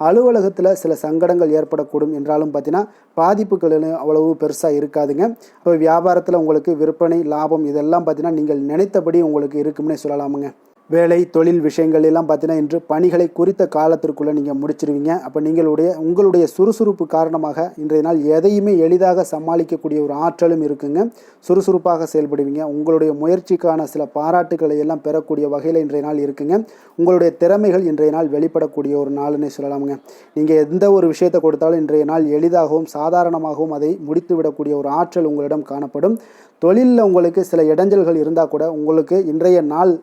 அலுவலகத்தில் சில சங்கடங்கள் ஏற்படக்கூடும் என்றாலும் பார்த்தீங்கன்னா பாதிப்புகள் அவ்வளவு பெருசாக இருக்காதுங்க. அப்போ வியாபாரத்தில் உங்களுக்கு விற்பனை, லாபம் இதெல்லாம் பார்த்தீங்கன்னா நீங்கள் நினைத்தபடி உங்களுக்கு இருக்கும்னே சொல்லலாமுங்க. வேலை, தொழில் விஷயங்கள் எல்லாம் பார்த்தீங்கன்னா இன்று பணிகளை குறித்த காலத்திற்குள்ளே நீங்கள் முடிச்சிருவீங்க. அப்போ உங்களுடைய சுறுசுறுப்பு காரணமாக இன்றைய நாள் எதையுமே எளிதாக சமாளிக்கக்கூடிய ஒரு ஆற்றலும் இருக்குங்க. சுறுசுறுப்பாக செயல்படுவீங்க. உங்களுடைய முயற்சிக்கான சில பாராட்டுகளை எல்லாம் பெறக்கூடிய வகையில் இன்றைய நாள் இருக்குங்க. உங்களுடைய திறமைகள் இன்றைய நாள் வெளிப்படக்கூடிய ஒரு நாள்னே சொல்லலாமுங்க. நீங்கள் எந்த ஒரு விஷயத்தை கொடுத்தாலும் இன்றைய நாள் எளிதாகவும் சாதாரணமாகவும் அதை முடித்து விடக்கூடிய ஒரு ஆற்றல் உங்களிடம் காணப்படும். தொழிலில் உங்களுக்கு சில இடைஞ்சல்கள் இருந்தால் கூட உங்களுக்கு இன்றைய நாள்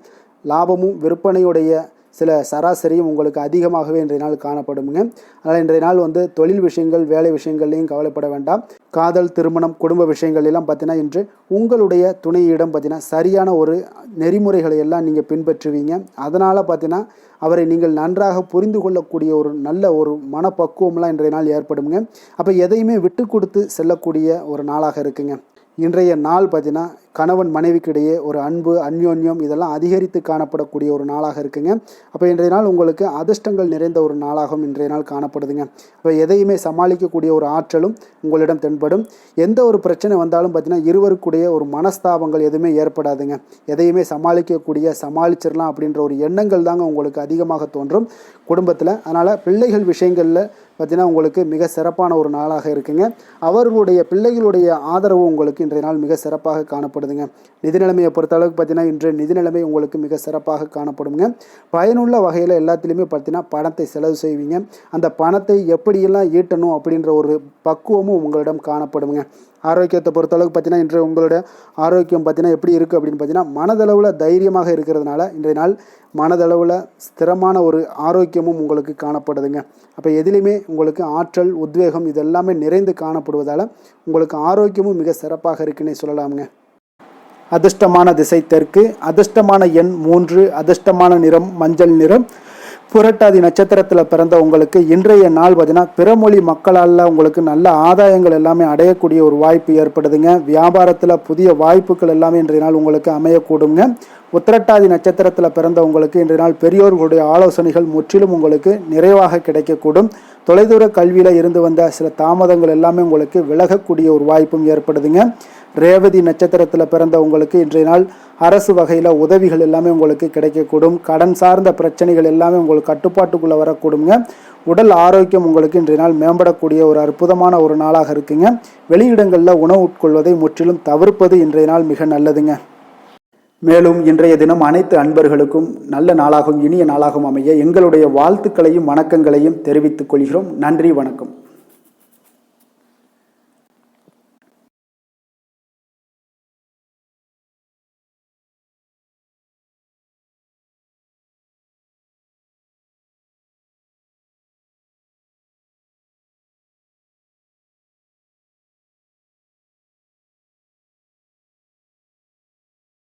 லாபமும் விற்பனையுடைய சில சராசரியும் உங்களுக்கு அதிகமாகவே இன்றைய நாள் காணப்படுங்க. அதனால் இன்றைய நாள் தொழில் விஷயங்கள், வேலை விஷயங்கள்லையும் கவலைப்பட வேண்டாம். காதல், திருமணம், குடும்ப விஷயங்கள் எல்லாம் பார்த்தீங்கன்னா இன்று உங்களுடைய துணையிடம் பார்த்தீங்கன்னா சரியான ஒரு நெறிமுறைகளை எல்லாம் நீங்கள் பின்பற்றுவீங்க. அதனால் பார்த்தீங்கன்னா அவரை நீங்கள் நன்றாக புரிந்து கொள்ளக்கூடிய ஒரு நல்ல ஒரு மனப்பக்குவம்லாம் இன்றைய நாள் ஏற்படுங்க. அப்போ எதையுமே விட்டு கொடுத்து செல்லக்கூடிய ஒரு நாளாக இருக்குங்க. இன்றைய நாள் பார்த்தீங்கன்னா கணவன் மனைவிக்கு இடையே ஒரு அன்பு, அந்யோன்யம் இதெல்லாம் அதிகரித்து காணப்படக்கூடிய ஒரு நாளாக இருக்குங்க. அப்போ இன்றைய நாள் உங்களுக்கு அதிர்ஷ்டங்கள் நிறைந்த ஒரு நாளாகவும் இன்றைய நாள் காணப்படுதுங்க. அப்போ எதையுமே சமாளிக்கக்கூடிய ஒரு ஆற்றலும் உங்களிடம் தென்படும். எந்த ஒரு பிரச்சனை வந்தாலும் பார்த்தீங்கன்னா இருவருக்குடைய ஒரு மனஸ்தாபங்கள் எதுவுமே ஏற்படாதுங்க. எதையுமே சமாளிச்சிடலாம் அப்படின்ற ஒரு எண்ணங்கள் தாங்க உங்களுக்கு அதிகமாக தோன்றும் குடும்பத்தில். அதனால் பிள்ளைகள் விஷயங்களில் பார்த்தீங்கன்னா உங்களுக்கு மிக சிறப்பான ஒரு நாளாக இருக்குங்க. அவர்களுடைய பிள்ளைகளுடைய ஆதரவு உங்களுக்கு இன்றைய நாள் மிக சிறப்பாக காணப்படுதுங்க. நிதி நிலைமையை பொறுத்த அளவுக்கு பார்த்தீங்கன்னா இன்று நிதி நிலைமை உங்களுக்கு மிக சிறப்பாக காணப்படுங்க. பயனுள்ள வகையில் எல்லாத்துலேயுமே பார்த்தீங்கன்னா பணத்தை செலவு செய்வீங்க. அந்த பணத்தை எப்படியெல்லாம் ஈட்டணும் அப்படின்ற ஒரு பக்குவமும் உங்களிடம் காணப்படுங்க. ஆரோக்கியத்தை பொறுத்தளவுக்கு பார்த்தீங்கன்னா இன்று உங்களோட ஆரோக்கியம் பார்த்தீங்கன்னா எப்படி இருக்குது அப்படின்னு பார்த்தீங்கன்னா மனதளவில் தைரியமாக இருக்கிறதுனால இன்றைய நாள் மனதளவில் ஸ்திரமான ஒரு ஆரோக்கியமும் உங்களுக்கு காணப்படுதுங்க. அப்போ எதிலுமே உங்களுக்கு ஆற்றல், உத்வேகம் இதெல்லாமே நிறைந்து காணப்படுவதால் உங்களுக்கு ஆரோக்கியமும் மிக சிறப்பாக இருக்குன்னே சொல்லலாமுங்க. அதிர்ஷ்டமான திசை தெற்கு, அதிர்ஷ்டமான எண் 3, அதிர்ஷ்டமான நிறம் மஞ்சள் நிறம். புரட்டாதி நட்சத்திரத்தில் பிறந்த உங்களுக்கு இன்றைய நாள் பார்த்தீங்கன்னா பிறமொழி மக்களால் உங்களுக்கு நல்ல ஆதாயங்கள் எல்லாமே அடையக்கூடிய ஒரு வாய்ப்பு ஏற்படுதுங்க. வியாபாரத்தில் புதிய வாய்ப்புகள் எல்லாமே இன்றைய நாள் உங்களுக்கு அமையக்கூடுங்க. உத்திரட்டாதி நட்சத்திரத்தில் பிறந்த உங்களுக்கு இன்றைய நாள் பெரியோர்களுடைய ஆலோசனைகள் முற்றிலும் உங்களுக்கு நிறைவாக கிடைக்கக்கூடும். தொலைதூர கல்வியில் இருந்து வந்த சில தாமதங்கள் எல்லாமே உங்களுக்கு விலகக்கூடிய ஒரு வாய்ப்பும் ஏற்படுதுங்க. ரேவதி நட்சத்திரத்தில் பிறந்த உங்களுக்கு இன்றைய நாள் அரசு வகையில் உதவிகள் எல்லாமே உங்களுக்கு கிடைக்கக்கூடும். கடன் சார்ந்த பிரச்சனைகள் எல்லாமே உங்களுக்கு கட்டுப்பாட்டுக்குள்ளே வரக்கூடுங்க. உடல் ஆரோக்கியம் உங்களுக்கு இன்றைய நாள் மேம்படக்கூடிய ஒரு அற்புதமான ஒரு நாளாக இருக்குங்க. வெளியிடங்களில் உணவு உட்கொள்வதை முற்றிலும் தவிர்ப்பது இன்றைய நாள் மிக நல்லதுங்க. மேலும் இன்றைய தினம் அனைத்து அன்பர்களுக்கும் நல்ல நாளாகவும் இனிய நாளாகவும் அமைய எங்களுடைய வாழ்த்துக்களையும் வணக்கங்களையும் தெரிவித்துக் கொள்கிறோம். நன்றி, வணக்கம்.